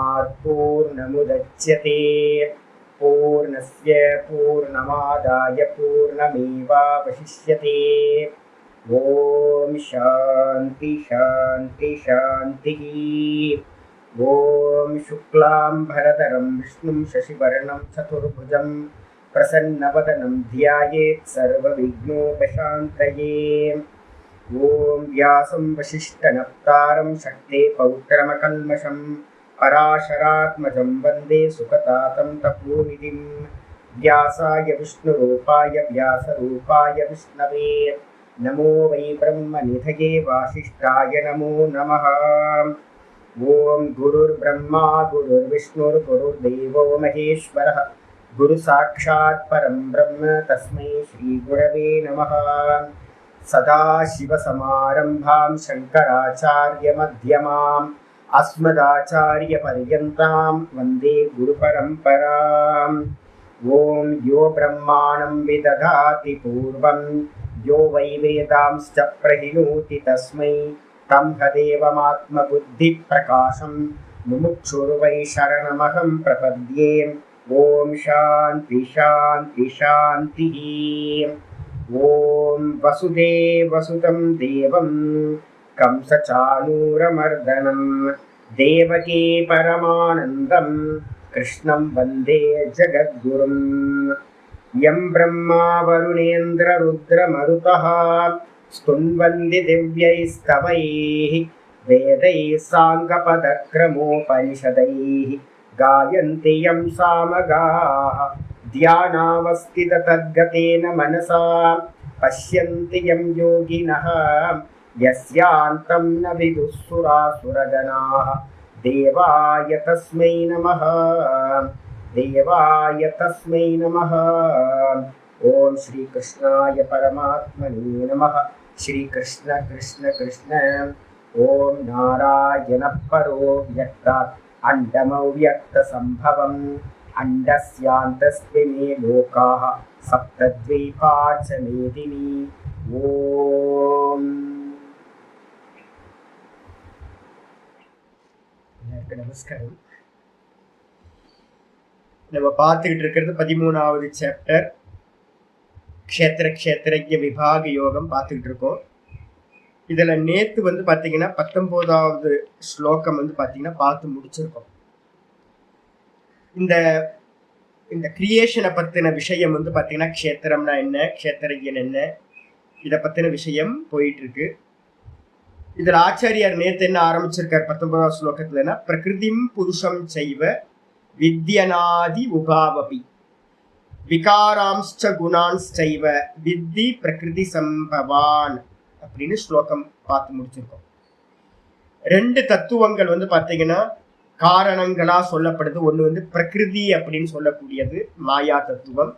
पूर्णात् पूर्णमुदच्यते पूर्णस्य पूर्णमादाय पूर्णमेवावशिष्यते। ओम शांति शांति शांति। ओम शुक्लांबरधरं विष्णुं शशिवर्णं चतुर्भुजं प्रसन्नवदनं ध्यायेत् सर्वविघ्नोपशान्तये। ओम व्यासं वसिष्ठनप्तारं शक्ते पौत्रमकल्मषं पराशरात्मजं वन्दे सुखतातं तपोनिधिं। व्यासाय विष्णुरूपाय व्यासरूपाय विष्णवे नमो वै ब्रह्मनिधये वासिष्ठाय नमो नमः। ओम गुरुर्ब्रह्मा गुरुर्विष्णुर्गुरुर्देवो महेश्वरः गुरुसाक्षात् परं ब्रह्म तस्मै श्रीगुरवे नमः। सदाशिवसमारम्भां शङ्कराचार्यमध्यमाम् अस्मदाचार्यपर्यन्तां वन्दे गुरुपरम्पराम्। ओम यो ब्रह्माणं विदधाति पूर्वं यो वै वेदांश्च प्रहिणोति तस्मै तदेवमात्मबुद्धिप्रकाशं मुमुक्षुर्वै शरणमहं प्रपद्ये। ओम शांति शांति शांतिः। ओम वसुदेवसुतं देवं कंसचाणूरमर्दनं देवकी परमानन्दं कृष्णं वन्दे जगद्गुरुं। यं ब्रह्मा वरुणेन्द्ररुद्रमरुतः स्तुन्वन्ति दिव्यैस्तवैः वेदैः साङ्गपदक्रमोपनिषदैः गायन्ति यं सामगाः ध्यानावस्थिततद्गतेन मनसा पश्यन्ति यं योगिनः यस्यान्तं न विदुःसुरासुरगणाः। देवाय तस्मै नमः देवाय तस्मै नमः। ओम श्री कृष्णाय परमात्मने नमः। श्री कृष्ण कृष्ण कृष्ण। ओम नारायण परो व्यक्तात् अण्डमव्यक्तसम्भवम् अण्डस्यान्तस्मिन् लोकाः सप्तद्वीपा च मेदिनी। ओम நமஸ்காரம். நம்ம பார்த்துக்கிட்டு இருக்கிறது 13வது சாப்டர் க்ஷேத்திர க்ஷேத்திரஜ்ய விபாக யோகம் பார்த்துக்கிட்டு இருக்கோம். இதில் நேற்று பார்த்தீங்கன்னா 19வது ஸ்லோகம் பார்த்தீங்கன்னா பார்த்து முடிச்சிருக்கோம். இந்த இந்த கிரியேஷனை பற்றின விஷயம் பார்த்தீங்கன்னா க்ஷேத்திரம்னா என்ன, க்ஷேத்திரஜன் என்ன, இதை பற்றின விஷயம் போயிட்டு இருக்கு. இதில் ஆச்சாரியார் நேற்று என்ன ஆரம்பிச்சிருக்கார் 19வது ஸ்லோகத்துலன்னா, பிரகிருதிம் புருஷம் செய்வ வித்யனாதி உபாவபி விகாராம்ச்ச குணான்ச்சைவ வித்தி பிரகிருதி சம்பவான் அப்படின்னு ஸ்லோகம் பார்த்து முடிச்சிருக்கோம். ரெண்டு தத்துவங்கள் பார்த்தீங்கன்னா காரணங்களா சொல்லப்படுது. ஒன்று பிரகிருதி அப்படின்னு சொல்லக்கூடியது மாயா தத்துவம்.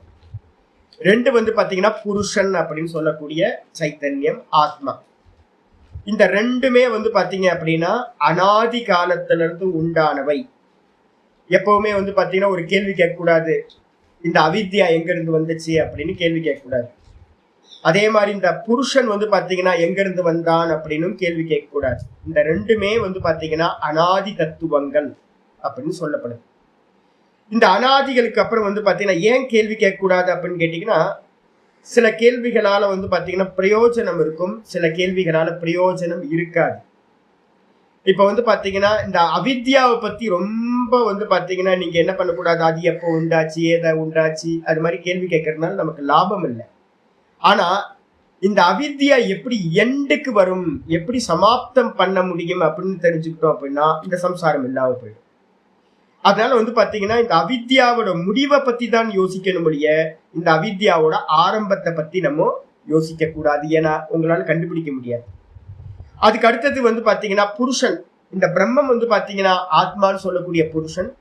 ரெண்டு பார்த்தீங்கன்னா புருஷன் அப்படின்னு சொல்லக்கூடிய சைத்தன்யம் ஆத்மா. இந்த ரெண்டுமே பார்த்தீங்க அப்படின்னா அனாதி காலத்திலிருந்து உண்டானவை. எப்பவுமே பார்த்தீங்கன்னா ஒரு கேள்வி கேட்கக்கூடாது, இந்த அவித்யா எங்கிருந்து வந்துச்சு அப்படின்னு கேள்வி கேட்கக்கூடாது. அதே மாதிரி இந்த புருஷன் பார்த்தீங்கன்னா எங்கிருந்து வந்தான் அப்படின்னு கேள்வி கேட்கக்கூடாது. இந்த ரெண்டுமே பார்த்தீங்கன்னா அனாதி தத்துவங்கள் அப்படின்னு சொல்லப்படுது. இந்த அனாதிகளுக்கு அப்புறம் பார்த்தீங்கன்னா ஏன் கேள்வி கேட்கக்கூடாது அப்படின்னு கேட்டீங்கன்னா, சில கேள்விகளால பார்த்தீங்கன்னா பிரயோஜனம் இருக்கும், சில கேள்விகளால பிரயோஜனம் இருக்காது. இப்போ பார்த்தீங்கன்னா இந்த அவித்யாவை பத்தி ரொம்ப பார்த்தீங்கன்னா நீங்க என்ன பண்ணக்கூடாது, அது எப்போ உண்டாச்சு, ஏதை உண்டாச்சு, அது மாதிரி கேள்வி கேட்கறதுனால நமக்கு லாபம் இல்லை. ஆனா இந்த அவித்யா எப்படி எண்டுக்கு வரும், எப்படி சமாப்தம் பண்ண முடியும் அப்படின்னு தெரிஞ்சுக்கிட்டோம் அப்படின்னா இந்த சம்சாரம் இல்லாம போயிடும். அதனால பார்த்தீங்கன்னா இந்த அவித்யாவோட முடிவை பத்தி தான் யோசிக்கணும் ஒழிய இந்த அவித்யாவோட ஆரம்பத்தை பத்தி நம்ம யோசிக்க கூடாது. ஏன்னா உங்களால கண்டுபிடிக்க முடியாது. அதுக்கு அடுத்தது பார்த்தீங்கன்னா புருஷன், இந்த பிரம்மம் பார்த்தீங்கன்னா ஆத்மான்னு சொல்லக்கூடிய புருஷன்.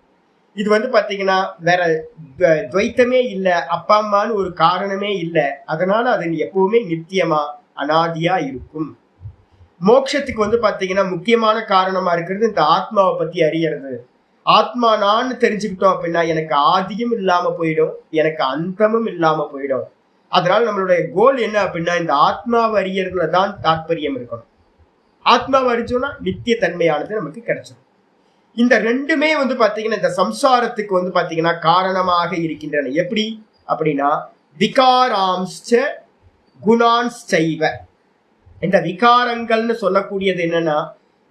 இது பார்த்தீங்கன்னா வேற துவைத்தமே இல்லை, அப்பா அம்மான்னு ஒரு காரணமே இல்லை. அதனால அது எப்பவுமே நித்தியமா அனாதியா இருக்கும். மோட்சத்துக்கு பார்த்தீங்கன்னா முக்கியமான காரணமா இருக்கிறது இந்த ஆத்மாவை பத்தி அறியறது. ஆத்மா நான் தெரிஞ்சுக்கிட்டோம் அப்படின்னா எனக்கு ஆதியும் இல்லாம போயிடும், எனக்கு அந்தமும் இல்லாம போயிடும். அதனால நம்மளுடைய கோல் என்ன அப்படின்னா இந்த ஆத்மாவை அறியறதுல தான் தாற்பயம் இருக்கணும். ஆத்மாவை அறிஞ்சோம்னா நித்திய தன்மையானது நமக்கு கிடைச்சிடும். இந்த ரெண்டுமே வந்து பாத்தீங்கன்னா இந்த சம்சாரத்துக்கு வந்து பாத்தீங்கன்னா காரணமாக இருக்கின்றன. எப்படி அப்படின்னா விகாராம்ச்ச குணான்ச்சைவ. இந்த விகாரங்கள்னு சொல்லக்கூடியது என்னன்னா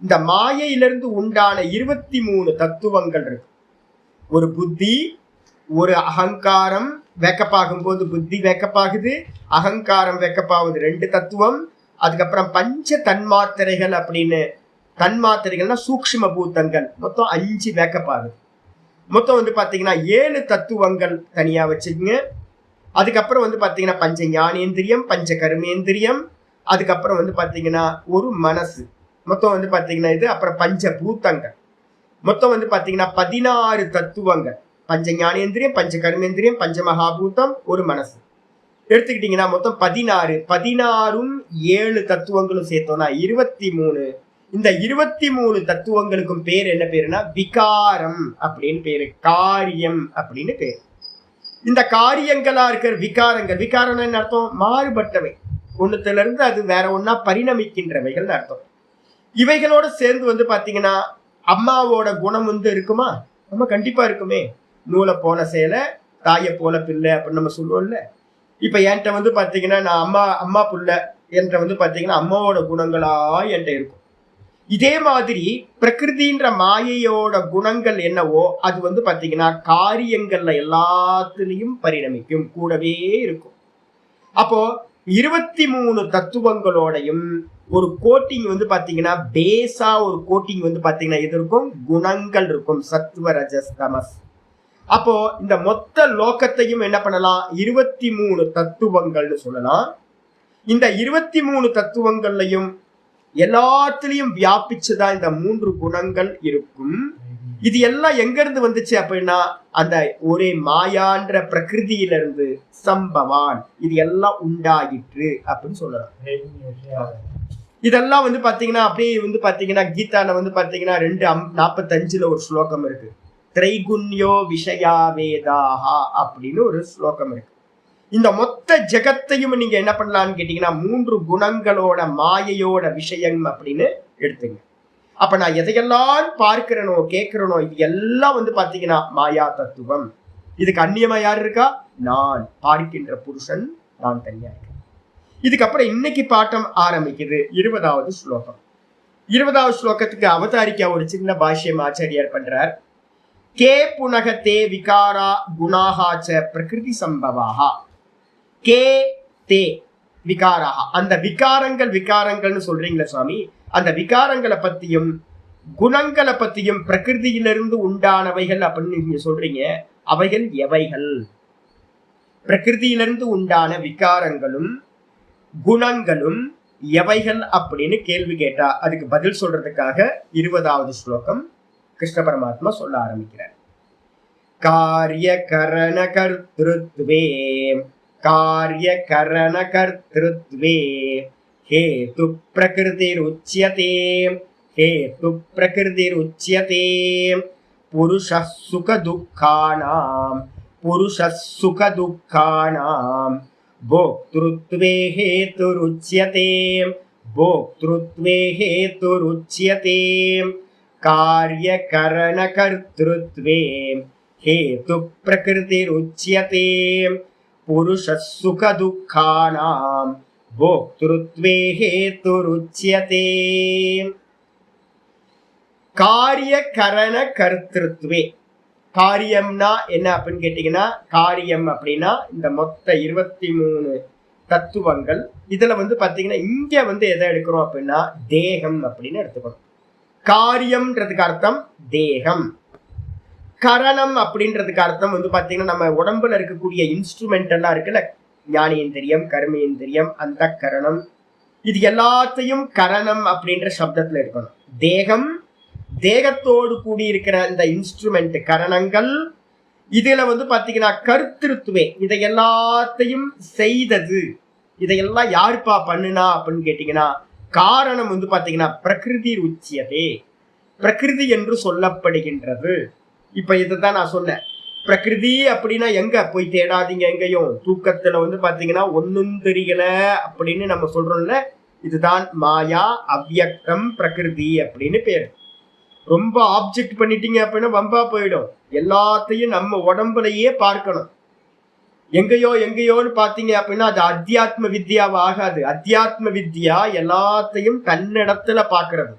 இந்த மாயையிலிருந்து உண்டான 23 தத்துவங்கள் இருக்கு. ஒரு புத்தி, ஒரு அகங்காரம் வேக்கப்பாகும் போது புத்தி வேக்கப்பாகுது, அகங்காரம் வேக்கப்பாகுது, 2 தத்துவம். அதுக்கப்புறம் பஞ்ச தன்மாத்திரைகள் அப்படின்னு, தன்மாத்திரைகள்னா சூக்ஷ்ம பூத்தங்கள், மொத்தம் 5 வேக்கப்பாகுது. மொத்தம் வந்து பாத்தீங்கன்னா 7 தத்துவங்கள் தனியா வச்சுக்கோங்க. அதுக்கப்புறம் வந்து பாத்தீங்கன்னா பஞ்ச ஞானேந்திரியம், பஞ்ச கர்மேந்திரியம், அதுக்கப்புறம் வந்து பாத்தீங்கன்னா ஒரு மனசு, மொத்தம் வந்து பாத்தீங்கன்னா இது. அப்புறம் பஞ்ச பூத்தங்கள், மொத்தம் வந்து பாத்தீங்கன்னா 16 தத்துவங்கள். பஞ்ச ஞானேந்திரியம், பஞ்ச கர்மேந்திரியம், பஞ்ச மகாபூதம், ஒரு மனசு எடுத்துக்கிட்டீங்கன்னா மொத்தம் 16. 16ம் 7 தத்துவங்களும் சேர்த்தோம்னா 23. இந்த 23 தத்துவங்களுக்கும் பேர் என்ன பேருனா விகாரம் அப்படின்னு பேரு, காரியம் அப்படின்னு பேரு. இந்த காரியங்களா இருக்கிற விகாரங்கள், விகாரம் என்ன அர்த்தம்? மாறுபட்டவை, ஒண்ணுத்துல இருந்து அது வேற ஒன்னா பரிணமிக்கின்றவைகள் அர்த்தம். இவைகளோட சேர்ந்து வந்து பாத்தீங்கன்னா அம்மாவோட குணம் வந்து இருக்குமா? நம்ம கண்டிப்பா இருக்குமே. நூலை போல சேலை, தாயை போல பிள்ளை அப்படின்னு நம்ம சொல்லுவோம்ல. இப்ப என்கிட்ட வந்து பாத்தீங்கன்னா நான் அம்மா புள்ள என்ற வந்து பாத்தீங்கன்னா அம்மாவோட குணங்களா என்கிட்ட இருக்கும். இதே மாதிரி பிரகிருதின்ற மாயையோட குணங்கள் என்னவோ அது வந்து பாத்தீங்கன்னா காரியங்கள்ல எல்லாத்துலயும் பரிணமிக்கும், கூடவே இருக்கும். அப்போ 23 தத்துவங்களோடையும் ஒரு கோட்டிங் வந்து பாத்தீங்கன்னா பேஸா ஒரு கோட்டிங் வந்து பாத்தீங்கன்னா இது இருக்கும், குணங்கள் இருக்கும், சத்துவ ரஜஸ் தமஸ். அப்போ இந்த மொத்த லோகத்தையும் என்ன பண்ணலாம்? 23 தத்துவங்கள்னு சொல்லலாம். இந்த 23 தத்துவங்கள்லையும் எல்லாத்திலையும் வியாபிச்சுதான் இந்த 3 குணங்கள் இருக்கும். இது எல்லாம் எங்க இருந்து வந்துச்சு அப்படின்னா அந்த ஒரே மாயான்ற பிரகிருதியிலிருந்து சம்பவான், இது எல்லாம் உண்டாயிற்று அப்படின்னு சொல்லலாம். இதெல்லாம் வந்து பாத்தீங்கன்னா அப்படியே வந்து பாத்தீங்கன்னா கீதால வந்து பாத்தீங்கன்னா 2:45 ஒரு ஸ்லோகம் இருக்கு. திரைகுண்யோ விஷயா வேதாஹா அப்படின்னு ஒரு ஸ்லோகம் இருக்கு. இந்த மொத்த ஜெகத்தையும் நீங்க என்ன பண்ணலாம்னு கேட்டீங்கன்னா 3 குணங்களோட மாயையோட விஷயம் அப்படின்னு எடுத்துங்க. அப்ப நான் எதையெல்லாம் பார்க்கிறனோ கேட்கிறனோ இது எல்லாம் வந்து பாத்தீங்கன்னா மாயா தத்துவம். இதுக்கு அந்நியமா யார் இருக்கா? நான் பார்க்கின்ற புருஷன், நான் தனியா இருக்கேன். இதுக்கப்புறம் இன்னைக்கு பாட்டம் ஆரம்பிக்குது. 20வது ஸ்லோகம். 20வது ஸ்லோகத்துக்கு அவதாரிக்கா ஒரு சின்ன பாஷ்யம் ஆச்சாரியார் பண்றார். கே புனகத்தே விகாரா குணாஹாச்ச பிரகிருதி சம்பவாஹா. கே தே விகாராஹா, அந்த விகாரங்கள்னு சொல்றீங்களா சுவாமி, அந்த விகாரங்களை பத்தியும் குணங்களை பத்தியும் பிரகிருதியிலிருந்து உண்டானவைகள் அப்படின்னு நீங்க சொல்றீங்க. அவைகள் எவைகள்? பிரகிருதியிலிருந்து உண்டான விகாரங்களும் குணங்களும் எவைகள் அப்படின்னு கேள்வி கேட்டா அதுக்கு பதில் சொல்றதுக்காக 20வது ஸ்லோகம் கிருஷ்ண பரமாத்மா சொல்ல ஆரம்பிக்கிறார். காரிய கரண கர்த்ருத்வே, காரிய கரண கர்த்ருத்வே ஹேது பிரகிருதிருச்யதே, ஹேது பிரகிருதிருச்யதே புருஷः சுக துக்கானாம், புருஷः சுக துக்கானாம் போக்த்ருத்வே ஹேதுருச்யதே, போக்த்ருத்வே ஹேதுருச்யதே காரிய கரண கர்த்ருத்வே ஹேது பிரகிருதிருச்யதே புருஷः சுக துக்கானாம் போக்த்ருத்வே ஹேதுருச்யதே. காரிய கரண கர்த்திருத்வே, காரியம்னா என்ன அப்படின்னு கேட்டீங்கன்னா, காரியம் அப்படின்னா இந்த மொத்த 23 தத்துவங்கள். இதுல வந்து பாத்தீங்கன்னா இங்க வந்து எதை எடுக்கிறோம் அப்படின்னா தேகம் அப்படின்னு எடுத்துக்கணும். காரியம்ன்றதுக்கு அர்த்தம் தேகம், கரணம் அப்படின்றதுக்கு அர்த்தம் வந்து பாத்தீங்கன்னா நம்ம உடம்புல இருக்கக்கூடிய இன்ஸ்ட்ருமெண்ட் எல்லாம் இருக்குல்ல, ஞானேந்திரியம், கர்மேந்திரியம், அந்த கரணம், இது எல்லாத்தையும் கரணம் அப்படின்ற சப்தத்துல எடுக்கணும். தேகம், தேகத்தோடு கூடி இருக்கிற இந்த இன்ஸ்ட்ருமெண்ட் கரணங்கள். இதுல வந்து பாத்தீங்கன்னா கர்த்திருத்துவே, இதை எல்லாத்தையும் செய்தது, இதையெல்லாம் யாருப்பா பண்ணுனா அப்படின்னு கேட்டீங்கன்னா காரணம் வந்து பாத்தீங்கன்னா பிரகிருதி உச்சியதே, பிரகிருதி என்று சொல்லப்படுகின்றது. இப்ப இதுதான் நான் சொன்னேன். பிரகிருதி அப்படின்னா எங்க போய் தேடாதீங்க, எங்கேயும் தூக்கத்துல வந்து பாத்தீங்கன்னா ஒன்னும் தெரியல அப்படின்னு நம்ம சொல்றோம்ல, இதுதான் மாயா, அவ்யக்தம், பிரகிருதி அப்படின்னு பேரு. ரொம்ப ஆப்ஜெக்ட் பண்ணிட்டீங்க அப்படின்னா வம்பா போயிடும். எல்லாத்தையும் நம்ம உடம்புலயே பார்க்கணும். எங்கேயோ எங்கேயோன்னு பாத்தீங்க அப்படின்னா அது அத்தியாத்ம வித்யாவா ஆகாது. அத்தியாத்ம வித்யா எல்லாத்தையும் தன்னிடத்துல பாக்குறது.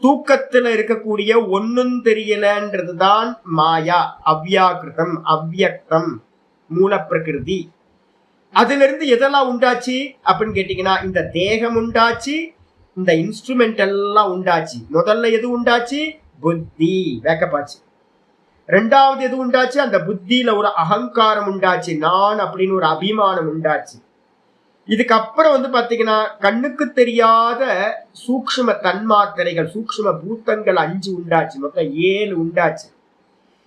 தூக்கத்துல இருக்கக்கூடிய ஒன்னும் தெரியலன்றதுதான் மாயா, அவ்யாகிருதம், அவ்யக்தம், மூல பிரகிருதி. அதுல இருந்து எதெல்லாம் உண்டாச்சு அப்படின்னு கேட்டீங்கன்னா இந்த தேகம் உண்டாச்சு, இந்த இன்ஸ்ட்ருமெண்ட் எல்லாம் உண்டாச்சு. முதல்ல எது உண்டாச்சு? புத்தி, வேக்கப்பாச்சு. ரெண்டாவது எது உண்டாச்சு? அந்த புத்தியில ஒரு அகங்காரம் உண்டாச்சு, நான் அப்படின்னு ஒரு அபிமானம் உண்டாச்சு. இதுக்கப்புறம் பாத்தீங்கன்னா கண்ணுக்கு தெரியாத சூக்ஷ்ம தன்மாத்திரைகள், சூக்ஷ்ம பூத்தங்கள் 5 உண்டாச்சு. மொத்தம் 7 உண்டாச்சு.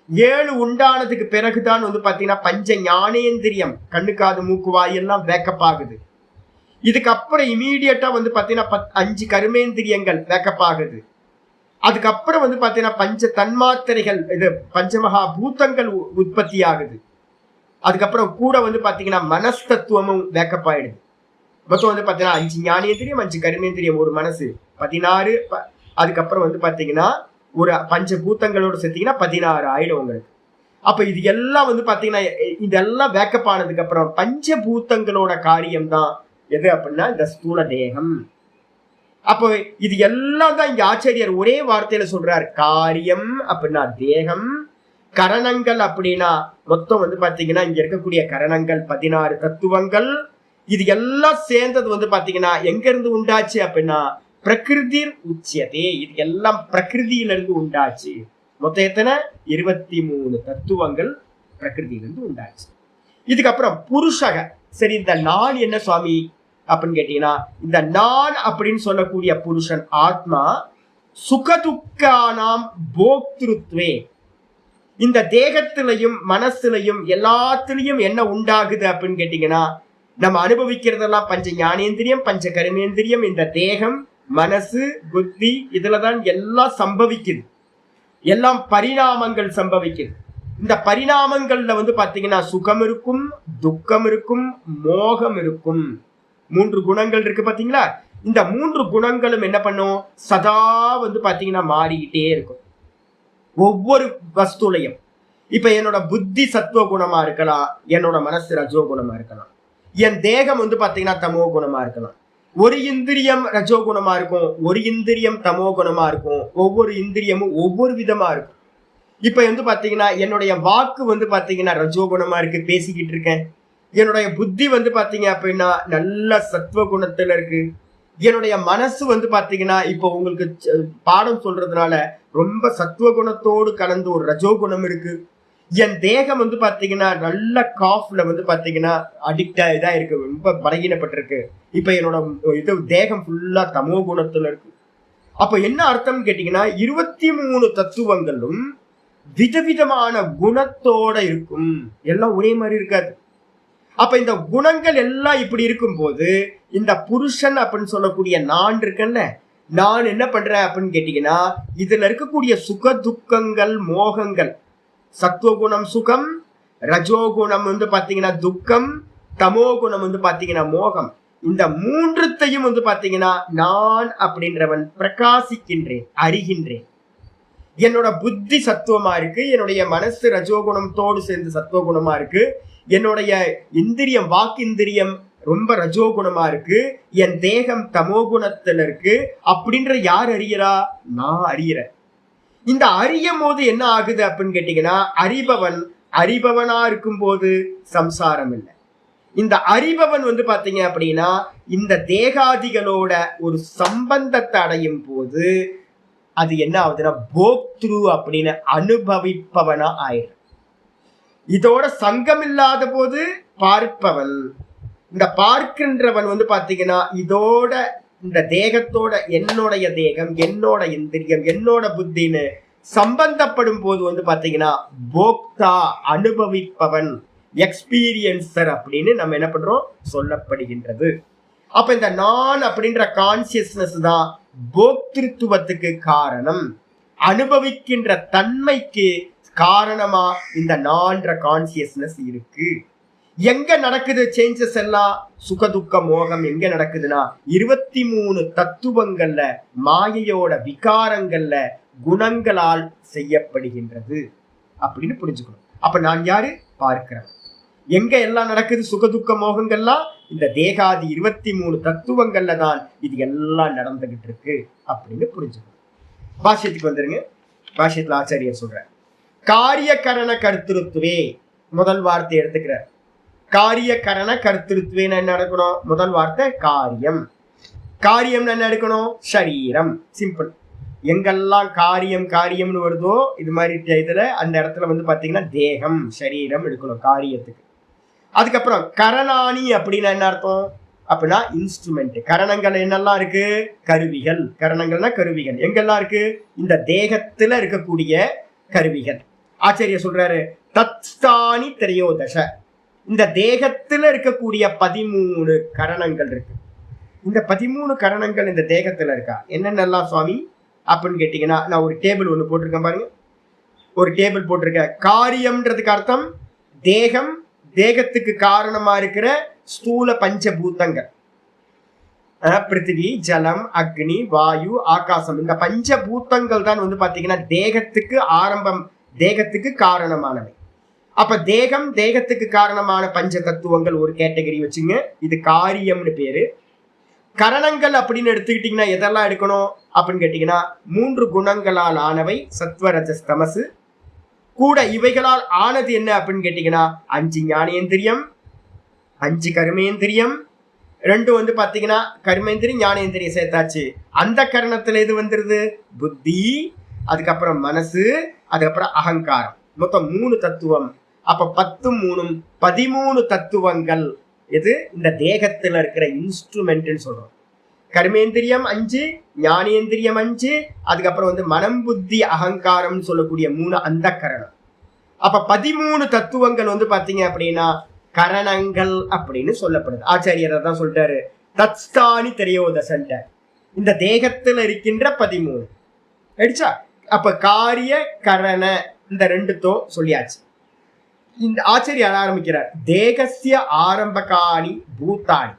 7 உண்டானதுக்கு பிறகுதான் பாத்தீங்கன்னா பஞ்ச ஞானேந்திரியம், கண்ணு காது மூக்கு வாய் எல்லாம் வேக்கப் ஆகுது. இதுக்கப்புறம் இமீடியட்டா பாத்தீங்கன்னா 5 கர்மேந்திரியங்கள் வேக்கப் ஆகுது. அதுக்கப்புறம் பாத்தீங்கன்னா பஞ்ச தன்மாத்திரைகள், இது பஞ்சமகா பூத்தங்கள் உற்பத்தி ஆகுது. அதுக்கப்புறம் கூட பாத்தீங்கன்னா மனஸ்தத்துவமும் வேக்கப் ஆயிடுது. மொத்தம் பாத்தீங்கன்னா 5 ஞானேந்திரியம், 5 கர்மேந்திரியம், ஒரு மனசு, 16. அதுக்கப்புறம் பாத்தீங்கன்னா ஒரு பஞ்சபூத்தங்களோட சேர்த்தீங்கன்னா 16 ஆயிடும் உங்களுக்கு. அப்ப இது எல்லாம் பாத்தீங்கன்னா இதெல்லாம் வேக்கப் ஆனதுக்கு அப்புறம் பஞ்சபூத்தங்களோட காரியம் தான் எது அப்படின்னா இந்த ஸ்தூல தேகம். அப்போ இது எல்லாம் தான் இங்க ஆச்சாரியர் ஒரே வார்த்தையில சொல்றாரு. காரியம் அப்படின்னா தேகம், கரணங்கள் அப்படின்னா மொத்தம் பாத்தீங்கன்னா இங்க இருக்கக்கூடிய கரணங்கள் 16 தத்துவங்கள். இது எல்லாம் சேர்ந்தது பாத்தீங்கன்னா எங்க இருந்து உண்டாச்சு அப்படின்னா பிரகிருதி உச்சியதே. இது எல்லாம் பிரகிருதியில இருந்து உண்டாச்சு. மொத்தம் எத்தனை? 23 தத்துவங்கள் பிரகிருதியிலிருந்து உண்டாச்சு. இதுக்கப்புறம் புருஷக. சரி, இந்த நான் என்ன சுவாமி அப்படின்னு கேட்டீங்கன்னா இந்த நான் அப்படின்னு சொல்லக்கூடிய புருஷன் ஆத்மா சுகதுக்கானாம் போக்திருத்வே. இந்த தேகத்திலையும் மனசுலையும் எல்லாத்திலையும் என்ன உண்டாகுது அப்படின்னு கேட்டீங்கன்னா நம்ம அனுபவிக்கிறதெல்லாம் பஞ்ச ஞானேந்திரியம், பஞ்ச கர்மேந்திரியம், இந்த தேகம், மனசு, புத்தி, இதுலதான் எல்லாம் சம்பவிக்குது. எல்லாம் பரிணாமங்கள் சம்பவிக்குது. இந்த பரிணாமங்கள்ல பாத்தீங்கன்னா சுகம் இருக்கும், துக்கம் இருக்கும், மோகம் இருக்கும். 3 குணங்கள் இருக்கு பாத்தீங்களா? இந்த 3 குணங்களும் என்ன பண்ணும்? சதா பாத்தீங்கன்னா மாறிக்கிட்டே இருக்கும் ஒவ்வொரு வஸ்துலையும். இப்ப என்னோட புத்தி சத்துவ குணமா இருக்கலாம், என்னோட மனசு ரஜோ குணமா இருக்கலாம், என் தேகம் பாத்தீங்கன்னா தமோ குணமா இருக்கலாம். ஒரு இந்திரியம் ரஜோ குணமா இருக்கும், ஒரு இந்திரியம் தமோ குணமா இருக்கும். ஒவ்வொரு இந்திரியமும் ஒவ்வொரு விதமா இருக்கும். இப்ப பாத்தீங்கன்னா என்னுடைய வாக்கு பாத்தீங்கன்னா ரஜோ குணமா இருக்கு, பேசிக்கிட்டு இருக்கேன். என்னுடைய புத்தி பாத்தீங்க அப்படின்னா நல்ல சத்துவ குணத்துல இருக்கு. என்னுடைய மனசு பாத்தீங்கன்னா இப்போ உங்களுக்கு பாடம் சொல்றதுனால ரொம்ப சத்துவ குணத்தோடு கலந்து ஒரு ரஜோ குணம் இருக்கு. என் தேகம் பாத்தீங்கன்னா நல்ல காஃப்ல பாத்தீங்கன்னா அடிக்டா இதா இருக்கு, ரொம்ப பலகீனப்பட்டிருக்கு. இப்ப என்னோட இது தேகம் ஃபுல்லா தமோ குணத்துல இருக்கு. அப்ப என்ன அர்த்தம் கேட்டீங்கன்னா 23 தத்துவங்களும் விதவிதமான குணத்தோட இருக்கும். எல்லாம் ஒரே மாதிரி இருக்காது. அப்ப இந்த குணங்கள் எல்லாம் இப்படி இருக்கும் போது இந்த புருஷன் அப்படின்னு சொல்லக்கூடிய நான் இருக்கேன்ல, நான் என்ன பண்றேன் அப்படின்னு கேட்டீங்கன்னா இதுல இருக்கக்கூடிய சுக துக்கங்கள், மோகங்கள், சத்துவகுணம் சுகம், ரஜோகுணம் பாத்தீங்கன்னா துக்கம், தமோ குணம் பாத்தீங்கன்னா மோகம். இந்த 3த்தையும் பாத்தீங்கன்னா நான் அப்படின்றவன் பிரகாசிக்கின்றேன், அறிகின்றேன். என்னோட புத்தி சத்துவமா இருக்கு, என்னுடைய மனசு ரஜோகுணத்தோடு சேர்ந்து சத்துவகுணமா இருக்கு, என்னுடைய இந்திரியம் வாக்கிந்திரியம் ரொம்ப ரஜோகுணமா இருக்கு, என் தேகம் தமோ குணத்துல இருக்கு. அப்படின்ற யார் அறியறா? நான் அறியறேன். இந்த அறியும் போது என்ன ஆகுது அப்படின்னு கேட்டீங்கன்னா அறிபவனா இருக்கும் போது சம்சாரம் இல்லை. இந்த அறிபவன் பாத்தீங்க அப்படின்னா இந்த தேகாதிகளோட ஒரு சம்பந்தத்தை அடையும் போது அது என்ன ஆகுதுன்னா போக்த்ரு அப்படின்னு அனுபவிப்பவனா ஆயிடும். இதோட சங்கம் இல்லாத போது பார்ப்பவன். இந்த பார்க்கின்றவன் பாத்தீங்கன்னா இதோட இந்த தேகத்தோட என்னுடைய தேகம், என்னோட இந்திரியம், என்னோட புத்தின்னு சம்பந்தப்படும் போது பாத்தீங்கன்னா போக்தா, அனுபவிப்பவன், எக்ஸ்பீரியன்சர் அப்படின்னு நம்ம என்ன பண்றோம் சொல்லப்படுகின்றது. அப்ப இந்த நான் அப்படின்ற கான்சியஸ்னஸ் தான் போக்திருத்துவத்துக்கு காரணம், அனுபவிக்கின்ற தன்மைக்கு காரணமா இந்த நான்ற கான்சியஸ்னஸ் இருக்கு. எங்க நடக்குது சேஞ்சஸ் எல்லாம்? சுகதுக்க மோகம் எங்க நடக்குதுன்னா 23 தத்துவங்கள்ல, மாயையோட விகாரங்கள்ல குணங்களால் செய்யப்படுகின்றது அப்படின்னு புரிஞ்சுக்கணும். அப்ப நான் யாரு? பார்க்கிறேன். எங்க எல்லாம் நடக்குது? சுகதுக்க மோகங்கள்லாம் இந்த தேகாதி 23 தத்துவங்கள்ல தான் இது எல்லாம் நடந்துகிட்டு இருக்கு அப்படின்னு புரிஞ்சுக்கணும். பாஷ்யத்துக்கு வந்துருங்க. பாஷ்யத்துல ஆச்சாரியர் சொல்ற காரிய கரண கர்த்திருத்துவே முதல் வார்த்தை எடுத்துக்கிறார். காரிய கரண கர்த்திருத்துவேன்னு என்ன எடுக்கணும்? முதல் வார்த்தை காரியம். காரியம்னு என்ன எடுக்கணும்? சரீரம். சிம்பிள். எங்கெல்லாம் காரியம் காரியம்னு வருதோ இது மாதிரி இதுல அந்த இடத்துல வந்து பாத்தீங்கன்னா தேகம் சரீரம் எடுக்கணும் காரியத்துக்கு. அதுக்கப்புறம் கரணாணி அப்படின்னா என்ன அர்த்தம்? அப்படின்னா இன்ஸ்ட்ருமெண்ட். கரணங்கள் என்னெல்லாம் இருக்கு? கருவிகள். கரணங்கள்னா கருவிகள். எங்கெல்லாம் இருக்கு? இந்த தேகத்துல இருக்கக்கூடிய கருவிகள். ஆச்சாரியர் சொல்றாரு தத்ஸ்தானி திரையோதச. இந்த தேகத்துல இருக்கக்கூடிய 13 கரணங்கள் இருக்கு. இந்த 13 கரணங்கள் இந்த தேகத்துல இருக்கா? என்னென்னலாம் சுவாமி அப்படின்னு கேட்டீங்கன்னா, நான் ஒரு டேபிள் ஒண்ணு போட்டிருக்கேன் பாருங்க. ஒரு டேபிள் போட்டிருக்கேன். காரியம்ன்றதுக்கு அர்த்தம் தேகம், தேகத்துக்கு காரணமா இருக்கிற ஸ்தூல பஞ்சபூதங்கள். பிருத்திவி, ஜலம், அக்னி, வாயு, ஆகாசம். இந்த பஞ்சபூதங்கள் தான் வந்து பாத்தீங்கன்னா தேகத்துக்கு ஆரம்பம், தேகத்துக்கு காரணமானவை. அப்ப தேகம், தேகத்துக்கு காரணமான பஞ்ச தத்துவங்கள் ஒரு கேட்டகரி வச்சுங்க. இது காரியம்னு பேரு. கரணங்கள் அப்படின்னு எடுத்துக்கிட்டீங்கன்னா எதெல்லாம் எடுக்கணும் அப்படின்னு கேட்டீங்கன்னா 3 குணங்களால் ஆனவை சத்வரஜஸ் தமசு. கூட இவைகளால் ஆனது என்ன அப்படின்னு கேட்டீங்கன்னா 5 ஞானேந்திரியம், 5 கர்மேந்திரியம், 2 வந்து பாத்தீங்கன்னா கர்மேந்திரியம் ஞானேந்திரியம் சேர்த்தாச்சு. அந்த கரணத்துல எது வந்துருது? புத்தி, அதுக்கப்புறம் மனசு, அதுக்கப்புறம் அகங்காரம். மொத்தம் 3 தத்துவம். அப்ப 10 3 13 தத்துவங்கள் எது? இந்த தேகத்துல இருக்கிற இன்ஸ்ட்ருமெண்ட்னு சொல்றோம். கர்மேந்திரியம் 5, ஞானேந்திரியம் 5, அதுக்கப்புறம் வந்து மனம் புத்தி அகங்காரம் சொல்லக்கூடிய 3 அந்த கரணம். அப்ப 13 தத்துவங்கள் வந்து பாத்தீங்க அப்படின்னா கரணங்கள் அப்படின்னு சொல்லப்படுது. ஆச்சாரியர் தான் சொல்லிட்டாரு தத்ஸ்தானி திரையோதசன்ட்ட. இந்த தேகத்துல இருக்கின்ற 13 அடிச்சா. அப்ப காரிய கரண இந்த 2 சொல்லியாச்சு. இந்த ஆச்சரியர் ஆரம்பிக்கிறார் தேகசிய ஆரம்பகாணி பூத்தாணி.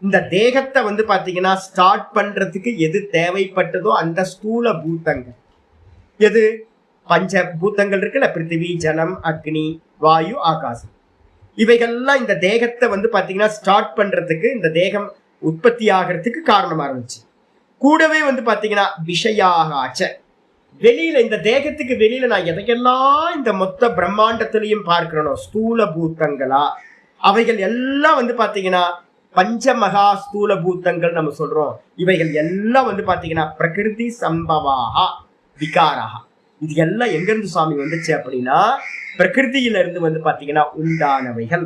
இந்த தேகத்தை வந்து பாத்தீங்கன்னா ஸ்டார்ட் பண்றதுக்கு எது தேவைப்பட்டதோ அந்த ஸ்தூல பூத்தங்கள். எது? பஞ்ச பூத்தங்கள் இருக்குல்ல, பிருத்திவி, ஜலம், அக்னி, வாயு, ஆகாசம். இவைகள்லாம் இந்த தேகத்தை வந்து பாத்தீங்கன்னா ஸ்டார்ட் பண்றதுக்கு, இந்த தேகம் உற்பத்தி ஆகிறதுக்கு காரணமா இருந்துச்சு. கூடவே வந்து பாத்தீங்கன்னா விஷயாக வெளியில, இந்த தேகத்துக்கு வெளியில நான் எதையெல்லாம் இந்த மொத்த பிரம்மாண்டத்திலையும் பார்க்கிறனோ ஸ்தூல பூத்தங்களா, அவைகள் எல்லாம் வந்து பாத்தீங்கன்னா பஞ்ச மகா ஸ்தூல பூத்தங்கள் நம்ம சொல்றோம். இவைகள் எல்லாம் வந்து பாத்தீங்கன்னா பிரகிருதி சம்பவாக விகாராக. இது எல்லாம் எங்க இருந்து சுவாமி வந்துச்சு அப்படின்னா பிரகிருதியில இருந்து வந்து பாத்தீங்கன்னா உண்டானவைகள்.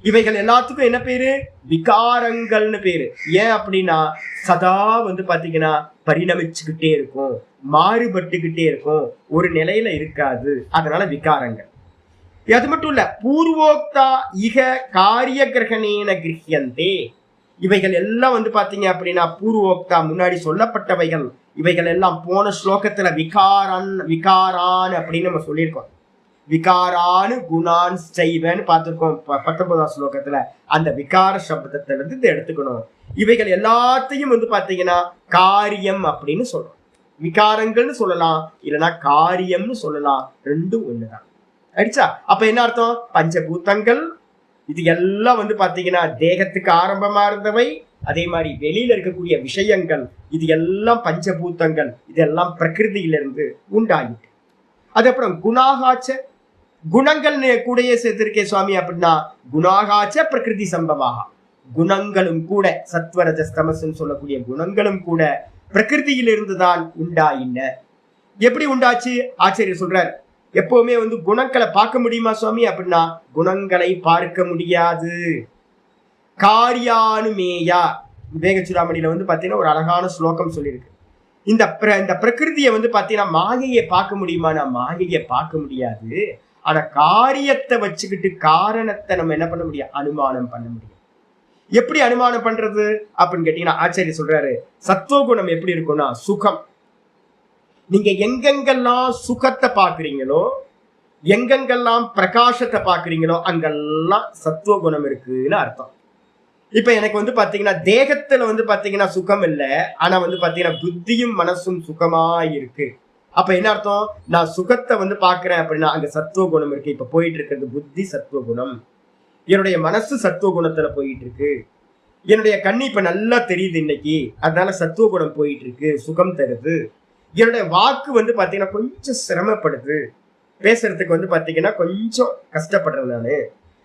இவைகள் எல்லாத்துக்கும் என்ன பேரு? விகாரங்கள்னு பேரு. ஏன் அப்படின்னா சதா வந்து பாத்தீங்கன்னா பரிணமிச்சுக்கிட்டே இருக்கும், மாறுபட்டுக்கிட்டே இருக்கும், ஒரு நிலையில இருக்காது. அதனால விகாரங்கள். அது மட்டும் இல்ல, பூர்வோக்தா இக காரிய கிரகணேன கிரஹ்யந்தே. இவைகள் எல்லாம் வந்து பாத்தீங்க அப்படின்னா பூர்வோக்தா முன்னாடி சொல்லப்பட்டவைகள். இவைகள் எல்லாம் போன ஸ்லோகத்துல விகாரான் அப்படின்னு நம்ம சொல்லியிருக்கோம். விகாரானு குணான் செய்வன்னு பார்த்திருக்கோம் 19ஆம் ஸ்லோகத்துல. அந்த விகார சப்தத்துல இருந்து இதை எடுத்துக்கணும். இவைகள் எல்லாத்தையும் வந்து பாத்தீங்கன்னா காரியம் அப்படின்னு சொல்றோம். விகாரங்கள்னு சொல்லலாம், இல்லைன்னா காரியம்னு சொல்லலாம். 2 ஒண்ணுதான். அடிச்சா. அப்ப என்ன அர்த்தம்? பஞ்சபூதங்கள் இது எல்லாம் வந்து பாத்தீங்கன்னா தேகத்துக்கு ஆரம்பமா இருந்தவை. அதே மாதிரி வெளியில இருக்கக்கூடிய விஷயங்கள் இது எல்லாம் பஞ்சபூதங்கள். இதெல்லாம் பிரகிருதியிலிருந்து உண்டாயிட்டு. அதுக்கப்புறம் குணாகாச்ச, குணங்கள் கூடயே சேர்த்திருக்கே சுவாமி அப்படின்னா குணாகாச்ச பிரகிருதி சம்பவாக. குணங்களும் கூட சத்வரஜஸ்தமஸ்ன்னு சொல்லக்கூடிய குணங்களும் கூட பிரகிருதியிலிருந்து தான் உண்டாயின. எப்படி உண்டாச்சு? ஆச்சரியர் சொல்றார் எப்பவுமே வந்து குணங்களை பார்க்க முடியுமா சுவாமி அப்படின்னா குணங்களை பார்க்க முடியாது. காரியானுமேயா விவேகச்சுடாமணியில வந்து பாத்தீங்கன்னா ஒரு அழகான ஸ்லோகம் சொல்லியிருக்கு. இந்த பிரகிருதியை வந்து பாத்தீங்கன்னா மாயையை பார்க்க முடியுமானா மாயையை பார்க்க முடியாது. ஆனா காரியத்தை வச்சுக்கிட்டு காரணத்தை நம்ம என்ன பண்ண முடியும்? அனுமானம் பண்ண முடியும். எப்படி அனுமானம் பண்றது அப்படின்னு கேட்டீங்கன்னா ஆச்சாரியர் சொல்றாரு சத்துவகுணம் எப்படி இருக்கும்னா சுகம். நீங்க எங்கெங்கெல்லாம் சுகத்தை பாக்குறீங்களோ, எங்கெங்கெல்லாம் பிரகாசத்தை பாக்குறீங்களோ அங்கெல்லாம் சத்துவகுணம் இருக்குன்னு அர்த்தம். இப்ப எனக்கு வந்து பாத்தீங்கன்னா தேகத்துல வந்து பாத்தீங்கன்னா சுகம் இல்ல, ஆனா வந்து பாத்தீங்கன்னா புத்தியும் மனசும் சுகமா இருக்கு. அப்ப என்ன அர்த்தம்? நான் சுகத்தை வந்து பாக்குறேன் அப்படின்னா அங்க சத்துவ குணம் இருக்கு. இப்ப போயிட்டு இருக்கிறது புத்தி சத்துவ குணம். என்னுடைய மனசு சத்துவ குணத்துல போயிட்டு இருக்கு. என்னுடைய கண்ணு இப்ப நல்லா தெரியுது இன்னைக்கு, அதனால சத்துவ குணம் போயிட்டு இருக்கு, சுகம் தருது. என்னுடைய வாக்கு வந்து பாத்தீங்கன்னா கொஞ்சம் சிரமப்படுது, பேசுறதுக்கு வந்து பாத்தீங்கன்னா கொஞ்சம் கஷ்டப்படுறேன் நானு.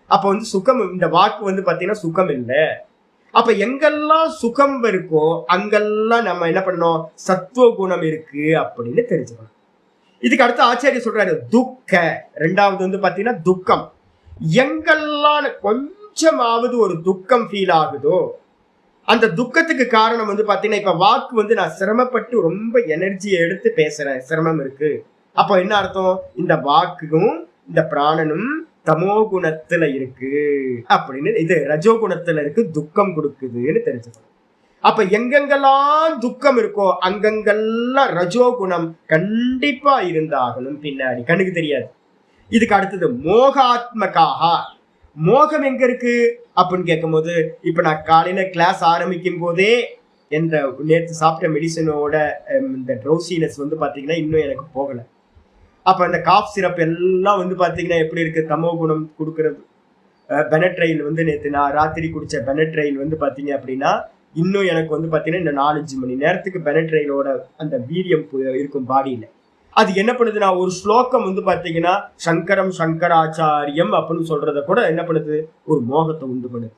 அப்ப வந்து சுகம், இந்த வாக்கு வந்து பாத்தீங்கன்னா சுகம் இல்லை. அப்ப எங்கெல்லாம் சுகம் இருக்கோ அங்கெல்லாம் நம்ம என்ன பண்ணணும், சத்துவ குணம் இருக்கு அப்படின்னு தெரிஞ்சுக்கணும். இதுக்கு அடுத்து ஆச்சாரியர் சொல்றாரு துக்க. ரெண்டாவது வந்து பாத்தீங்கன்னா துக்கம். எங்கெல்லாம் கொஞ்சமாவது ஒரு துக்கம் ஃபீல் ஆகுதோ அந்த துக்கத்துக்கு காரணம் வந்து பாத்தீங்கன்னா, இப்ப வாக்கு வந்து நான் சிரமப்பட்டு ரொம்ப எனர்ஜியை எடுத்து பேசுறேன், சிரமம் இருக்கு. அப்போ என்ன அர்த்தம்? இந்த வாக்குக்கும் இந்த பிராணனும் தமோ குணத்துல இருக்கு அப்படின்னு, இது ரஜோ குணத்துல இருக்கு, துக்கம் கொடுக்குதுன்னு தெரிஞ்சுக்கணும். அப்ப எங்கெங்கெல்லாம் துக்கம் இருக்கோ அங்கங்கெல்லாம் ரஜோ குணம் கண்டிப்பா இருந்தாகணும், பின்னாடி கண்ணுக்கு தெரியாது. இதுக்கு அடுத்தது மோகாத்மகாக. மோகம் எங்க இருக்கு அப்படின்னு கேட்கும் போது, இப்ப நான் காலையில கிளாஸ் ஆரம்பிக்கும் போதே இந்த நேற்று சாப்பிட்ட மெடிசனோட இந்த ட்ரௌசினஸ் வந்து பாத்தீங்கன்னா இன்னும் எனக்கு போகல. அப்ப அந்த காஃப் சிரப் எல்லாம் வந்து பாத்தீங்கன்னா எப்படி இருக்கு, தமோ குணம் கொடுக்கறது. பெனட்ரைல் வந்து நேற்று நான் ராத்திரி குடிச்ச பெனட்ரைல் வந்து பாத்தீங்க அப்படின்னா இன்னும் எனக்கு வந்து பாத்தீங்கன்னா இந்த 4-5 மணி நேரத்துக்கு பெனட்ரைலோட அந்த வீரியம் இருக்கும் பாடியில. அது என்ன பண்ணுதுன்னா, ஒரு ஸ்லோகம் வந்து பாத்தீங்கன்னா சங்கரம் சங்கராச்சாரியம் அப்படின்னு சொல்றத கூட என்ன பண்ணுது, ஒரு மோகத்தை உண்டு பண்ணுது.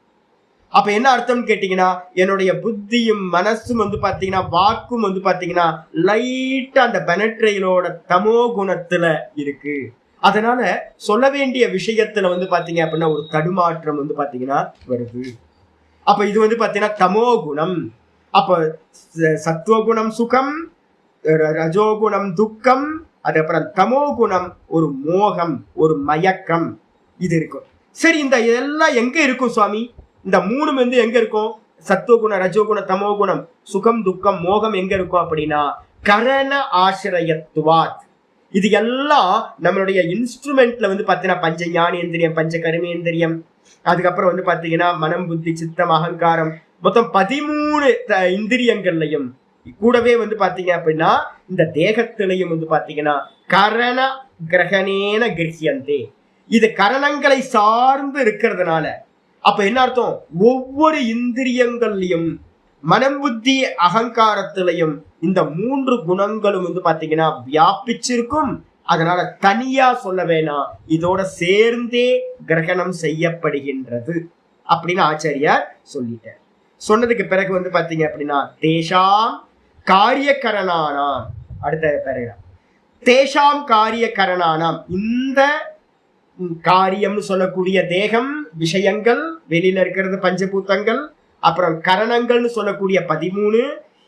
அப்ப என்ன அர்த்தம்னு கேட்டீங்கன்னா, என்னுடைய புத்தியும் மனசும் வந்து பாத்தீங்கன்னா வாக்கும் வந்து பாத்தீங்கன்னா லைட்டா அந்த பெனட்ரைலோட தமோ குணத்துல இருக்கு. அதனால சொல்ல வேண்டிய விஷயத்துல வந்து பாத்தீங்க அப்படின்னா ஒரு தடுமாற்றம் வந்து பாத்தீங்கன்னா வருது. அப்ப இது வந்து பாத்தீங்கன்னா தமோ குணம். அப்ப சத்துவ குணம் சுகம், ரஜோகுணம் துக்கம், அதுக்கப்புறம் தமோ குணம் ஒரு மோகம், ஒரு மயக்கம், இது இருக்கும். சரி, இந்த எல்லாம் எங்க இருக்கும் சுவாமி? இந்த மூணு வந்து எங்க இருக்கும்? சத்துவகுணம் ரஜோகுணம் தமோ குணம் சுகம் துக்கம் மோகம் எங்க இருக்கும் அப்படின்னா கரண ஆசிரியத்துவாத். இது எல்லாம் நம்மளுடைய இன்ஸ்ட்ருமெண்ட்ல வந்து பாத்தீங்கன்னா பஞ்ச ஞானேந்திரியம், பஞ்ச கர்மேந்திரியம், அதுக்கப்புறம் வந்து பாத்தீங்கன்னா மனம் புத்தி சித்தம் அகங்காரம், மொத்தம் 13 இந்திரியங்கள்லையும் கூடவே வந்து பாத்தீங்க அப்படின்னா இந்த தேகத்திலையும் வந்து பாத்தீங்கன்னா கரண கிரகணேன கிரகியந்தே. இது கரணங்களை சார்ந்து இருக்கிறதுனால அப்ப என்ன அர்த்தம், ஒவ்வொரு இந்திரியங்கள்லையும் மனம் புத்தி அகங்காரத்திலையும் இந்த 3 குணங்களும் வந்து பாத்தீங்கன்னா வியாபிச்சிருக்கும். அதனால தனியா சொல்ல வேணாம், இதோட சேர்ந்தே கிரகணம் செய்யப்படுகின்றது அப்படின்னு ஆச்சாரியார் சொல்லிட்டார். சொன்னதுக்கு பிறகு வந்து பாத்தீங்க அப்படின்னா தேஷாம் காரிய கரணானாம், அடுத்த பேராகிராஃப், தேஷாம் காரிய கரணானாம், இந்த காரியம்னு சொல்லக்கூடிய தேகம், விஷயங்கள், வெளியில இருக்கிறது பஞ்சபூதங்கள், அப்புறம் கரணங்கள்னு சொல்லக்கூடிய 13,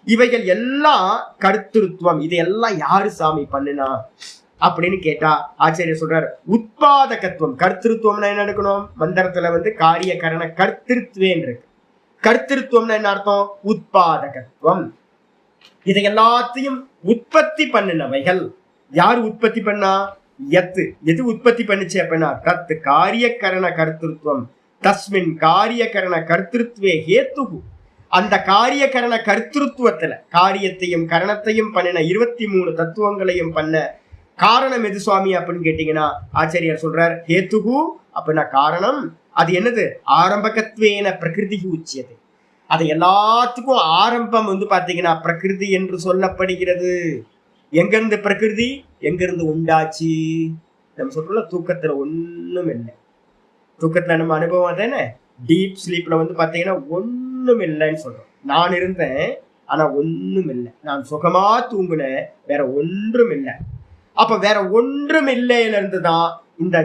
இவைகள் எல்லாம் கர்த்திருவம். இதையெல்லாம் யாரு சாமி பண்ணுனா அப்படின்னு கேட்டா ஆச்சாரியர் சொல்றார் உத்பாதகத்துவம். கர்த்திருவம்னா என்ன எடுக்கணும், மந்திரத்துல வந்து காரிய கரண கர்த்திருத்வேன் இருக்கு. கர்த்திருவம்னா என்ன அர்த்தம், உத்பாதகத்துவம். இதை எல்லாத்தையும் உற்பத்தி பண்ணினவைகள். யார் உற்பத்தி பண்ணா, எது உற்பத்தி பண்ணுச்சு அப்படின்னா தத்து காரிய கரண கர்த்திருவம் தஸ்மின் காரிய கரண கர்த்திருத்வே ஹேத்துகு. அந்த காரிய கரண கர்த்திருவத்துல காரியத்தையும் கரணத்தையும் பண்ணின 23 தத்துவங்களையும் பண்ண காரணம் எது சுவாமி அப்படின்னு கேட்டீங்கன்னா ஆச்சாரியார் சொல்றார் ஹேத்துகு அப்படின்னா காரணம். அது என்னது, ஆரம்பகத்வேன பிரகிருதி உச்சியது. அது எல்லாத்துக்கும் ஆரம்பம் வந்து பாத்தீங்கன்னா பிரகிருதி என்று சொல்லப்படுகிறது. எங்கிருந்து பிரகிருதி, எங்கிருந்து உண்டாச்சு? நம்ம சொல்றோம் தூக்கத்துல ஒண்ணும் இல்லை. தூக்கத்துல நம்ம அனுபவம் தானே, டீப் ஸ்லீப்ல வந்து பாத்தீங்கன்னா ஒண்ணும் இல்லைன்னு சொல்றோம். நான் இருந்தேன் ஆனா ஒண்ணும் இல்லை, நான் சுகமா தூங்குனேன், வேற ஒன்றும் இல்லை. அப்ப வேற ஒன்றும் இல்லையில இருந்துதான் இந்த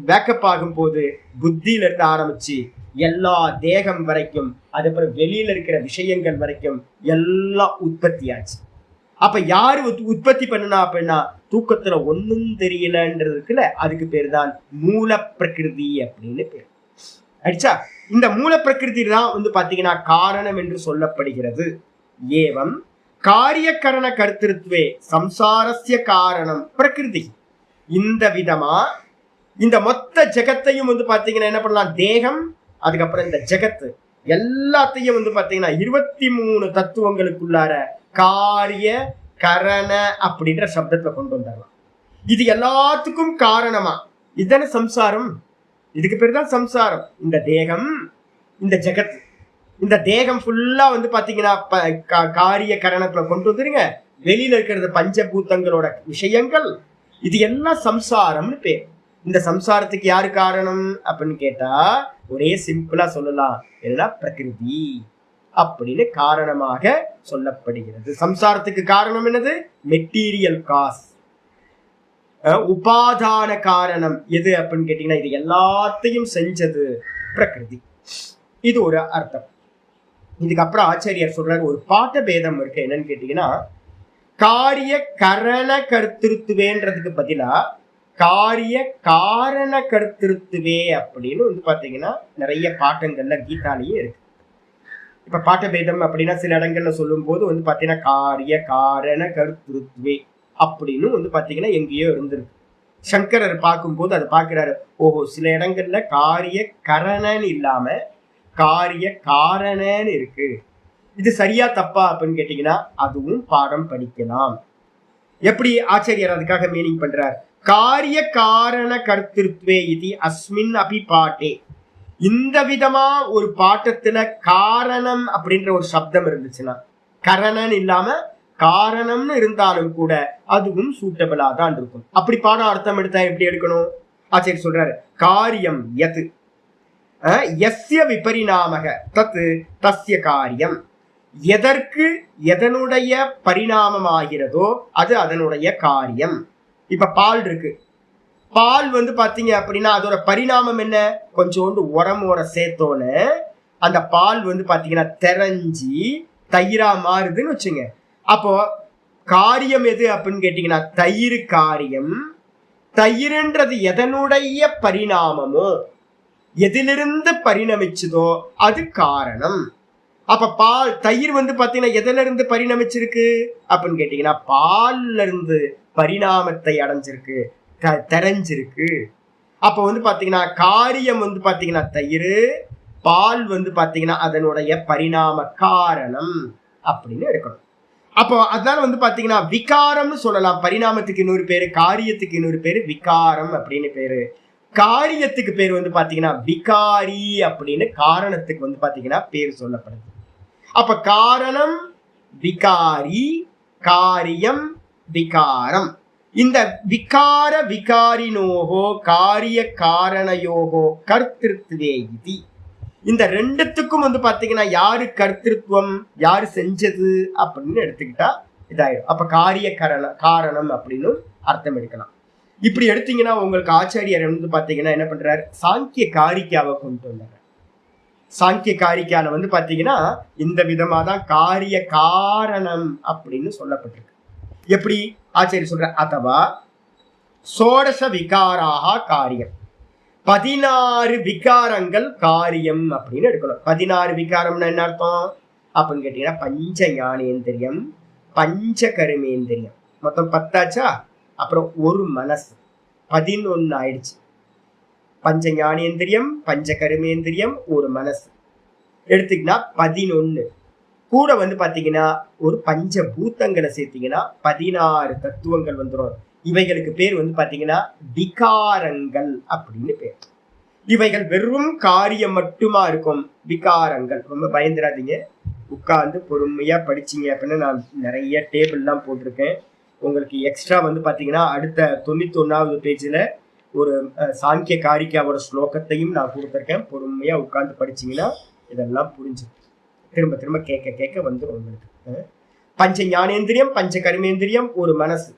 பேக்கப் ஆகும் போது புத்தியில இருந்து ஆரம்பிச்சு எல்லா தேகம் வரைக்கும், அதுக்கப்புறம் வெளியில இருக்கிற விஷயங்கள் வரைக்கும் எல்லாம் உற்பத்தி ஆச்சு. அப்ப யாரு உற்பத்தி பண்ணுனா அப்படின்னா தூக்கத்துல ஒன்னும் தெரியலன்றது இருக்குல்ல, அதுக்கு பேர் தான் மூல பிரகிருதி அப்படின்னு பேர். அடிச்சா இந்த மூல பிரகிருதி தான் வந்து பாத்தீங்கன்னா காரணம் என்று சொல்லப்படுகிறது. ஏவம் காரிய கரண கர்த்திருத்வே சம்சாரஸ்ய காரணம் பிரகிருதி. இந்த விதமா இந்த மொத்த ஜெகத்தையும் வந்து பாத்தீங்கன்னா என்ன பண்ணலாம், தேகம், அதுக்கப்புறம் இந்த ஜெகத்து, எல்லாத்தையும் வந்து பாத்தீங்கன்னா 23 தத்துவங்களுக்குள்ளார காரிய கரண அப்படின்ற சப்தத்துல கொண்டு வந்துடலாம். இது எல்லாத்துக்கும் காரணமா இதுதானே சம்சாரம். இதுக்கு பேர் தான் சம்சாரம். இந்த தேகம், இந்த ஜெகத், இந்த தேகம் ஃபுல்லா வந்து பாத்தீங்கன்னா காரிய கரணத்துல கொண்டு வந்துருங்க. வெளியில இருக்கிறது பஞ்சபூதங்களோட விஷயங்கள், இது எல்லாம் சம்சாரம்னு பேர். இந்த சம்சாரத்துக்கு யாரு காரணம் அப்படின்னு கேட்டா ஒரே சிம்பிளா சொல்லலாம், என்ன பிரகிருதி அப்படின்னு காரணமாக சொல்லப்படுகிறது. சம்சாரத்துக்கு காரணம் என்னது? Material cause. உபாதான காரணம் எது அப்படின்னு கேட்டீங்கன்னா இது எல்லாத்தையும் செஞ்சது பிரகிருதி. இது ஒரு அர்த்தம். இதுக்கப்புறம் ஆச்சாரியர் சொல்றாரு ஒரு பாட்ட பேதம் இருக்கு. என்னன்னு கேட்டீங்கன்னா காரிய கரண கர்த்திருத்துவேன்றதுக்கு பதிலா காரிய காரண கர்த்திருத்துவே அப்படின்னு வந்து பாத்தீங்கன்னா நிறைய பாட்டங்கள்ல கீதாலேயே இருக்கு. இப்ப பாட்ட பேதம் அப்படின்னா சில இடங்கள்ல சொல்லும் போது வந்து பாத்தீங்கன்னா காரிய காரண கர்த்திருத்துவே அப்படின்னு வந்து பாத்தீங்கன்னா எங்கேயோ இருந்திருக்கு. சங்கரர் பார்க்கும்போது அதை பார்க்கிறாரு, ஓஹோ சில இடங்கள்ல காரிய கரணன்னு இல்லாம காரிய காரணன்னு இருக்கு, இது சரியா தப்பா அப்படின்னு கேட்டீங்கன்னா அதுவும் பாடம் படிக்கலாம். எப்படி ஆச்சாரியர் அதுக்காக மீனிங் பண்றார்? காரிய காரண கர்த்திருத்வே இது அஸ்மின் அபி பாட்டே. இந்த விதமா ஒரு பாட்டத்துல காரணம் அப்படின்ற ஒரு சப்தம் இருந்துச்சுன்னா, கரணன் இல்லாம காரணம்னு இருந்தாலும் கூட அதுவும் சூட்டபிளா தான் இருக்கும். அப்படி பாடம் அர்த்தம் எடுத்தா எப்படி எடுக்கணும்? ஆச்சாரியர் சொல்றாரு, காரியம் யத் யஸ்ய விபரிணாமக தத் தஸ்ய காரியம். எதற்கு எதனுடைய பரிணாமம் ஆகிறதோ அது அதனுடைய காரியம். இப்ப பால் இருக்கு, பால் வந்து பாத்தீங்க அப்படின்னா அதோட பரிணாமம் என்ன? கொஞ்சோண்டு உரமோட சேர்த்தோன்னு அந்த பால் வந்து பாத்தீங்கன்னா தெரஞ்சி தயிரா மாறுதுன்னு வச்சுங்க. அப்போ காரியம் எது அப்படின்னு கேட்டீங்கன்னா தயிர் காரியம். தயிர்ன்றது எதனுடைய பரிணாமமோ, எதிலிருந்து பரிணமிச்சதோ அது காரணம். அப்ப பால் தயிர் வந்து பாத்தீங்கன்னா எதுல இருந்து பரிணமிச்சிருக்கு அப்படின்னு கேட்டீங்கன்னா பால்ல இருந்து பரிணாமத்தை அடைஞ்சிருக்கு, தெரிஞ்சிருக்கு. அப்ப வந்து பாத்தீங்கன்னா காரியம் வந்து பாத்தீங்கன்னா தயிர், பால் வந்து பாத்தீங்கன்னா அதனுடைய பரிணாம காரணம் அப்படின்னு எடுக்கணும். அப்போ அதனால வந்து பாத்தீங்கன்னா விகாரம்னு சொல்லலாம். பரிணாமத்துக்கு இன்னொரு பேரு, காரியத்துக்கு இன்னொரு பேரு விகாரம் அப்படின்னு பேரு. காரியத்துக்கு பேர் வந்து பாத்தீங்கன்னா விகாரி அப்படின்னு காரணத்துக்கு வந்து பாத்தீங்கன்னா பேர் சொல்லப்படுது. அப்ப காரணம் விகாரி, காரியம் விகாரம். இந்த விகார விகாரினோகோ காரிய காரணயோகோ கர்த்திருத்வே இதி. இந்த ரெண்டுத்துக்கும் வந்து பாத்தீங்கன்னா யாரு கர்த்திருவம், யாரு செஞ்சது அப்படின்னு எடுத்துக்கிட்டா இதாயிடும். அப்ப காரிய காரணம் அப்படின்னு அர்த்தம் எடுக்கலாம். இப்படி எடுத்தீங்கன்னா உங்களுக்கு ஆச்சாரியர் வந்து பாத்தீங்கன்னா என்ன பண்றாரு, சாங்கிய காரிக்காவை கொண்டு வந்தார். சாங்கிய காரிக்கால வந்து பாத்தீங்கன்னா இந்த விதமா தான் காரிய காரணம் அப்படின்னு சொல்லப்பட்டிருக்கு. எப்படி ஆச்சாரியர் சொல்ற, அதவா சோடச விகாராக காரியம், 16 விகாரங்கள் காரியம் அப்படின்னு எடுக்கணும். 16 விகாரம்னா என்ன அர்த்தம் அப்படின்னு கேட்டீங்கன்னா பஞ்ச ஞானேந்திரியம், பஞ்ச கருமேந்திரியம், மொத்தம் 10 ஆச்சா. அப்புறம் ஒரு மனசு, 11 ஆயிடுச்சு. பஞ்ச ஞானேந்திரியம், பஞ்ச கருமேந்திரியம், ஒரு மனசு எடுத்தீங்கன்னா 11. கூட வந்து பாத்தீங்கன்னா ஒரு பஞ்ச பூத்தங்களை சேர்த்தீங்கன்னா 16 தத்துவங்கள் வந்துடும். இவைகளுக்கு பேர் வந்து பாத்தீங்கன்னா விகாரங்கள் அப்படின்னு பேர். இவைகள் வெறும் காரியம் மட்டுமா இருக்கும் விகாரங்கள். ரொம்ப பயந்துடாதீங்க, உட்கார்ந்து பொறுமையா படிச்சீங்க அப்படின்னு நான் நிறைய டேபிள்லாம் போட்டிருக்கேன். உங்களுக்கு எக்ஸ்ட்ரா வந்து பாத்தீங்கன்னா அடுத்த 91வது பேஜ்ல ஒரு சாங்கிய காரிக்காவோட ஸ்லோகத்தையும் நான் கொடுத்துருக்கேன். பொறுமையா உட்கார்ந்து படிச்சீங்கன்னா இதெல்லாம் புரிஞ்சு திரும்ப திரும்ப கேட்க கேட்க வந்துடும் உங்களுக்கு. பஞ்ச ஞானேந்திரியம், பஞ்ச கர்மேந்திரியம், ஒரு மனசு,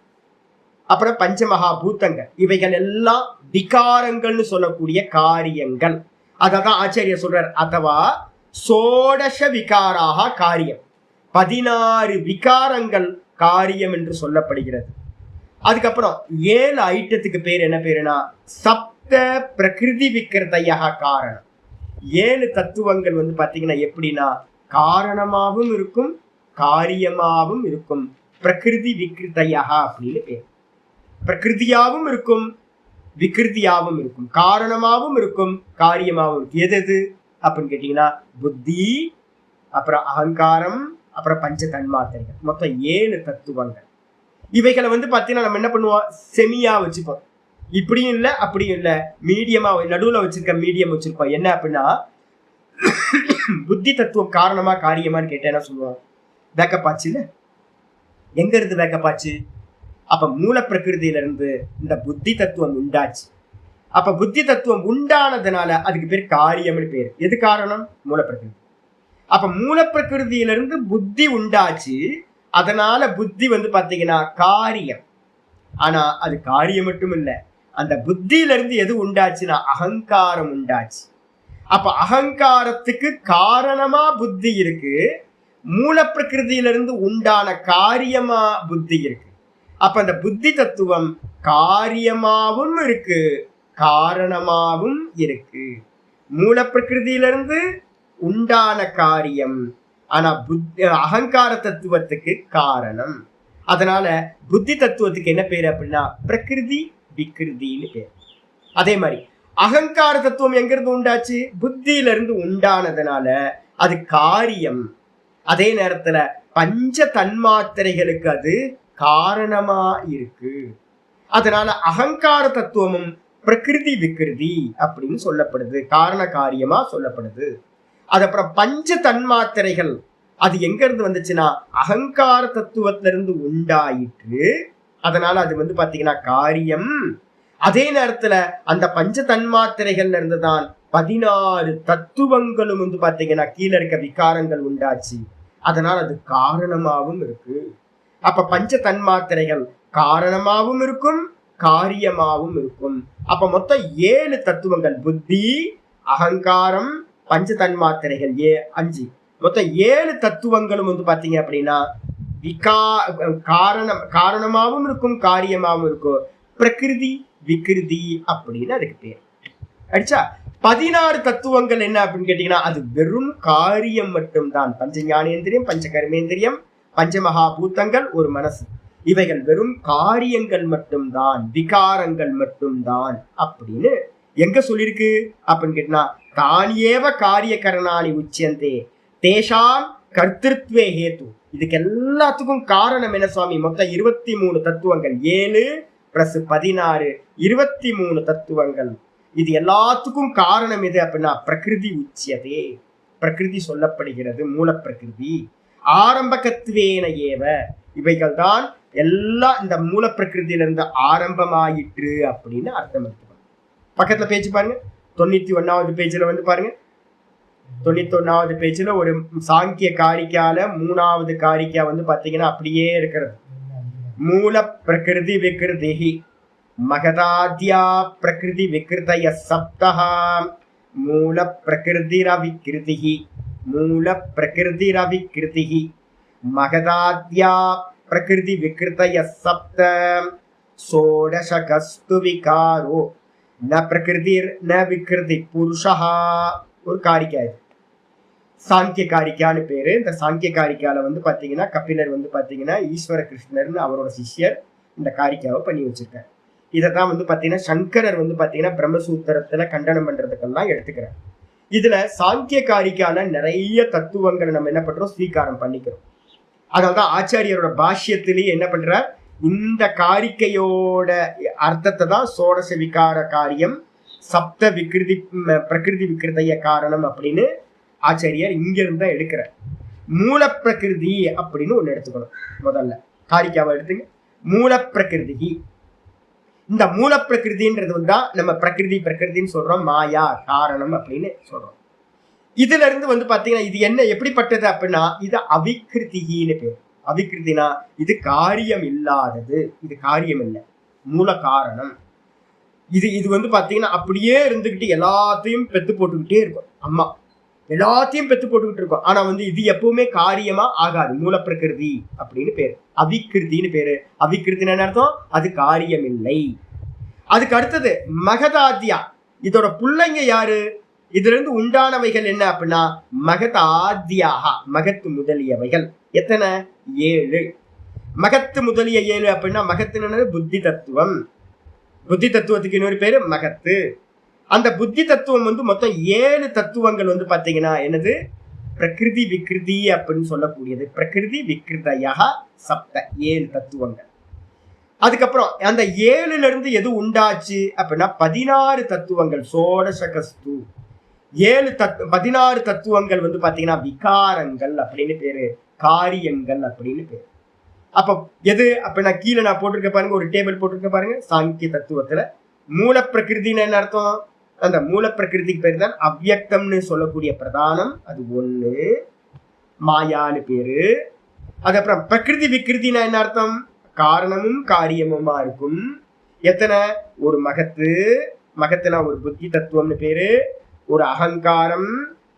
அப்புறம் பஞ்ச மகாபூத்தங்கள், இவைகள் எல்லாம் விகாரங்கள்னு சொல்லக்கூடிய காரியங்கள். அதான் ஆச்சாரியர் சொல்றார், அதவா சோடச விகாராக காரியம், 16 விகாரங்கள் காரியம் என்று சொல்லப்படுகிறது. அதுக்கப்புறம் 7 ஐட்டத்துக்கு பேர் என்ன பேருனா சப்த பிரகிருதி விக்கிருதையாக காரணம். 7 தத்துவங்கள் வந்து பாத்தீங்கன்னா எப்படின்னா காரணமாகவும் இருக்கும் காரியமாகவும் இருக்கும். பிரகிருதி விக்கிருதையாக அப்படின்னு பேர். பிரகிருதியாவும் இருக்கும் விக்கிருதியாவும் இருக்கும், காரணமாகவும் இருக்கும் காரியமாகவும் இருக்கும். எது அப்படின்னு கேட்டீங்கன்னா புத்தி, அப்புறம் அகங்காரம், அப்புறம் பஞ்ச தன்மாத்திரைகள், மொத்தம் 7 தத்துவங்கள். இவைகளை வந்து பாத்தீங்கன்னா நம்ம என்ன பண்ணுவோம், செமியா வச்சுப்போம். இப்படியும் இல்லை அப்படியும் இல்லை, மீடியமா நடுவுல வச்சிருக்க மீடியம் வச்சிருப்போம். என்ன அப்படின்னா புத்தி தத்துவம் காரணமா காரியமான்னு கேட்டா என்ன சொல்லுவோம், பேக்கப் ஆச்சு இல்ல. எங்க இருந்து பேக்கப் ஆச்சு? அப்ப மூல பிரகிருதியில இருந்து இந்த புத்தி தத்துவம் உண்டாச்சு. அப்ப புத்தி தத்துவம் உண்டானதுனால அதுக்கு பேர் காரியம்னு பேரு. எது காரணம்? மூல பிரகிருதி. அப்ப மூல பிரகிருதியிலிருந்து புத்தி உண்டாச்சு, அதனால புத்தி வந்து பாத்தீங்கன்னா காரியம். ஆனா அது காரியம் மட்டும் இல்ல, அந்த புத்தியில இருந்து எது உண்டாச்சுன்னா அகங்காரம் உண்டாச்சு. அப்ப அகங்காரத்துக்கு காரணமா புத்தி இருக்கு, மூல பிரகிருதியிலிருந்து உண்டான காரியமா புத்தி இருக்கு. அப்ப அந்த புத்தி தத்துவம் காரியமாவும் இருக்கு, காரணமாவும் இருக்கு. மூல பிரகிருதியிலிருந்து உண்டான காரியம், ஆனா அகங்கார தத்துவத்துக்கு காரணம். அதனால புத்தி தத்துவத்துக்கு என்ன பேரு அப்படின்னா பிரகிருதி விகிருதின்னு பேர். அதே மாதிரி அகங்கார தத்துவம் எங்க இருந்து உண்டாச்சு? புத்தியில இருந்து உண்டானதுனால அது காரியம். அதே நேரத்துல பஞ்ச தன்மாத்திரைகளுக்கு அது காரணமா இருக்கு. அதனால அகங்கார தத்துவமும் பிரகிருதி விகிருதி அப்படின்னு சொல்லப்படுது, காரண காரியமா சொல்லப்படுது. அதுக்கப்புறம் பஞ்ச தன்மாத்திரைகள் அது எங்க இருந்து வந்துச்சுன்னா அகங்கார தத்துவத்திலிருந்து உண்டாயிற்று. அதனால அது வந்து பாத்தீங்கன்னா காரியம். அதே நேரத்துல அந்த பஞ்ச தன்மாத்திரைகள்ல இருந்துதான் 16 தத்துவங்களும் வந்து பாத்தீங்கன்னா கீழே இருக்க விகாரங்கள் உண்டாச்சு. அதனால அது காரணமாகவும் இருக்கு. அப்ப பஞ்ச தன்மாத்திரைகள் காரணமாகவும் இருக்கும், காரியமாகவும் இருக்கும். அப்ப மொத்தம் 7 தத்துவங்கள், புத்தி, அகங்காரம், பஞ்ச தன்மாத்திரைகள் 5, மொத்தம் 7 தத்துவங்களும் வந்து பாத்தீங்க அப்படின்னா காரணமாகவும் இருக்கும், காரியமாகவும் இருக்கும். பிரகிருதி விகிருதி அப்படின்னு அதுக்கு பேர். அடிச்சா 16 தத்துவங்கள் என்ன அப்படின்னு கேட்டீங்கன்னா அது வெறும் காரியம் மட்டும்தான். பஞ்ச ஞானேந்திரியம், பஞ்ச கர்மேந்திரியம், பஞ்ச மகாபூதங்கள், ஒரு மனசு, இவைகள் வெறும் காரியங்கள் மட்டும்தான், விகாரங்கள் மட்டும்தான் அப்படின்னு எங்க சொல்லிருக்கு அப்படின்னு கேட்டா தானியேவ காரிய கரணானி உச்சியந்தே தேஷாம் கர்த்திருத்வே ஹேது. இதுக்கு எல்லாத்துக்கும் காரணம் என்ன சுவாமி? மொத்தம் 23 தத்துவங்கள், 7 பிளஸ் 16, 23 தத்துவங்கள். இது எல்லாத்துக்கும் காரணம் எது அப்படின்னா பிரகிருதி உச்சியதே, பிரகிருதி சொல்லப்படுகிறது, மூல பிரகிருதி. ஆரம்பகத்வேன ஏவ, இவைகள் தான் எல்லாம் இந்த மூல பிரகிருதியிலிருந்து ஆரம்பமாயிற்று அப்படின்னு அர்த்தம் எடுத்துக்கணும். பக்கத்துல பேஜ் பாருங்க, 91வது பேஜ்ல வந்து பாருங்க, 91வது பேஜ்ல ஒரு சாங்கிய காரிக்கால 3வது காரிக்கா வந்து பாத்தீங்கன்னா அப்படியே இருக்கிறது. மூல பிரகிருதி விகிருதி மகதாத்யா பிரகிருதி விகிருதய சப்தஹ மூல பிரகிருதிரவிகிருதி மூல பிரகிருதிரவிகிருதி மகதாத்யா பிரகிருதி விகிருதய சப்த ஷோடசகஸ்து விகாரோ ந பிரகிருதிர் ந விகிருதி புருஷா. ஒரு காரிக்கா, சாங்கிய காரிக்கான்னு பேரு. இந்த சாங்கிய காரிக்கால வந்து பாத்தீங்கன்னா கபிலர் வந்து பாத்தீங்கன்னா ஈஸ்வர கிருஷ்ணர்னு அவரோட சிஷ்யர் இந்த காரிக்காவை பண்ணி வச்சிருக்காரு. இதைத்தான் வந்து பாத்தீங்கன்னா சங்கரர் வந்து பாத்தீங்கன்னா பிரம்மசூத்திரத்துல கண்டனம் பண்றதுக்கெல்லாம் எடுத்துக்கிறார். இதுல சாங்கிய காரிக்கால நிறைய தத்துவங்களை நம்ம என்ன பண்றோம், ஸ்வீகாரம் பண்ணிக்கிறோம். அதனால்தான் ஆச்சாரியரோட பாஷ்யத்திலேயே என்ன பண்றார், இந்த காரிக்கையோட அர்த்தத்தை தான் சோடச விகார காரியம் சப்த விகிருதி பிரகிருதி விகிருதைய காரணம் அப்படின்னு ஆச்சாரியர் இங்க இருந்தா எடுக்கிறார். மூல பிரகிருதி அப்படின்னு ஒண்ணு எடுத்துக்கணும். முதல்ல காரிக்காவை எடுத்துங்க, மூல பிரகிருதி. இந்த மூல பிரகிருதின்றது தான் நம்ம பிரகிருதி பிரகிருதின்னு சொல்றோம், மாயா காரணம் அப்படின்னு சொல்றோம். இதுல இருந்து வந்து பாத்தீங்கன்னா இது என்ன எப்படிப்பட்டது அப்படின்னா இது அவிகிருதின்னு பேர். அவிகிருதினா இது காரியம் இல்லாதது, இது காரியம் இல்லை, மூல காரணம். இது வந்து பாத்தீங்கன்னா அப்படியே இருந்துகிட்டு எல்லாத்தையும் பெத்து போட்டுக்கிட்டே இருக்கும். அம்மா எல்லாத்தையும் பெத்து போட்டுக்கிட்டு இருக்கும். ஆனா வந்து இது எப்பவுமே காரியமா ஆகாது, மூல பிரகிருதி அப்படின்னு பேரு, அவிகிருதின்னு பேரு. அவிகிருதின்னு என்ன அர்த்தம்? அது காரியம் இல்லை. அதுக்கு அடுத்தது மகதாத்யா, இதோட பிள்ளைங்க யாரு? இதுல இருந்து உண்டானவைகள் என்ன அப்படின்னா மகதாத்யாக, மகத்து முதலியவைகள். எத்தனை? 7. மகத்து முதலிய 7 அப்படின்னா மகத்துன்னு புத்தி தத்துவம். புத்தி தத்துவத்துக்கு இன்னொரு பேரு மகத்து. அந்த புத்தி தத்துவம் வந்து மொத்தம் 7 தத்துவங்கள் வந்து பாத்தீங்கன்னா என்னது, பிரகிருதி விக்ருதி அப்படின்னு சொல்லக்கூடியது. பிரகிருதி விக்ருதயா சப்த, 7 தத்துவங்கள். அதுக்கப்புறம் அந்த 7ல இருந்து எது உண்டாச்சு அப்படின்னா 16 தத்துவங்கள். சோடசகஸ்து 16 தத்துவங்கள் வந்து பாத்தீங்கன்னா விகாரங்கள் அப்படின்னு பேரு, காரியங்கள் அப்படின்னு பேரு. அப்ப எது அப்படின்னா கீழே நான் போட்டிருக்க பாருங்க, ஒரு டேபிள் போட்டிருக்க பாருங்க. சாங்கிய தத்துவத்துல மூல பிரகிருதின்னு என்ன அர்த்தம்? அந்த மூல பிரகிருதிக்கு பேரு தான் அவ்யக்தம்னு சொல்லக்கூடிய பிரதானம், அது 1. மாயான்னு பேரு. அதுக்கப்புறம் பிரகிருதி விக்ருதினா என்ன அர்த்தம்? காரணமும் காரியமுமா இருக்கும். எத்தனை? ஒரு மகத்து, மகத்துனா ஒரு புத்தி தத்துவம்னு பேரு, ஒரு அகங்காரம்,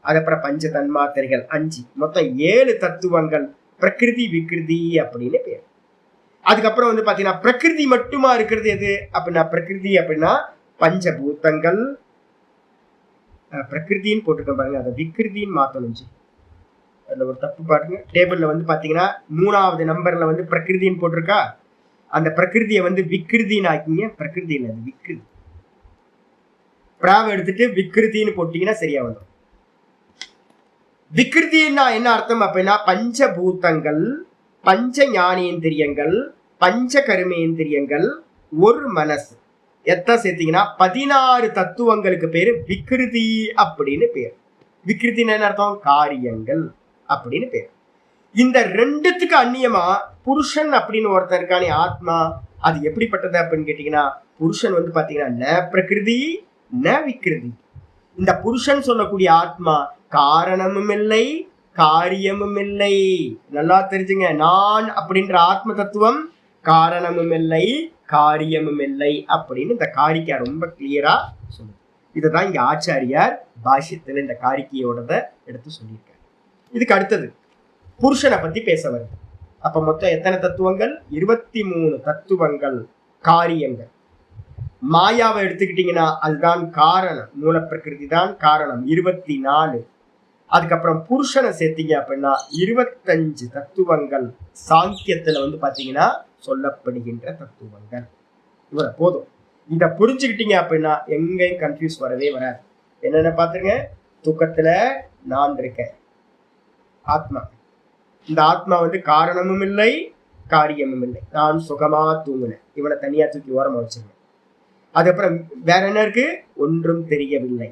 அதுக்கப்புறம் பஞ்ச தன்மாத்திரைகள் 5, மொத்தம் 7 தத்துவங்கள் பிரகிருதி விக்ருதி அப்படின்னு பேர். அதுக்கப்புறம் வந்து பாத்தீங்கன்னா பிரகிருதி மட்டுமா இருக்கிறது எது அப்படின்னா, பிரகிருதி அப்படின்னா பஞ்சபூத்தங்கள். பிரகிருதின்னு போட்டிருக்க பாருங்க, அதை விக்ருதின்னு மாத்தணும். அதுல ஒரு தப்பு பாருங்க, டேபிள்ல வந்து பாத்தீங்கன்னா 3வது நம்பர்ல வந்து பிரகிருதின்னு போட்டிருக்கா, அந்த பிரகிருதியை வந்து விக்ருதின்னு ஆக்கிங்க. பிரகிருதி இல்லை, அது விக்ருதி. பிராவ எடுத்துட்டு விக்ருதின்னு போட்டீங்கன்னா சரியா வந்துடும். விக்ருதின்னா என்ன அர்த்தம் அப்படின்னா, பஞ்சபூத்தங்கள், பஞ்ச ஞானேந்திரியங்கள், பஞ்ச கர்மேந்திரியங்கள், ஒரு மனசு, எத்தனை சேர்த்தீங்கன்னா 16 தத்துவங்களுக்கு பேரு விக்ருதி அப்படின்னு பேர். விக்ருதின்னு என்ன அர்த்தம்? காரியங்கள் அப்படின்னு பேர். இந்த 2த்துக்கு அந்நியமா புருஷன் அப்படின்னு ஒருத்தர் இருக்கானே, ஆத்மா, அது எப்படிப்பட்டது அப்படின்னு கேட்டீங்கன்னா, புருஷன் வந்து பாத்தீங்கன்னா ந பிரகிருதி ந விக்ருதி. இந்த புருஷன் சொல்லக்கூடிய ஆத்மா காரணமும் இல்லை காரியமும் இல்லை. நல்லா தெரிஞ்சுங்க, நான் அப்படின்ற ஆத்ம தத்துவம் காரணமும் இல்லை காரியமும் இல்லை அப்படின்னு இந்த காரிக்கை ரொம்ப கிளியரா சொல்லுது. இதுதான் இங்க ஆச்சாரியார் பாஷ்யத்துல இந்த காரிக்கையோட எடுத்து சொல்லியிருக்காரு. இதுக்கு அடுத்தது புருஷனை பத்தி பேச வருது. அப்ப மொத்தம் எத்தனை தத்துவங்கள்? 23 தத்துவங்கள், காரியங்கள். மாயாவை எடுத்துக்கிட்டீங்கன்னா அதுதான் காரணம், மூல பிரகிருதி தான் காரணம், 24. அதுக்கப்புறம் புருஷனை சேர்த்தீங்க அப்படின்னா 25 தத்துவங்கள் சாங்கியத்துல வந்து பாத்தீங்கன்னா சொல்லப்படுகின்ற தத்துவங்கள். இவரை போதும், இத புரிஞ்சுக்கிட்டீங்க அப்படின்னா எங்கேயும் கன்ஃபியூஸ் வரவே வராது. என்னென்ன பாத்துருங்க, தூக்கத்துல நான் இருக்கேன், ஆத்மா. இந்த ஆத்மா வந்து காரணமும் இல்லை காரியமும் இல்லை. நான் சுகமா தூங்குனேன், இவனை தனியா தூக்கி ஓரமா வச்சிருக்கேன். அதுக்கப்புறம் வேற என்ன இருக்கு? ஒன்றும் தெரியவில்லை.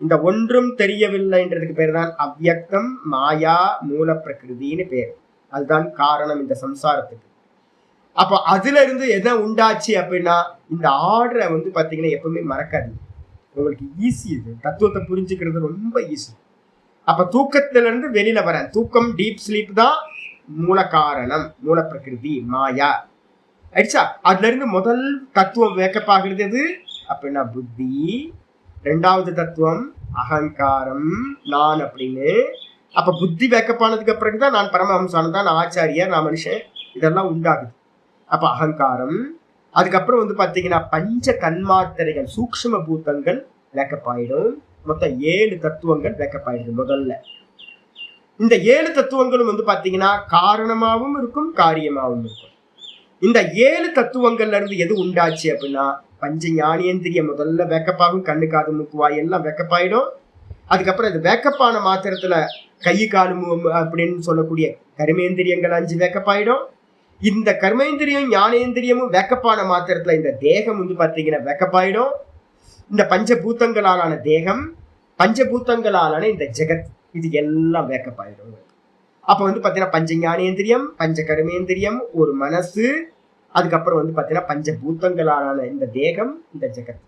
இந்த ஒன்றும் தெரியவில்லைன்றதுக்கு பேர் தான் அவ்யக்தம், மாயா, மூல பிரகிருதின்னு பேர். அதுதான் காரணம் இந்த சம்சாரத்துக்கு. அப்ப அதுல இருந்து என்ன உண்டாச்சு அப்படின்னா, இந்த ஆர்டரை வந்து பாத்தீங்கன்னா எப்பவுமே மறக்காது. உங்களுக்கு ஈஸி, இது தத்துவத்தை புரிஞ்சுக்கிறது ரொம்ப ஈஸி. அப்ப தூக்கத்துல இருந்து வெளியில வரேன், தூக்கம் டீப் ஸ்லீப் தான் மூல காரணம், மூல பிரகிருதி மாயா ஆயிடுச்சா. அதுல இருந்து முதல் தத்துவம் வேக்கப் ஆகிறது எது அப்படின்னா புத்தி. 2வது தத்துவம் அகங்காரம், நான் அப்படின்னு. அப்ப புத்தி வேக்கப்பானதுக்கு அப்புறம்தான் நான் பரமஹம்சானந்தா, நான் ஆச்சாரியா, நான் மனுஷன், இதெல்லாம் உண்டாகுது. அப்ப அகங்காரம். அதுக்கப்புறம் வந்து பாத்தீங்கன்னா பஞ்ச தன்மாத்திரைகள், சூக்ஷ்ம பூத்தங்கள் வேக்கப்பாயிடும். மொத்தம் 7 தத்துவங்கள் வேக்கப்பாயிடுது முதல்ல. இந்த 7 தத்துவங்களும் வந்து பாத்தீங்கன்னா காரணமாகவும் இருக்கும் காரியமாகவும் இருக்கும். இந்த 7 தத்துவங்கள்ல இருந்து எது உண்டாச்சு அப்படின்னா, பஞ்ச ஞானேந்திரியம் முதல்ல வேக்கப்பாகும், கண்ணு காது மூக்கு வாய் எல்லாம் வேக்கப்பாயிடும். அதுக்கப்புறம் இது வேக்கப்பான மாத்திரத்துல கை காலு அப்படின்னு சொல்லக்கூடிய கர்மேந்திரியங்கள் 5 வேக்கப்பாயிடும். இந்த கர்மேந்திரியம் ஞானேந்திரியமும் வேக்கப்பான மாத்திரத்துல இந்த தேகம் வந்து பாத்தீங்கன்னா வேக்கப்பாயிடும். இந்த பஞ்சபூத்தங்களாலான தேகம், பஞ்சபூத்தங்களாலான இந்த ஜெகத், இது எல்லாம் வேக்கப்பாயிடும். அப்ப வந்து பாத்தீங்கன்னா பஞ்ச ஞானேந்திரியம், பஞ்ச கர்மேந்திரியம், ஒரு மனசு, அதுக்கப்புறம் வந்து பாத்தீங்கன்னா பஞ்சபூத்தங்களாலான இந்த தேகம், இந்த ஜெகத்,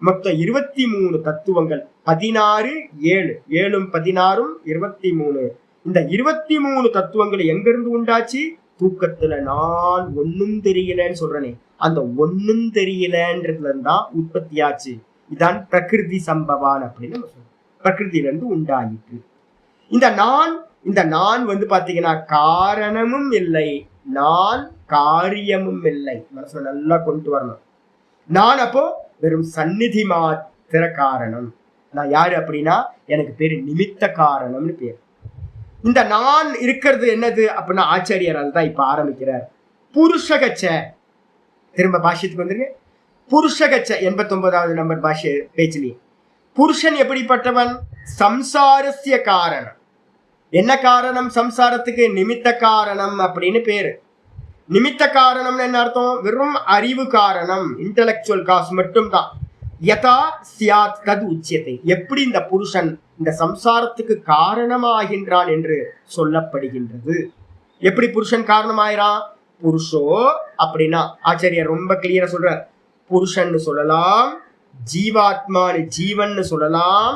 மொத்தம் 23 தத்துவங்கள். 16 7 7 16 23. இந்த 23 தத்துவங்கள் எங்க இருந்து உண்டாச்சு? தூக்கத்துல நான் ஒன்னும் தெரியலன்னு சொல்றேனே, அந்த ஒன்னும் தெரியலன்றதுல இருந்தான் உற்பத்தி ஆச்சு. இதான் பிரகிருதி சம்பவான் அப்படின்னு நம்ம சொல்றோம். பிரகிருதியில இருந்து உண்டாயிற்று. இந்த நான் வந்து பாத்தீங்கன்னா காரணமும் இல்லை, நான் காரியமும் இல்லை. மனசுல நல்லா கொண்டு வரணும். நான் அப்போ வெறும் சந்நிதி மாத்திர காரணம். நான் யாரு அப்படின்னா, எனக்கு பேரு நிமித்த காரணம்னு பேரு. இந்த நான் இருக்கிறது என்னது அப்படின்னா, ஆச்சாரியரால் தான் இப்ப ஆரம்பிக்கிறார். புருஷகச்ச, திரும்ப பாஷ்யத்துக்கு வந்துருங்க. புருஷகச்ச 89வது நம்பர் பாஷை பேச்சிலேயே புருஷன் எப்படிப்பட்டவன்? சம்சாரஸ்ய காரணம். என்ன காரணம்? சம்சாரத்துக்கு நிமித்த காரணம் அப்படின்னு பேரு. நிமித்த காரணம்னு என்ன அர்த்தம்? வெறும் அறிவு காரணம், இன்டலெக்சுவல் காஸ் மட்டும்தான். யதா சியாத் தது உச்சியத்தை, எப்படி இந்த புருஷன் இந்த சம்சாரத்துக்கு காரணமாகின்றான் என்று சொல்லப்படுகின்றது. எப்படி புருஷன் காரணமாயிரான்? புருஷோ அப்படின்னா ஆச்சாரியர் ரொம்ப கிளியரா சொல்றார். புருஷன் சொல்லலாம், ஜீவாத்மானு ஜீவன் சொல்லலாம்,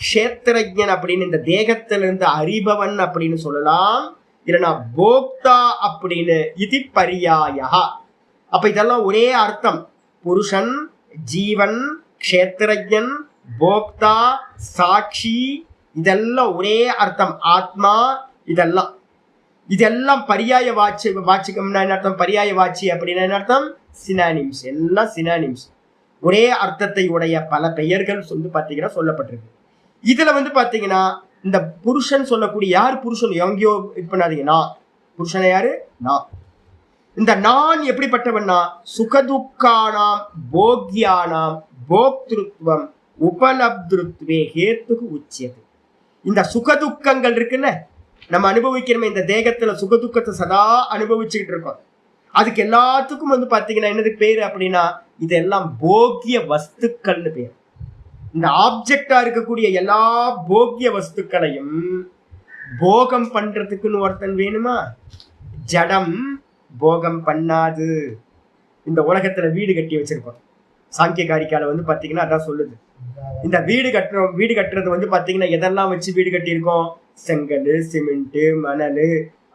க்ஷேத்திரஜன் அப்படின்னு இந்த தேகத்திலிருந்து அறிபவன் அப்படின்னு சொல்லலாம், இல்லைன்னா போக்தா அப்படின்னு இது பரியாயா. அப்ப இதெல்லாம் ஒரே அர்த்தம். புருஷன், ஜீவன், க்ஷேத்திரஜன், போக்தா, சாட்சி, இதெல்லாம் ஒரே அர்த்தம். ஆத்மா, இதெல்லாம் பரியாய வாச்சிக்கம்னா என்ன அர்த்தம்? பரியாய வாச்சி அப்படின்னா என்ன அர்த்தம்? சினானிம்ஸ், எல்லாம் சினானிம்ஸ். ஒரே அர்த்தத்தை உடைய பல பெயர்கள் பாத்தீங்கன்னா சொல்லப்பட்டிருக்கு. இதுல பாத்தீங்கன்னா இந்த புருஷன் சொல்லக்கூடிய யார் புருஷன்? எங்கேயோ இது பண்ணாதீங்க. நான் புருஷனை யாரு? நான். இந்த நான் எப்படிப்பட்டவன்னா சுகதுக்கானாம் போக்யானாம் போக்திருத்வம் உபலப்திருத்வே ஹேத்துக்கு உச்சியது. இந்த சுகதுக்கங்கள் இருக்குல்ல, நம்ம அனுபவிக்கிறோமே இந்த தேகத்துல சுகதுக்கத்தை சதா அனுபவிச்சுக்கிட்டு இருக்கோம். அதுக்கு எல்லாத்துக்கும் பாத்தீங்கன்னா என்னது பேரு அப்படின்னா இதெல்லாம் போக்கிய வஸ்துக்கள்னு பேர். இந்த ஆப்ஜெக்டா இருக்கக்கூடிய எல்லா போக்கிய வஸ்துக்களையும் போகம் பண்றதுக்குன்னு ஒருத்தன் வேணுமா? ஜடம் போகம் பண்ணாது. இந்த உலகத்துல வீடு கட்டி வச்சிருக்கோம். சாங்கியகாரிக்கால பாத்தீங்கன்னா அதான் சொல்லுது. இந்த வீடு கட்டுறது பாத்தீங்கன்னா எதெல்லாம் வச்சு வீடு கட்டியிருக்கோம்? செங்கல், சிமெண்ட், மணல்,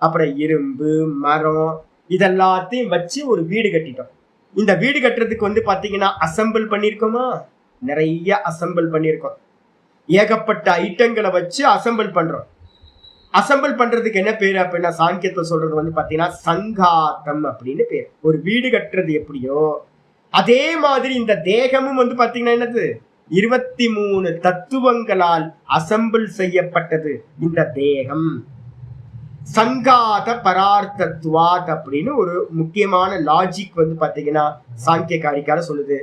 அப்புறம் இரும்பு, மரம், இதெல்லாத்தையும் வச்சு ஒரு வீடு கட்டிட்டோம். இந்த வீடு கட்டுறதுக்கு பாத்தீங்கன்னா அசம்பிள் பண்ணிருக்கோமா? நிறைய அசம்பிள் பண்ணிருக்கோம். ஏகப்பட்ட ஐட்டங்களை வச்சு அசம்பிள் பண்றோம். அசம்பிள் பண்றதுக்கு என்ன பேரு அப்படின்னா சாங்கியத்தை சொல்றது பாத்தீங்கன்னா சங்காத்தம் அப்படின்னு பேர். ஒரு வீடு கட்டுறது எப்படியோ அதே மாதிரி இந்த தேகமும் பாத்தீங்கன்னா என்னது? 23 தத்துவங்களால் அசம்பிள் செய்யப்பட்டது இந்த தேகம். சங்காத பரார்த்தத்வாத் அப்படின்னு ஒரு முக்கியமான லாஜிக் பாத்தீங்கன்னா சாங்கியகாரிக்கால சொல்லுது.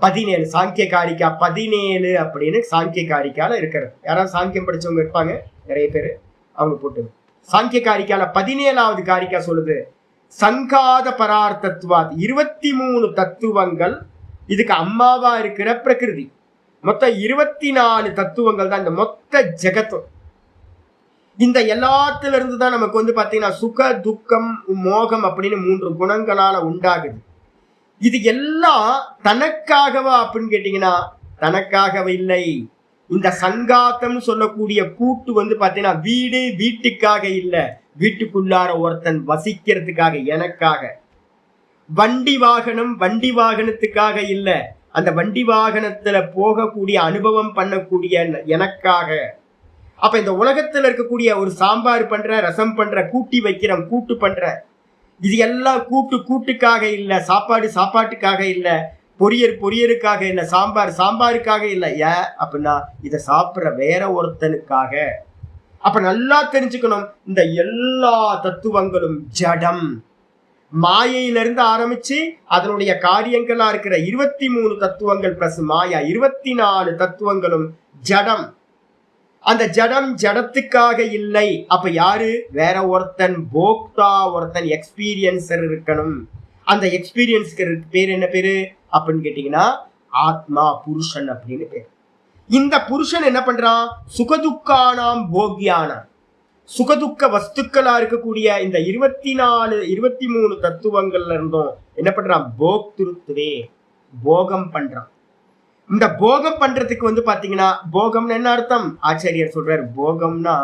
17 சாங்கியகாரிக்கா 17 அப்படின்னு சாங்கியகாரிக்கால இருக்கிறது. யாராவது சாங்கியம் படிச்சவங்க இருப்பாங்க நிறைய பேரு, அவங்க போட்டு சாங்கியகாரிக்கால 17வது காரிக்கா சொல்லுது சங்காத பரார்த்தத்வாத். 23 தத்துவங்கள், இதுக்கு அம்மாவா இருக்கிற பிரகிருதி. மொத்தம் 24 தத்துவங்கள் தான் இந்த மொத்த ஜெகத்தும். இந்த எல்லாத்துல இருந்து தான் நமக்கு பாத்தீங்கன்னா சுக, துக்கம், மோகம் அப்படின்னு 3 குணங்களால உண்டாகுது. இது எல்லாம் தனக்காகவா அப்படின்னு கேட்டீங்கன்னா தனக்காகவே இல்லை. இந்த சங்காத்தம் சொல்லக்கூடிய கூட்டு பாத்தீங்கன்னா வீடு வீட்டுக்காக இல்ல, வீட்டுக்குள்ளார ஒருத்தன் வசிக்கிறதுக்காக, எனக்காக. வண்டி வாகனம் வண்டி வாகனத்துக்காக இல்ல, அந்த வண்டி வாகனத்துல போகக்கூடிய அனுபவம் பண்ணக்கூடிய எனக்காக. அப்ப இந்த உலகத்துல இருக்கக்கூடிய ஒரு சாம்பார் பண்ற, ரசம் பண்ற, கூட்டி வைக்கிறோம், கூட்டு பண்ற, இது எல்லாம் கூட்டுக்காக இல்ல, சாப்பாடு சாப்பாட்டுக்காக இல்ல, பொரியலுக்காக இல்ல, சாம்பாருக்காக இல்ல. ஏன் அப்படின்னா இதை சாப்பிட்ற வேற ஒருத்தனுக்காக. அப்ப நல்லா தெரிஞ்சுக்கணும், இந்த எல்லா தத்துவங்களும் ஜடம். மாயையிலிருந்து ஆரம்பிச்சு அதனுடைய காரியங்களா இருக்கிற 23 தத்துவங்கள் பிளஸ் மாயா 24 தத்துவங்களும் ஜடம். அந்த ஜடம் ஜடத்துக்காக இல்லை. அப்ப யாரு? வேற ஒருத்தன் போக்தா, ஒருத்தன் எக்ஸ்பீரியன்சர் இருக்கணும். அந்த எக்ஸ்பீரியன்ஸ்க்கு பேர் என்ன பேரு அப்படின்னு கேட்டீங்கன்னா ஆத்மா, புருஷன் அப்படின்னு பேர். இந்த புருஷன் என்ன பண்றான்? சுகதுக்கானாம் போக்யானாம், சுகதுக்க வஸ்துக்களா இருக்கக்கூடிய இந்த 23 தத்துவங்கள்ல இருந்தும் என்ன பண்றான்? போக்திருத்துவே, போகம் பண்றான். இந்த போகம் பண்றதுக்கு பாத்தீங்கன்னா போகம்னு என்ன அர்த்தம்? ஆச்சாரியர் சொல்றாரு, போகம்னா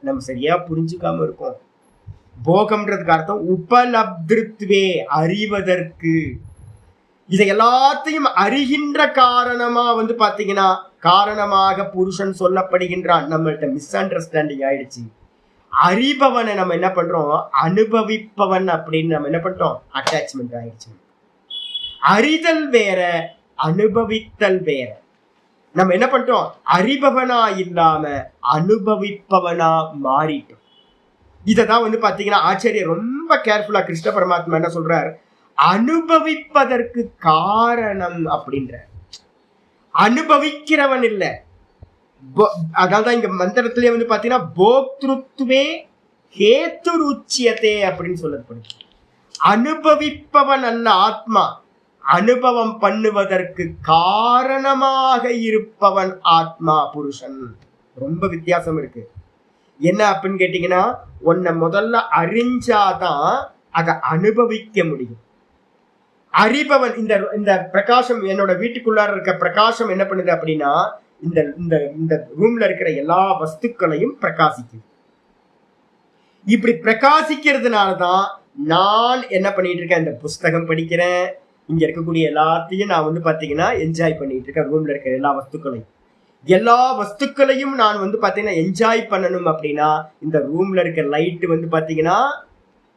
நம்ம சரியா புரிஞ்சுக்காம இருக்கோம். போகம்ன்றதுக்கு அர்த்தம் உபலப்திருத்வே, அறிவதற்கு. இதை எல்லாத்தையும் அறிகின்ற காரணமா பாத்தீங்கன்னா காரணமாக புருஷன் சொல்லப்படுகின்றான். நம்மள்ட்ட மிஸ் அண்டர்ஸ்டாண்டிங் ஆயிடுச்சு. அறிபவனை நம்ம என்ன பண்றோம்? அனுபவிப்பவன் அப்படின்னு நம்ம என்ன பண்றோம்? அட்டாச்மெண்ட் ஆயிடுச்சு. அறிதல் வேற, அனுபவித்தல் வேற. நம்ம என்ன பண்றோம்? அறிபவனா இல்லாம அனுபவிப்பவனா மாறிட்டோம். இததான் பாத்தீங்கன்னா ஆச்சாரியர் ரொம்ப கேர்ஃபுல்லா கிருஷ்ண பரமாத்மா என்ன சொல்றார்? அனுபவிப்பதற்கு காரணம் அப்படின்ற. அனுபவிக்கிறவன் இல்ல, அதான் இங்க மந்திரத்திலே வந்து பாத்தீங்கன்னா போக்திருத்துவே ஹேத்து ருச்சியதே அப்படின்னு சொல்லப்படுது. அனுபவிப்பவன் அல்ல ஆத்மா, அனுபவம் பண்ணுவதற்கு காரணமாக இருப்பவன் ஆத்மா புருஷன். ரொம்ப வித்தியாசம் இருக்கு. என்ன அப்படின்னு கேட்டீங்கன்னா, உன்னை முதல்ல அறிஞ்சாதான் அதை அனுபவிக்க முடியும். அறிபவன் இந்த பிரகாசம், என்னோட வீட்டுக்குள்ளார இருக்க பிரகாசம் என்ன பண்ணுது அப்படின்னா, இந்த இந்த ரூம்ல இருக்கிற எல்லா வஸ்துக்களையும் பிரகாசிக்குது. இப்படி பிரகாசிக்கிறதுனாலதான் நான் என்ன பண்ணிட்டு இருக்கேன், இந்த புஸ்தகம் படிக்கிறேன், இங்க இருக்கக்கூடிய எல்லாத்தையும் நான் வந்து பாத்தீங்கன்னா என்ஜாய் பண்ணிட்டு இருக்கேன். ரூம்ல இருக்கிற எல்லா வஸ்துக்களையும் நான் வந்து பாத்தீங்கன்னா என்ஜாய் பண்ணணும் அப்படின்னா, இந்த ரூம்ல இருக்க லைட் வந்து பாத்தீங்கன்னா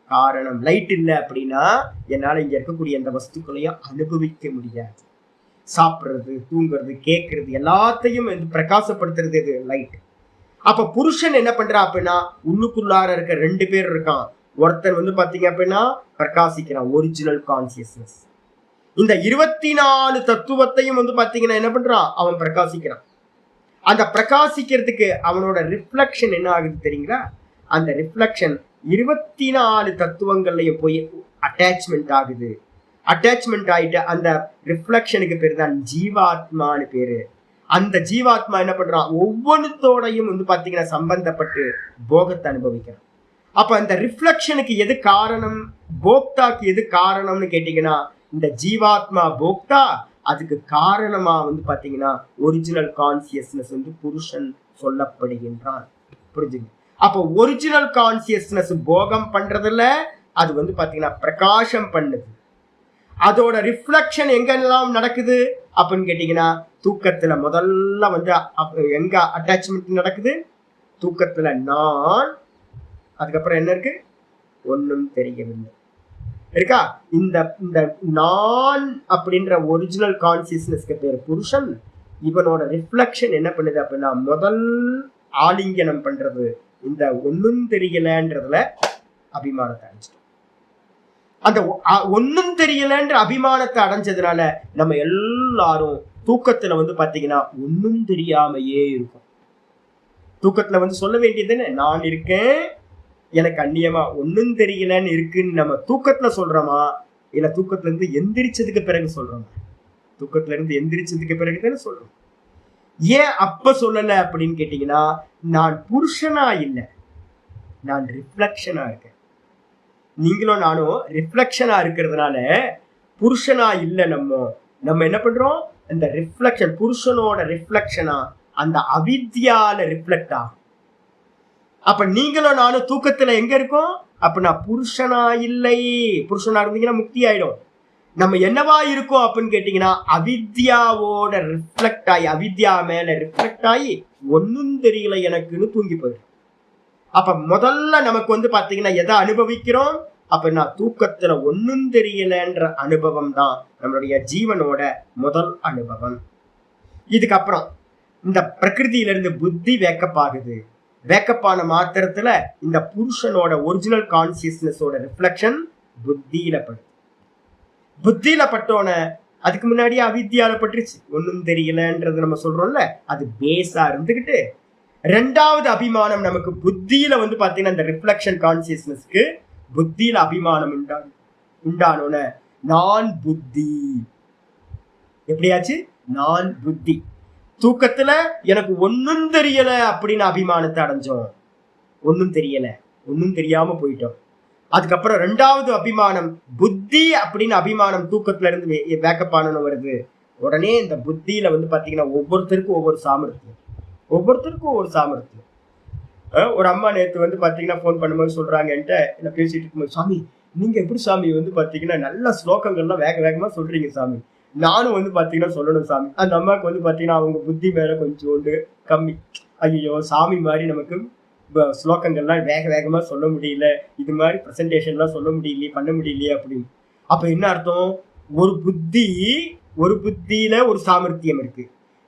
காரணம். லைட் இல்லை அப்படின்னா என்னால இங்க இருக்கக்கூடிய அந்த வஸ்துக்களையும் அனுபவிக்க முடியாது. சாப்பிடுறது, தூங்குறது, கேட்கறது எல்லாத்தையும் பிரகாசப்படுத்துறது இது லைட். அப்ப புருஷன் என்ன பண்றான் அப்படின்னா, உள்ளுக்குள்ளார இருக்க 2 பேர் இருக்கான். ஒருத்தன் வந்து பாத்தீங்க அப்படின்னா பிரகாசிக்கிறான், ஒரிஜினல் கான்சியஸ்னஸ். இந்த 24 தத்துவத்தையும் வந்து பாத்தீங்கன்னா என்ன பண்றான், அவன் பிரகாசிக்கிறான். அந்த பிரகாசிக்கிறதுக்கு அவனோட ரிஃப்ளெக்ஷன் என்ன ஆகுது தெரியுங்களா? அந்த ரிஃப்ளெக்ஷன் 24 தத்துவங்கள்லயும் போய் அட்டாச்மெண்ட் ஆகுது. அட்டாச்மெண்ட் ஆயிட்டு அந்த ரிஃப்ளெக்ஷனுக்கு பேரு தான் ஜீவாத்மான்னு பேரு. அந்த ஜீவாத்மா என்ன பண்றான், ஒவ்வொன்றுத்தோடையும் வந்து பாத்தீங்கன்னா சம்பந்தப்பட்டு போகத்தை அனுபவிக்கிறான். அப்ப அந்த ரிஃப்ளெக்ஷனுக்கு எது காரணம், போக்தாக்கு எது காரணம்னு கேட்டீங்கன்னா, இந்த ஜீவாத்மா போக்தா. அதுக்கு காரணமா வந்து பாத்தீங்கன்னா ஒரிஜினல் கான்சியஸ்னஸ் வந்து புருஷன் சொல்லப்படுகின்றான். புரிஞ்சுங்க? அப்போ ஒரிஜினல் கான்சியஸ்னஸ் போகம் பண்றதுல அது வந்து பாத்தீங்கன்னா பிரகாசம் பண்ணுது. அதோட ரிஃப்ளெக்ஷன் எங்கெல்லாம் நடக்குது அப்படின்னு கேட்டீங்கன்னா, தூக்கத்துல முதல்ல வந்து எங்க அட்டாச்மெண்ட் நடக்குது, தூக்கத்துல நான், அதுக்கப்புறம் என்ன இருக்கு, ஒன்னும் தெரியவில்லை இருக்கா. இந்த நான் அப்படின்ற ஒரிஜினல் கான்சியஸ்னஸ்க்கு பேர் புருஷன். இவனோட ரிஃப்ளெக்ஷன் என்ன பண்ணுது அப்படின்னா, முதல் ஆலிங்கனம் பண்றது இந்த ஒன்னும் தெரியலன்றதுல அபிமானத்தை அடைஞ்சிட்டோம். அந்த ஒன்னும் தெரியலன்ற அபிமானத்தை அடைஞ்சதுனால நம்ம எல்லாரும் தூக்கத்துல வந்து பாத்தீங்கன்னா ஒன்னும் தெரியாமையே இருக்கும். தூக்கத்துல வந்து சொல்ல வேண்டியது என்ன, நான் இருக்கேன், எனக்கு அந்நியமா ஒன்னும் தெரியலன்னு இருக்குன்னு நம்ம தூக்கத்துல சொல்றோமா, இல்ல தூக்கத்துல இருந்து எந்திரிச்சதுக்கு பிறகு சொல்றோமா? தூக்கத்துல இருந்து எந்திரிச்சதுக்கு பிறகு தானே சொல்றோம். ஏன் அப்ப சொல்லல அப்படின்னு கேட்டீங்கன்னா, நான் புருஷனா இல்லை, நான் ரிஃப்ளெக்ஷனா இருக்கேன். நீங்களும் நானும் ரிஃப்ளெக்ஷனா இருக்கிறதுனால புருஷனா இல்லை. நம்ம என்ன பண்றோம், இந்த ரிஃப்ளெக்ஷன், புருஷனோட ரிஃப்ளெக்ஷனா அந்த அவித்யால ரிஃப்ளெக்ட் ஆகும். அப்ப நீங்களும் நானும் தூக்கத்துல எங்க இருக்கோம் அப்படின்னா புருஷனா இல்லை. புருஷனா இருந்தீங்கன்னா முக்தி ஆயிடும். நம்ம என்னவா இருக்கோம் அப்படின்னு கேட்டீங்கன்னா, அவித்யாவோட ரிஃப்ளெக்ட் ஆகி, அவித்யா மேல ரிஃப்ளெக்ட் ஆகி ஒன்னும் தெரியல எனக்குன்னு தூங்கி போயிடும். அப்ப முதல்ல நமக்கு வந்து பாத்தீங்கன்னா எதை அனுபவிக்கிறோம் அப்படின்னா, தூக்கத்துல ஒன்னும் தெரியலன்ற அனுபவம் தான் நம்மளுடைய ஜீவனோட முதல் அனுபவம். இதுக்கப்புறம் இந்த பிரகிருதியிலிருந்து புத்தி வேக்கப் ஆகுது. வேக்கப்பான மாத்திரத்துல இந்த புருஷனோட ஒரிஜினல் கான்சியஸ்னஸோட ரிஃப்ளெக்ஷன் புத்தியில படுது. புத்தியில பட்டோன அதுக்கு முன்னாடியே அவித்யால பட்டுருச்சு, ஒன்னும் தெரியலன்றது நம்ம சொல்றோம்ல, அது பேஸா இருந்துகிட்டு 2வது அபிமானம் நமக்கு புத்தியில வந்து பாத்தீங்கன்னா, இந்த ரிஃப்ளெக்ஷன் கான்சியஸ்னஸ்க்கு புத்தியில அபிமானம் உண்டானோன நான் புத்தி. எப்படியாச்சு, நான் புத்தி. தூக்கத்துல எனக்கு ஒன்னும் தெரியல அப்படின்னு அபிமானத்தை அடைஞ்சோம். ஒன்னும் தெரியல, ஒன்னும் தெரியாம போயிட்டோம். அதுக்கப்புறம் 2வது அபிமானம் புத்தி அப்படின்னு அபிமானம் தூக்கத்துல இருந்து வேக்கப்பானு வருது. உடனே இந்த புத்தியில வந்து பாத்தீங்கன்னா ஒவ்வொருத்தருக்கும் ஒவ்வொரு சாமர்த்தியம், ஒவ்வொருத்தருக்கும் ஒவ்வொரு சாமர்த்தியம். ஒரு அம்மா நேற்று வந்து பாத்தீங்கன்னா போன் பண்ணும்போது சொல்றாங்க, என்கிட்ட என்ன பேசிட்டு இருக்கும்போது, சாமி நீங்க எப்படி சாமி வந்து பாத்தீங்கன்னா நல்ல ஸ்லோகங்கள்லாம் வேக வேகமா சொல்றீங்க சாமி, நானும் வந்து பாத்தீங்கன்னா சொல்லணும் சாமி. அந்த அம்மாவுக்கு வந்து பாத்தீங்கன்னா அவங்க புத்தி மேல கொஞ்சோண்டு கம்மி. ஐயோ சாமி மாதிரி நமக்கு ஸ்லோகங்கள்லாம் வேக வேகமா சொல்ல முடியல, இது மாதிரி பிரசன்டேஷன்லாம் சொல்ல முடியலையே, பண்ண முடியலையே அப்படின்னு. அப்ப என்ன அர்த்தம், ஒரு புத்தியில ஒரு சாமர்த்தியம் இருக்கு,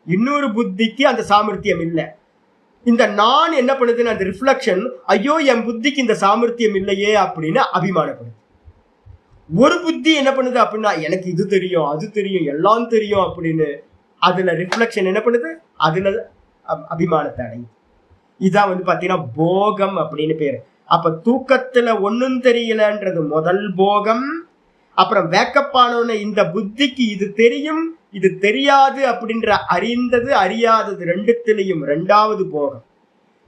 இன்னொரு புத்திக்கு அந்த சாமர்த்தியம் இல்லை. இந்த நான் என்ன பண்ணுதுன்னு அந்த ரிஃப்ளெக்ஷன், ஐயோ என் புத்திக்கு இந்த சாமர்த்தியம் இல்லையே அப்படின்னு அபிமானப்படுது. ஒரு புத்தி என்ன பண்ணுது அப்படின்னா எனக்கு இது தெரியும் அது தெரியும் எல்லாம் தெரியும் அப்படின்னு அதுல ரிஃப்ளெக்ஷன் என்ன பண்ணுது, அதுல அபிமானத்தை அடையுது. இதான் வந்து பாத்தீங்கன்னா போகம் அப்படின்னு பேரு. அப்ப தூக்கத்துல ஒன்னும் தெரியலன்றது முதல் போகம். அப்புறம் வேக்கப்பானவன இந்த புத்திக்கு இது தெரியும் இது தெரியாது அப்படின்ற அறிந்தது அறியாதது ரெண்டுத்திலையும் ரெண்டாவது போகம்.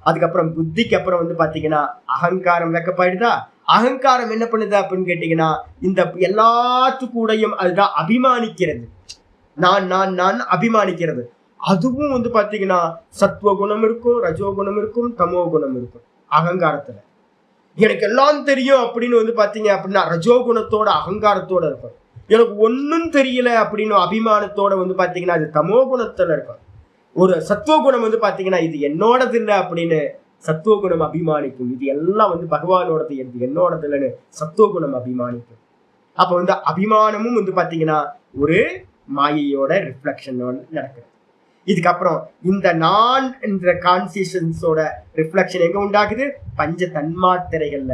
அதுக்கப்புறம் புத்திக்கு அப்புறம் வந்து பாத்தீங்கன்னா அகங்காரம் வேக்கப்பாயிடுதா. அகங்காரம் என்ன பண்ணுது அப்படின்னு கேட்டீங்கன்னா இந்த எல்லாத்துக்கூடையும் அதுதான் அபிமானிக்கிறது. நான் நான் நான் அபிமானிக்கிறது. அதுவும் வந்து பாத்தீங்கன்னா சத்துவ குணம் இருக்கும், ரஜோகுணம் இருக்கும், தமோ குணம் இருக்கும். அகங்காரத்துல எனக்கு எல்லாம் தெரியும் அப்படின்னு வந்து பாத்தீங்க அப்படின்னா ரஜோகுணத்தோட அகங்காரத்தோட இருக்கும். எனக்கு ஒன்னும் தெரியல அப்படின்னு அபிமானத்தோட வந்து பாத்தீங்கன்னா அது தமோ குணத்துல இருக்கும். ஒரு சத்துவ குணம் வந்து பாத்தீங்கன்னா இது என்னோடது இல்லை அப்படின்னு சத்துவ குணம் அபிமானிக்கும். இது எல்லாம் வந்து பகவானோடது, இது என்னோடது இல்லைன்னு சத்துவ குணம் அபிமானிக்கும். அப்ப வந்து அபிமானமும் வந்து பாத்தீங்கன்னா ஒரு மாயையோட ரிஃப்ளெக்ஷனோட நடக்குது. இதுக்கப்புறம் இந்த நான் என்ற கான்சியஸோட ரிஃப்ளெக்ஷன் எங்க உண்டாகுது, பஞ்ச தன்மாத்திரைகள்ல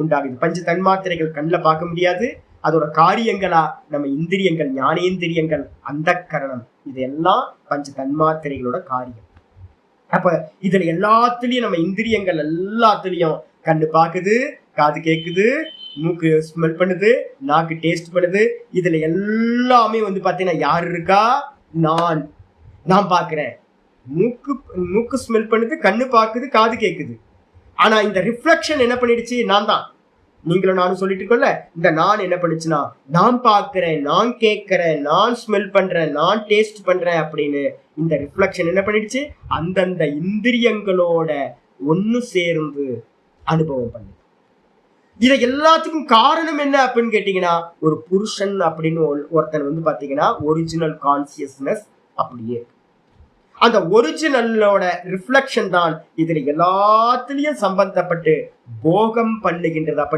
உண்டாகுது. பஞ்ச தன்மாத்திரைகள் கண்ணில் பார்க்க முடியாது, அதோட காரியங்களா நம்ம இந்திரியங்கள், ஞானேந்திரியங்கள், அந்த கரணம், இதெல்லாம் பஞ்ச தன்மாத்திரைகளோட காரியம். அப்ப இதுல எல்லாத்துலயும் நம்ம இந்திரியங்கள் எல்லாத்துலயும் கண்ணு பாக்குது, காது கேக்குது, மூக்கு ஸ்மெல் பண்ணுது, நாக்கு டேஸ்ட் பண்ணுது. இதுல எல்லாமே வந்து பாத்தீங்கன்னா யாரு இருக்கா, நான் பாக்குறேன். மூக்கு ஸ்மெல் பண்ணுது, கண்ணு பாக்குது, காது கேக்குது. ஆனா இந்த ரிஃப்ளெக்ஷன் என்ன பண்ணிடுச்சு, நான் தான். நீங்களும் நானும் சொல்லிட்டு இருக்கோம்ல, இந்த நான் என்ன பண்ணுச்சுன்னா நான் பாக்குறேன், நான் கேட்கிறேன், நான் ஸ்மெல் பண்றேன், நான் டேஸ்ட் பண்றேன் அப்படின்னு இந்த ரிஃப்ளெக்ஷன் என்ன பண்ணிடுச்சு, அந்தந்த இந்திரியங்களோட ஒன்னு சேர்ந்து அனுபவம் பண்ணு. இதை எல்லாத்துக்கும் காரணம் என்ன அப்படின்னு கேட்டீங்கன்னா ஒரு புருஷன் அப்படின்னு ஒருத்தன் வந்து பாத்தீங்கன்னா ஒரிஜினல் கான்சியஸ்னஸ் அப்படியே அந்த ஒரிஜினலோட ரிஃப்ளெக்ஷன் தான் இதுல எல்லாத்துலயும் சம்பந்தப்பட்டு போகம் பண்ணுகின்றது. அப்ப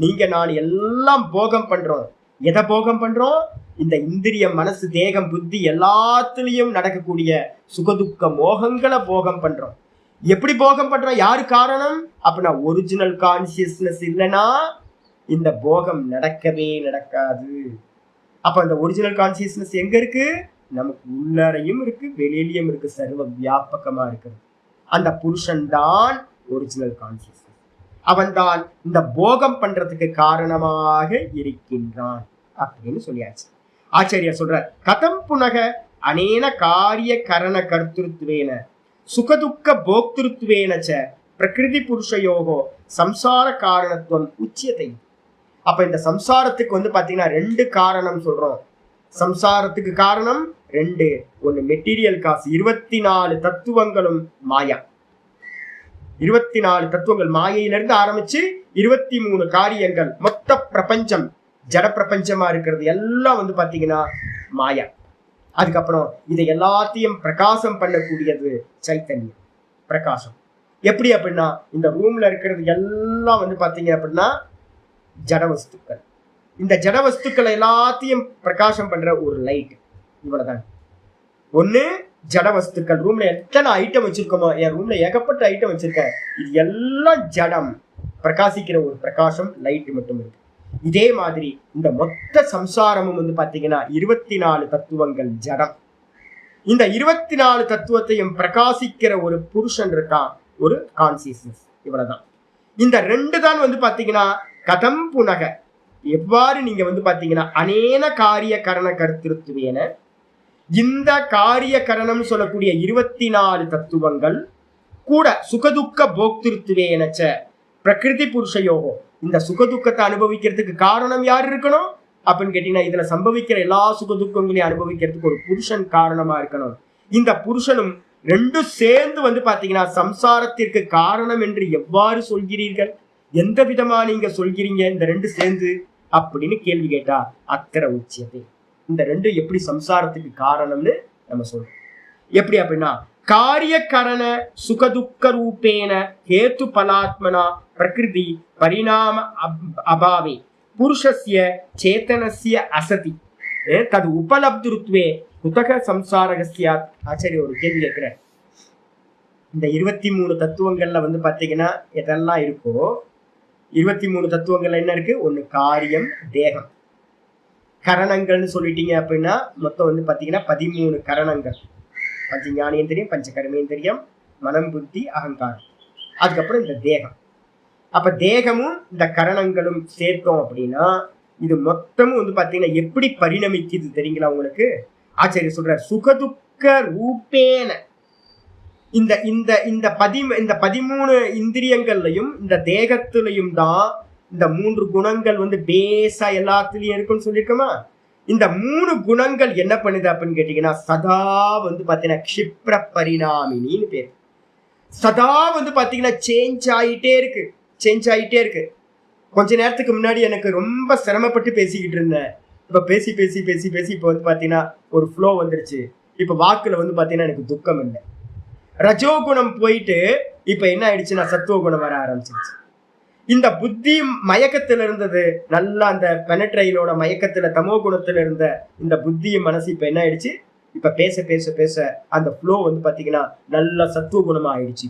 நீங்க நான் எல்லாம் போகம் பண்றோம். எதை போகம் பண்றோம், இந்த இந்திரியம், மனசு, தேகம், புத்தி எல்லாத்துலயும் நடக்கக்கூடிய சுகதுக்க மோகங்களை போகம் பண்றோம். எப்படி போகம் பண்றோம், யாரு காரணம் அப்படின்னா ஒரிஜினல் கான்சியஸ்னஸ் இல்லைன்னா இந்த போகம் நடக்கவே நடக்காது. அப்ப அந்த ஒரிஜினல் கான்சியஸ்னஸ் எங்க இருக்கு, நமக்கு உள்ளறையும் இருக்கு, வெளியிலையும் இருக்கு, சர்வ வியாபகமா இருக்கு. அந்த புருஷன் தான் ஒரிஜினல் கான்சியஸ்னஸ். அவன் தான் இந்த போகம் பண்றதுக்கு காரணமாக இருக்கின்றான் அப்படின்னு சொல்லியாச்சு. ஆச்சாரியார் சொல்ற கதம் புனக அனேன காரிய கரண கர்த்திருத்வேன சுகதுக்க போக்திருத்வேனச்ச பிரகிருதி புருஷயோகோ சம்சார காரணத்துவம் உச்சியத்தை. அப்ப இந்த சம்சாரத்துக்கு வந்து பாத்தீங்கன்னா ரெண்டு காரணம் சொல்றோம். சம்சாரத்துக்கு காரணம் ரெண்டு, ஒன்னு மெட்டீரியல் காசு, 24 தத்துவங்களும் மாயா. 24 தத்துவங்கள் மாயையிலிருந்து ஆரம்பிச்சு 23 காரியங்கள், மொத்த பிரபஞ்சம் ஜட பிரபஞ்சமா இருக்கிறது எல்லாம் வந்து பாத்தீங்கன்னா மாயா. அதுக்கப்புறம் இதை எல்லாத்தையும் பிரகாசம் பண்ணக்கூடியது சைத்தன்யம், பிரகாசம். எப்படி அப்படின்னா இந்த ரூம்ல இருக்கிறது எல்லாம் வந்து பாத்தீங்க அப்படின்னா ஜட வஸ்துக்கள். இந்த ஜட வஸ்துக்களை எல்லாத்தையும் பிரகாசம் பண்ற ஒரு லைட், இவ்வளவுதான். ஒண்ணு ஜட வஸ்துக்கள். ரூம்ல எத்தனை ஐட்டம் வச்சிருக்கோமோ, என் ரூம்ல ஏகப்பட்ட ஐட்டம் வச்சிருக்கேன், இது எல்லாம் ஜடம், பிரகாசிக்கிற ஒரு பிரகாசம் லைட் மட்டும் இருக்கு. இதே மாதிரி இந்த மொத்த சம்சாரமும் வந்து பாத்தீங்கன்னா 24 தத்துவங்கள் ஜடம். இந்த 24 தத்துவத்தையும் பிரகாசிக்கிற ஒரு புருஷன் இருக்கான், ஒரு கான்சியஸ்னஸ், இவ்வளவுதான். இந்த ரெண்டு தான் வந்து பாத்தீங்கன்னா கதம் புனக, எவ்வாறு நீங்க வந்து பாத்தீங்கன்னா அனேன காரிய கரண கர்த்திருத்துவேன, இந்த காரிய கரணம் சொல்லக்கூடிய 24 தத்துவங்கள் கூட சுகதுக்க போக்திருத்துவேனச்ச பிரகிருதி புருஷயோகம், இந்த சுகதுக்கத்தை அனுபவிக்கிறதுக்கு காரணம் யார் இருக்கணும் அப்படின்னு கேட்டீங்கன்னா இதுல சம்பவிக்கிற எல்லா சுகதுக்கங்களையும் அனுபவிக்கிறதுக்கு ஒரு புருஷன் காரணமா இருக்கணும். இந்த புருஷனும் ரெண்டும் சேர்ந்து வந்து பாத்தீங்கன்னா சம்சாரத்திற்கு காரணம் என்று எவ்வாறு சொல்கிறீர்கள், எந்த விதமா நீங்க சொல்கிறீங்க இந்த ரெண்டு சேர்ந்து அப்படின்னு கேள்வி கேட்டா அத்தர உச்சியத்தை. இந்த ரெண்டு எப்படி சம்சாரத்துக்கு காரணம்னு நம்ம சொல்றோம். எப்படி அப்படின்னா காரிய கரண சுகதுக்க ரூபேன ஹேத்து பலாத்மனா பிரகிருதி பரிணாம அபாவே புருஷஸ்ய சேத்தனஸ்ய அசதி தது உபலப்திருத்வே குதக சம்சாரகஸ்யாத். ஆச்சாரிய ஒரு கேள்வி கேட்கிறேன். இந்த 23 தத்துவங்கள்ல வந்து பாத்தீங்கன்னா எதெல்லாம் இருக்கோ 23 தத்துவங்கள் என்ன இருக்கு? ஒண்ணு காரியம், தேகம். கரணங்கள்னு சொல்லிட்டீங்க அப்படின்னா மொத்தம் வந்து பாத்தீங்கன்னா 13 கரணங்கள். பஞ்ச ஞானேந்திரியம், பஞ்ச கர்மேந்திரியம், மனம், புத்தி, அகங்காரம். அதுக்கப்புறம் இந்த தேகம். அப்ப தேகமும் இந்த கரணங்களும் சேர்த்தோம் அப்படின்னா இது மொத்தமும் வந்து பாத்தீங்கன்னா எப்படி பரிணமிக்குது தெரியுங்களா உங்களுக்கு? ஆச்சாரியர் சொல்றார், சுகதுக்க ரூபேன. இந்த இந்த இந்த 13 இந்திரியங்கள்லையும் இந்த தேகத்திலையும் தான் இந்த 3 குணங்கள் வந்து பேஸா எல்லாத்துலயும் இருக்குன்னு சொல்லியிருக்கோமா? இந்த 3 குணங்கள் என்ன பண்ணுது அப்படின்னு கேட்டீங்கன்னா சதா வந்து பாத்தீங்கன்னா க்ஷிப்ர பரிணாமினின்னு பேர். சதா வந்து பாத்தீங்கன்னா சேஞ்ச் ஆயிட்டே இருக்கு. கொஞ்ச நேரத்துக்கு முன்னாடி எனக்கு ரொம்ப சிரமப்பட்டு பேசிக்கிட்டு இருந்தேன். இப்ப பேசி பேசி பேசி பேசி இப்ப வந்து பாத்தீங்கன்னா ஒரு ஃப்ளோ வந்துருச்சு. இப்ப வாக்குல வந்து பாத்தீங்கன்னா எனக்கு துக்கம் இல்லை. ரஜோகுணம் போயிட்டு இப்ப என்ன ஆயிடுச்சுன்னா சத்துவகுணம் வர ஆரம்பிச்சிருச்சு. இந்த புத்தி மயக்கத்துல இருந்தது, நல்லா அந்த பெனட்ரைலோட மயக்கத்துல தமோ குணத்துல இருந்த இந்த புத்தியும் மனசு இப்ப என்ன ஆயிடுச்சு? இப்ப பேச பேச பேச அந்த ஃப்ளோ வந்து பாத்தீங்கன்னா நல்ல சத்துவ குணமா ஆயிடுச்சு.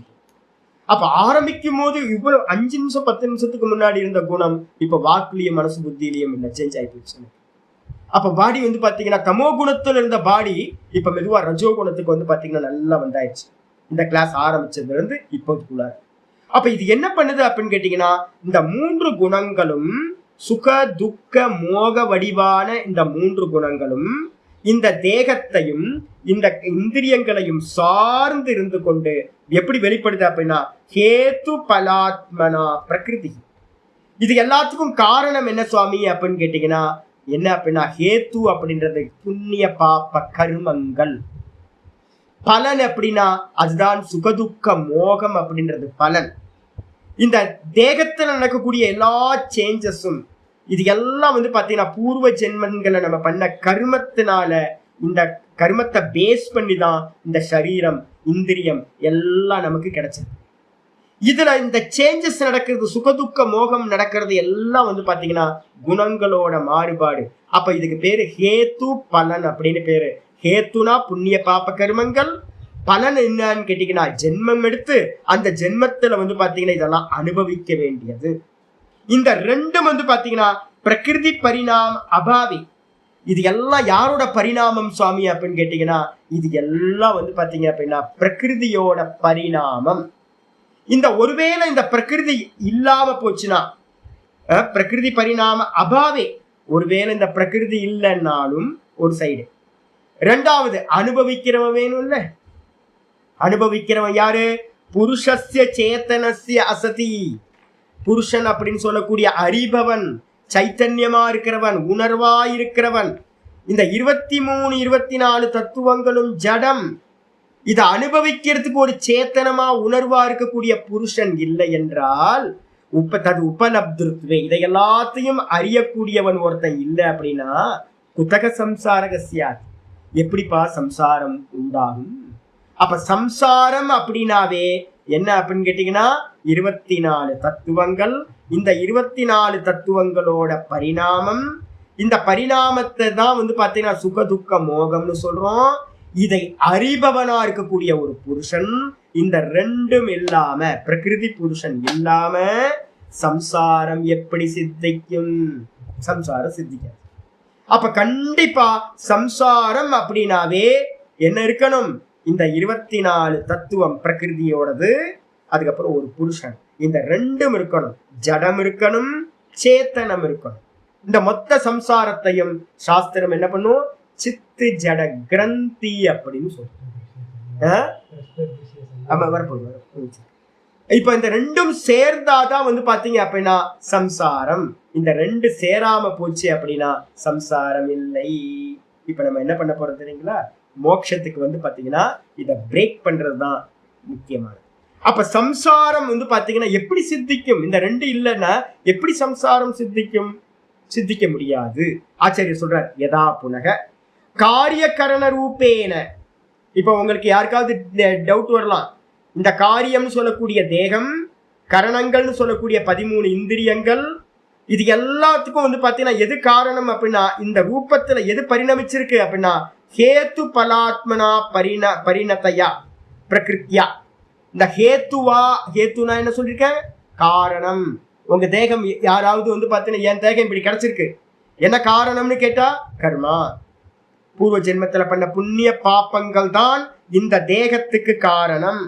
அப்ப ஆரம்பிக்கும் போது இவ்வளவு 5 நிமிஷம் 10 நிமிஷத்துக்கு முன்னாடி இருந்த குணம் இப்ப வாக்குலயும் மனசு புத்தியிலையும் இல்லை, சேஞ்ச் ஆகி போயிடுச்சு. அப்ப பாடி வந்து பாத்தீங்கன்னா தமோ குணத்துல இருந்த பாடி இப்ப மெதுவா ரஜோ குணத்துக்கு வந்து பாத்தீங்கன்னா நல்லா வந்தாயிடுச்சு. இந்த கிளாஸ் ஆரம்பிச்சதுல இருந்து இப்போதுக்குள்ள. அப்ப இது என்ன பண்ணுது அப்படின்னு கேட்டீங்கன்னா இந்த 3 குணங்களும் சுக துக்க மோக வடிவான இந்த 3 குணங்களும் இந்த தேகத்தையும் இந்த இந்திரியங்களையும் சார்ந்து இருந்து கொண்டு எப்படி வெளிப்படுது அப்படின்னா ஹேத்து பலாத்மனா பிரகிருதி. இது எல்லாத்துக்கும் காரணம் என்ன சுவாமி அப்படின்னு கேட்டீங்கன்னா என்ன அப்படின்னா ஹேத்து அப்படின்றது புண்ணிய பாப்ப கர்மங்கள். பலன் அப்படின்னா அதுதான் சுகதுக்க மோகம் அப்படின்றது பலன். இந்த தேகத்துல நடக்கக்கூடிய எல்லா சேஞ்சஸும் இது எல்லாம் வந்து பாத்தீங்கன்னா பூர்வ ஜென்மங்களை நம்ம பண்ண கர்மத்தினால, இந்த கர்மத்தை பேஸ் பண்ணி தான் இந்த சரீரம் இந்திரியம் எல்லாம் நமக்கு கிடைச்சது. இதுல இந்த சேஞ்சஸ் நடக்கிறது, சுகதுக்க மோகம் நடக்கிறது எல்லாம் வந்து பாத்தீங்கன்னா குணங்களோட மாறுபாடு. அப்ப இதுக்கு பேரு ஹேத்து பலன் அப்படின்னு பேரு. ஹேத்துனா புண்ணிய பாப்ப கர்மங்கள், பலன் என்னன்னு கேட்டீங்கன்னா ஜென்மம் எடுத்து அந்த ஜென்மத்துல வந்து பாத்தீங்கன்னா இதெல்லாம் அனுபவிக்க வேண்டியது. இந்த ரெண்டும் வந்து பாத்தீங்கன்னா பிரகிருதி பரிணாம அபாவி. இது எல்லாம் யாரோட பரிணாமம் சுவாமி அப்படின்னு கேட்டீங்கன்னா இது எல்லாம் வந்து பாத்தீங்க அப்படின்னா பிரகிருதியோட பரிணாமம். இந்த ஒருவேளை இந்த பிரகிருதி இல்லாம போச்சுன்னா பிரகிருதி பரிணாம அபாவே, ஒருவேளை இந்த பிரகிருதி இல்லைன்னாலும் ஒரு சைடு. ரெண்டாவது அனுபவிக்கிறவன் வேணும் இல்ல? அனுபவிக்கிறவன் யாரு? புருஷஸ்ய சேத்தனஸ்ய அசதி. புருஷன் அப்படின்னு சொல்லக்கூடிய அறிபவன், சைத்தன்யமா இருக்கிறவன், உணர்வா இருக்கிறவன். இந்த 23 24 தத்துவங்களும் ஜடம். இதை அனுபவிக்கிறதுக்கு ஒரு சேத்தனமா உணர்வா இருக்கக்கூடிய புருஷன் இல்லை என்றால் தது உபலப்திருத்வே, இதை எல்லாத்தையும் அறியக்கூடியவன் ஒருத்தன் இல்லை அப்படின்னா குத்தக சம்சாரகஸ்யாத், எப்படிப்பா சம்சாரம் உண்டாகும்? அப்ப சம்சாரம் அப்படின்னாவே என்ன அப்படின்னு கேட்டீங்கன்னா 24 தத்துவங்கள். இந்த 24 தத்துவங்களோட பரிணாமம். இந்த பரிணாமத்தை தான் வந்து பாத்தீங்கன்னா சுகதுக்க மோகம்னு சொல்றோம். இதை அறிபவனா இருக்கக்கூடிய ஒரு புருஷன், இந்த ரெண்டும் இல்லாம பிரகிருதி புருஷன் இல்லாம சம்சாரம் எப்படி சித்திக்கும்? சம்சாரம் சித்திக்காது. அப்ப கண்டிப்பா சம்சாரம் அப்படின்னாவே என்ன இருக்கணும்? இந்த 24 தத்துவம் பிரகிருதியோடது, அதுக்கப்புறம் ஒரு புருஷன், இந்த ரெண்டும் இருக்கணும். ஜடம் இருக்கணும், சேத்தனம் இருக்கணும். இந்த மொத்த சம்சாரத்தையும் சாஸ்திரம் என்ன பண்ணும்? சித்து ஜட கிரந்தி அப்படின்னு சொல்றோம். இப்ப இந்த ரெண்டும் சேர்ந்தாதான் வந்து பாத்தீங்க அப்படின்னா சம்சாரம். இந்த ரெண்டு சேராம போச்சு அப்படின்னா சம்சாரம் இல்லை. இப்ப நம்ம என்ன பண்ண போறோம் தெரியுங்களா? மோட்சத்துக்கு வந்து பாத்தீங்கன்னா இதை பிரேக் பண்றதுதான் முக்கியமானது. அப்ப சம்சாரம் வந்து பாத்தீங்கன்னா எப்படி சித்திக்கும்? இந்த ரெண்டு இல்லைன்னா எப்படி சம்சாரம் சித்திக்கும்? சித்திக்க முடியாது. ஆச்சாரியர் சொல்றார், யதா புனக காரிய கரண ரூபேன. இப்ப உங்களுக்கு யாருக்காவது டவுட் வரலாம், இந்த காரியம்னு சொல்லக்கூடிய தேகம், கரணங்கள்னு சொல்லக்கூடிய 13 இந்திரியங்கள், இது எல்லாத்துக்கும் வந்து பாத்தீங்கன்னா எது காரணம் அப்படின்னா இந்த ரூபத்துல எது பரிணமிச்சிருக்கு அப்படின்னா ஹேத்து பலாத்மனா பரிணதையா பிரகிருத்தியா. இந்த ஹேத்துவா, ஹேத்துனா என்ன சொல்லியிருக்கேன்? காரணம். உங்க தேகம் யாராவது வந்து பாத்தீங்கன்னா என் தேகம் இப்படி கிடைச்சிருக்கு, என்ன காரணம்னு கேட்டா கர்மா. பூர்வ ஜென்மத்துல பண்ண புண்ணிய பாப்பங்கள் தான் இந்த தேகத்துக்கு காரணம்.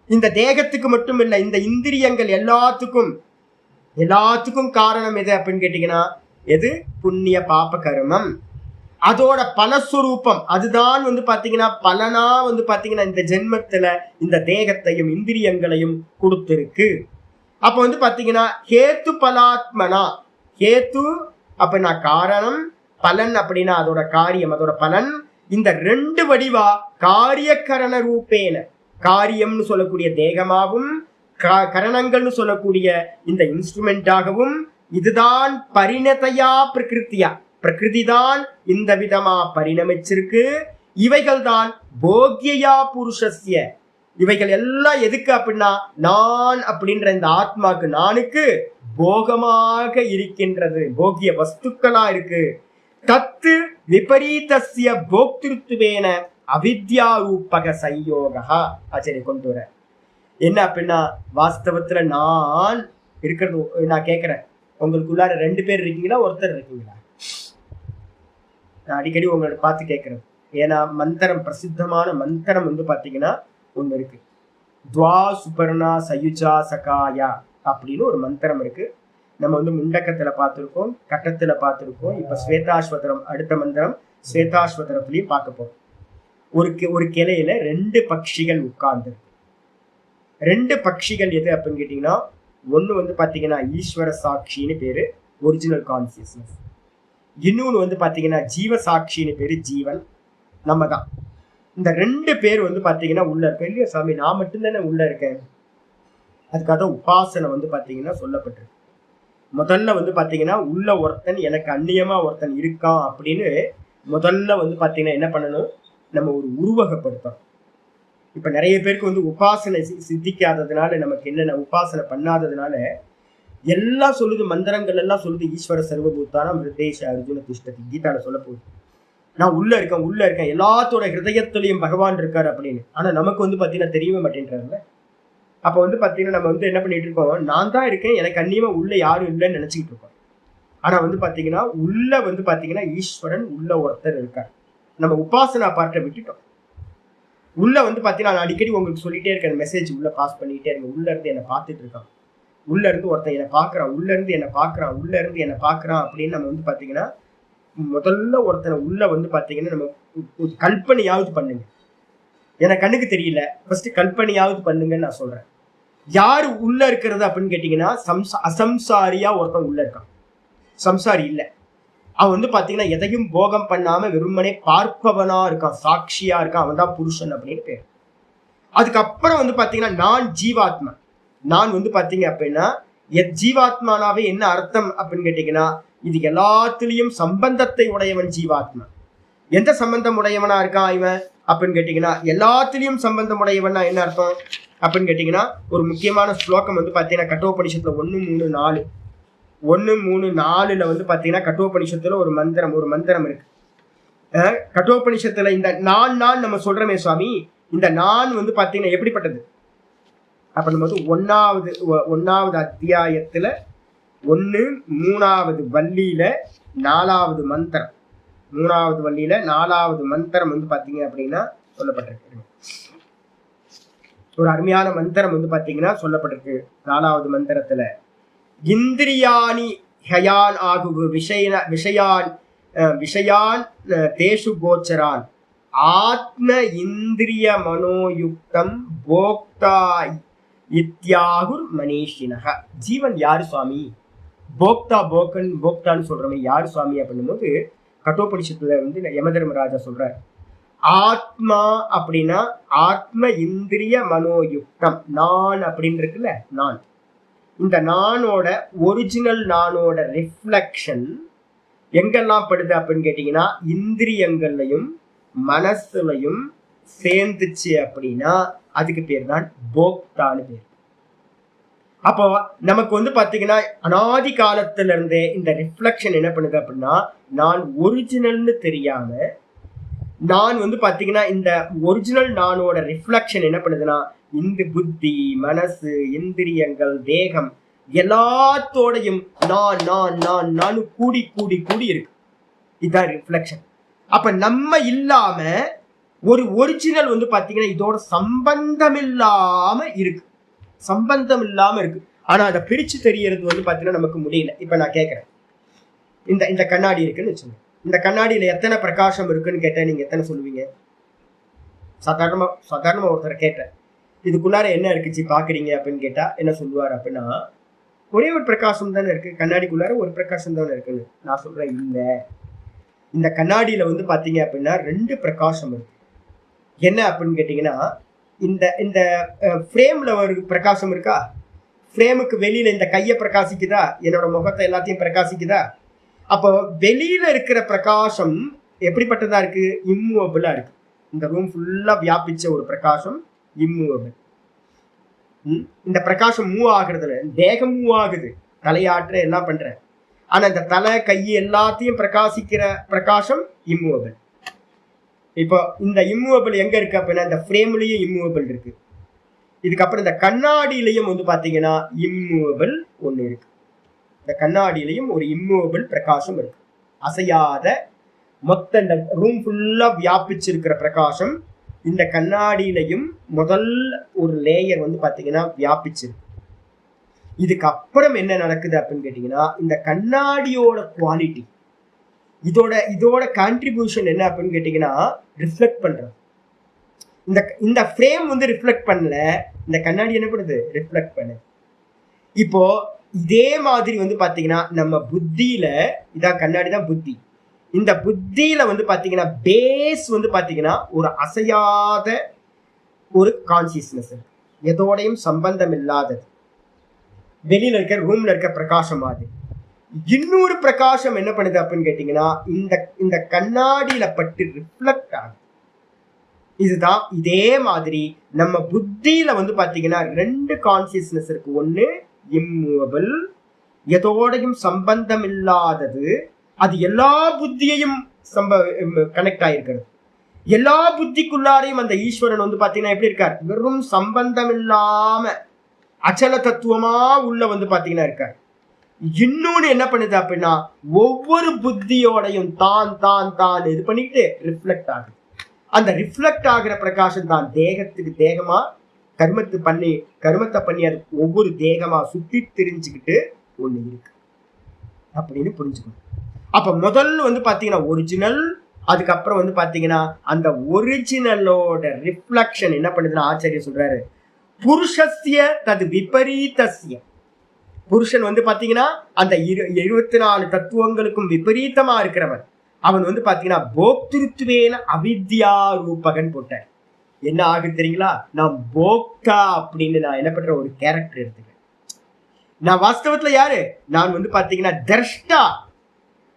இந்த தேகத்துக்கு மட்டும் இல்லை, இந்த இந்திரியங்கள் எல்லாத்துக்கும் காரணம் எது அப்படின்னு கேட்டீங்கன்னா எது? புண்ணிய பாப்ப கர்மம். அதோட பலஸ்வரூபம் அதுதான் வந்து பாத்தீங்கன்னா பலனா வந்து பாத்தீங்கன்னா இந்த ஜென்மத்துல இந்த தேகத்தையும் இந்திரியங்களையும் கொடுத்திருக்கு. அப்ப வந்து பாத்தீங்கன்னா ஹேத்து பலாத்மனா, ஹேத்து அப்படின்னா காரணம், பலன் அப்படின்னா அதோட காரியம், அதோட பலன். இந்த ரெண்டு வடிவா காரியகரண ரூபேன, காரியம்னு சொல்லக்கூடிய தேகமாகவும் கரணங்கள்னு சொல்லக்கூடிய இந்த இன்ஸ்ட்ருமெண்டாகவும், இதுதான் பரிணதையா பிரகிருத்தியா, பிரகிருதி தான் இந்த விதமா பரிணமிச்சிருக்கு. இவைகள் தான் போக்யா புருஷஸ்ய, இவைகள் எல்லாம் எதுக்கு அப்படின்னா நான் அப்படின்ற இந்த ஆத்மாக்கு, நானுக்கு போகமாக இருக்கின்றது, போகிய வஸ்துக்களா இருக்கு. தத்து விபரீதஸ்ய போக்திருத்துவேன அவித்யா ரூபக சயோகா. ஆச்சரிய கொண்டு வர என்ன அப்படின்னா, வாஸ்தவத்துல நான் இருக்கிறது, நான் கேட்கிறேன், உங்களுக்குள்ளார 2 பேர் இருக்கீங்களா, ஒருத்தர் இருக்கீங்களா? நான் அடிக்கடி உங்களை பார்த்து கேட்கறது. ஏன்னா மந்திரம், பிரசித்தமான மந்திரம் வந்து பாத்தீங்கன்னா ஒண்ணு இருக்கு, துவா சுபர்ணா சயுஜா சகாயா அப்படின்னு ஒரு மந்திரம் இருக்கு. நம்ம வந்து முண்டக்கத்துல பார்த்திருக்கோம், கட்டத்துல பார்த்திருக்கோம். இப்ப ஸ்வேதாஸ்வதரம், அடுத்த மந்திரம் ஸ்வேதாஸ்வதரத்திலையும் பார்க்க போறோம். ஒரு கிளையில 2 பட்சிகள் உட்கார்ந்து, 2 பட்சிகள் எது அப்படின்னு கேட்டீங்கன்னா, ஒண்ணு வந்து பாத்தீங்கன்னா ஈஸ்வர சாட்சின்னு பேரு, ஒரிஜினல் கான்சியஸ்னஸ். இன்னொன்னு வந்து பாத்தீங்கன்னா ஜீவ சாட்சின்னு பேரு, ஜீவன், நம்ம தான். இந்த 2 பேர் வந்து பாத்தீங்கன்னா உள்ள இருக்க. இல்லையா சாமி, நான் மட்டும்தானே உள்ள இருக்கேன். அதுக்காக உபாசனை வந்து பாத்தீங்கன்னா சொல்லப்பட்டிருக்கு. முதல்ல வந்து பாத்தீங்கன்னா உள்ள ஒருத்தன், எனக்கு அந்நியமா ஒருத்தன் இருக்கான் அப்படின்னு முதல்ல வந்து பாத்தீங்கன்னா என்ன பண்ணணும், நம்ம ஒரு உருவகப்படுத்தணும். இப்ப நிறைய பேருக்கு வந்து உபாசனை சித்திக்காததுனால, நமக்கு என்னென்ன உபாசனை பண்ணாததுனால எல்லாம் சொல்லுது, மந்திரங்கள் எல்லாம் சொல்லுது, ஈஸ்வர சர்வபூத்தான மிருதேஷ அர்ஜுன திஷ்டதி, கீதால சொல்ல போகுது. நான் உள்ள இருக்கேன், எல்லாத்தோட ஹிருதயத்திலையும் பகவான் இருக்காரு அப்படின்னு. ஆனா நமக்கு வந்து பாத்தீங்கன்னா தெரியவே மாட்டேன்றாருல்ல. அப்ப வந்து பாத்தீங்கன்னா நம்ம வந்து என்ன பண்ணிட்டு இருக்கோம், நான் தான் இருக்கேன், எனக்கு அந்நியமா உள்ள யாரும் இல்லைன்னு நினைச்சுக்கிட்டு இருக்கோம். ஆனா வந்து பாத்தீங்கன்னா உள்ள வந்து பாத்தீங்கன்னா ஈஸ்வரன் உள்ள ஒருத்தர் இருக்கார். நம்ம உபாசனா பார்ட்ட விட்டுட்டோம். உள்ள வந்து பாத்தீங்கன்னா நான் அடிக்கடி உங்களுக்கு சொல்லிட்டே இருக்கேன், மெசேஜ் உள்ள பாஸ் பண்ணிட்டே இருக்கேன். உள்ள இருந்து என்னை பார்த்துட்டு இருக்கான், உள்ள இருந்து ஒருத்தன் என்னை பாக்குறான், உள்ள இருந்து என்னை பாக்குறான் அப்படின்னு நம்ம வந்து பாத்தீங்கன்னா முதல்ல ஒருத்தனை உள்ள வந்து பாத்தீங்கன்னா நம்ம கல்பனையாவது பண்ணுங்க. எனக்கு கண்ணுக்கு தெரியல, ஃபர்ஸ்ட் கல்பனையாவது பண்ணுங்கன்னு நான் சொல்றேன். யாரு உள்ள இருக்கிறது அப்படின்னு கேட்டீங்கன்னா அசம்சாரியா ஒருத்தன் உள்ள இருக்கான், சம்சாரி இல்ல. அவன் வந்து பாத்தீங்கன்னா எதையும் போகம் பண்ணாம வெறுமனே பார்ப்பவனா இருக்கான், சாட்சியா இருக்கான், அவன் தான் புருஷன் அப்படின்னு பேர். அதுக்கப்புறம் வந்து பாத்தீங்கன்னா நான் ஜீவாத்மா. நான் வந்து பாத்தீங்க அப்படின்னா ஜீவாத்மானாவே என்ன அர்த்தம் அப்படின்னு கேட்டீங்கன்னா, இது எல்லாத்துலயும் சம்பந்தத்தை உடையவன் ஜீவாத்மா. எந்த சம்பந்தம் உடையவனா இருக்கான் இவன் அப்படின்னு கேட்டீங்கன்னா, எல்லாத்துலயும் சம்பந்தம் உடையவனா என்ன அர்த்தம் அப்படின்னு கேட்டீங்கன்னா, ஒரு முக்கியமான ஸ்லோகம் வந்து பாத்தீங்கன்னா கட்டோபனிஷத்துல 1:3:4 வந்து பாத்தீங்கன்னா கட்டோபனிஷத்துல ஒரு மந்திரம் இருக்கு. கட்டோபனிஷத்துல இந்த நான் நம்ம சொல்றோமே சுவாமி, இந்த நான் வந்து பாத்தீங்கன்னா எப்படிப்பட்டது அப்படின்போது 1வது அத்தியாயத்துல 1:3 வள்ளியில 4வது மந்திரம், 3வது வள்ளியில 4வது மந்திரம் வந்து பாத்தீங்க அப்படின்னா சொல்லப்பட்டிருக்கு. ஒரு அருமையான மந்திரம் வந்து பாத்தீங்கன்னா சொல்லப்பட்டிருக்கு 4வது மந்திரத்துல. இந்திரியாணி ஹயான் ஆகு விஷயான் தேஷு கோச்சரான் ஆத்ம இந்திரிய மனோயுக்தம் போக்தா இத்யாகுர் மனிஷினஹ. ஜீவன் யாரு சுவாமி, போக்தான்னு சொல்றோமே யாரு சுவாமி அப்படின்னும் போது கட்டோபனிஷத்துல வந்து யமதர்மராஜா சொல்றாரு, ஆத்மா அப்படின்னா ஆத்ம இந்திரிய மனோயுக்தம். நான் அப்படின்னு இருக்குல்ல, நான், இந்த நானோட ஒரிஜினல் நானோட ரிஃப்ளெக்ஷன் எங்கெல்லாம் படுது அப்படின்னு கேட்டீங்கன்னா இந்திரியங்கள்லையும் மனசுலையும் சேர்ந்துச்சு அப்படின்னா அதுக்கு பேர் தான் போக்தான்னு பேர். அப்போ நமக்கு வந்து பாத்தீங்கன்னா அனாதி காலத்துல இருந்தே இந்த ரிஃப்ளெக்ஷன் என்ன பண்ணுது அப்படின்னா, நான் ஒரிஜினல்னு தெரியாம நான் வந்து பாத்தீங்கன்னா இந்த ஒரிஜினல் நானோட ரிஃப்ளெக்ஷன் என்ன பண்ணுதுன்னா இந்த புத்தி, மனசு, இந்திரியங்கள், தேகம் எல்லாத்தோடையும் நான் கூடி கூடி கூடி இருக்கு. இதான் ரிஃப்ளெக்ஷன். அப்ப நம்ம இல்லாம ஒரு ஒரிஜினல் வந்து பாத்தீங்கன்னா இதோட சம்பந்தம் இல்லாம இருக்கு. ஆனா அதை பிரிச்சு தெரியறது வந்து பாத்தீங்கன்னா நமக்கு முடியல. இப்ப நான் கேட்கறேன், இந்த கண்ணாடி இருக்குன்னு வச்சுங்க. இந்த கண்ணாடியில எத்தனை பிரகாசம் இருக்குன்னு கேட்டா நீங்க எத்தனை சொல்லுவீங்க? சாதாரணமா ஒருத்தரை கேட்டேன், இதுக்குள்ளார என்ன இருக்குச்சு பாக்குறீங்க அப்படின்னு கேட்டா என்ன சொல்லுவார் அப்படின்னா, ஒரே ஒரு பிரகாசம் தானே இருக்கு, கண்ணாடிக்குள்ளார ஒரு பிரகாசம் தானே இருக்குன்னு. நான் சொல்றேன், இல்ல, இந்த கண்ணாடியில வந்து பாத்தீங்க அப்படின்னா 2 பிரகாசம் இருக்கு. என்ன அப்படின்னு கேட்டீங்கன்னா, இந்த ஃப்ரேம்ல ஒரு பிரகாசம் இருக்கா, ஃப்ரேமுக்கு வெளியில இந்த கையை பிரகாசிக்குதா, என்னோட முகத்தை எல்லாத்தையும் பிரகாசிக்குதா. அப்போ வெளியில இருக்கிற பிரகாசம் எப்படிப்பட்டதா இருக்கு? இம்மூவபிளா இருக்கு. இந்த ரூம் ஃபுல்லா வியாபிச்ச ஒரு பிரகாசம் இம்மூவபிள். இந்த பிரகாசம் மூவ் ஆகுறதுல தேகம் மூவ் ஆகுது, தலையாற்ற எல்லாம் பண்ற. ஆனா இந்த தலை கை எல்லாத்தையும் பிரகாசிக்கிற பிரகாசம் இம்மூவபிள். இப்போ இந்த இம்மூவபிள் எங்க இருக்கு அப்படின்னா இந்த ஃப்ரேம்லயும் இம்மூவபிள் இருக்கு. இதுக்கப்புறம் இந்த கண்ணாடியிலையும் வந்து பாத்தீங்கன்னா இம்மூவபிள் ஒண்ணு இருக்கு. இந்த கண்ணாடியிலையும் ஒரு இம்மூவபிள் பிரகாசம் இருக்கு. அசையாத மொத்த இந்த ரூம் ஃபுல்லா வியாபிச்சிருக்கிற பிரகாசம் இந்த கண்ணாடியிலையும் முதல் ஒரு லேயர் வந்து பாத்தீங்கன்னா வியாபிச்சிருக்கு. இதுக்கப்புறம் என்ன நடக்குது அப்படின்னு கேட்டீங்கன்னா, இந்த கண்ணாடியோட குவாலிட்டி, இதோட கான்ட்ரிபியூஷன் என்ன அப்படின்னு கேட்டீங்கன்னா ரிஃப்ளெக்ட் பண்றது. இந்த ஃப்ரேம் வந்து ரிஃப்ளெக்ட் பண்ணல, இந்த கண்ணாடி என்ன பண்ணுது? ரிஃப்ளெக்ட் பண்ணுது. இப்போ இதே மாதிரி வந்து பாத்தீங்கன்னா நம்ம புத்தியில, இதான் கண்ணாடி தான் புத்தி. இந்த புத்தியில வந்து பாத்தீங்கன்னா பேஸ் வந்து பாத்தீங்கன்னா ஒரு அசையாத ஒரு கான்சியஸ்னஸ் இருக்கு, எதோடையும் சம்பந்தம் இல்லாதது. வெளியில இருக்க ரூம்ல இருக்க பிரகாசம் மாதிரி இன்னொரு பிரகாசம் என்ன பண்ணுது அப்படின்னு கேட்டீங்கன்னா இந்த கண்ணாடியில பட்டு ரிஃப்ளெக்ட் ஆகுது. இதுதான் இதே மாதிரி நம்ம புத்தியில வந்து பாத்தீங்கன்னா 2 கான்சியஸ்னஸ் இருக்கு. ஒண்ணு இம்மூவபிள், எதோடையும் சம்பந்தம் இல்லாதது, அது எல்லா புத்தியையும் கனெக்ட் ஆயிருக்கிறது. எல்லா புத்திக்குள்ளாரையும் அந்த ஈஸ்வரன் வந்து பாத்தீங்கன்னா எப்படி இருக்கார்? வெறும் சம்பந்தம் இல்லாம அச்சல தத்துவமா உள்ள வந்து பாத்தீங்கன்னா இருக்கார். இன்னொன்னு என்ன பண்ணுது அப்படின்னா ஒவ்வொரு புத்தியோடையும் தான் இது பண்ணிட்டு ரிஃப்ளெக்ட் ஆகுது. அந்த ரிஃப்ளெக்ட் ஆகிற பிரகாசம் தான் தேகத்துக்கு தேகமா கர்மத்தை பண்ணி அது ஒவ்வொரு தேகமா சுத்தி தெரிஞ்சுக்கிட்டு ஒண்ணு இருக்கு அப்படின்னு புரிஞ்சுக்கணும். அப்ப முதல்ல வந்து பாத்தீங்கன்னா ஒரிஜினல், அதுக்கப்புறம் வந்து பாத்தீங்கன்னா அந்த ஒரிஜினலோட ரிஃப்ளெக்ஷன் என்ன பண்ணுதுன்னு ஆச்சாரியர் சொல்றாரு, புருஷஸ்ய தது விபரீதஸ்ய. புருஷன் வந்து பாத்தீங்கன்னா அந்த 24 தத்துவங்களுக்கும் விபரீதமா இருக்கிறவன். அவன் வந்து பாத்தீங்கன்னா போக்திருத்துவேன அவித்யா ரூபகன் போட்ட. என்ன ஆகுது தெரியுங்களா? நான் போக்தா அப்படின்னு நான் என்ன பண்ற ஒரு கேரக்டர் எடுத்துக்கிறேன். நான் வாஸ்தவத்துல யாரு? நான் வந்து பாத்தீங்கன்னா திரஷ்டா.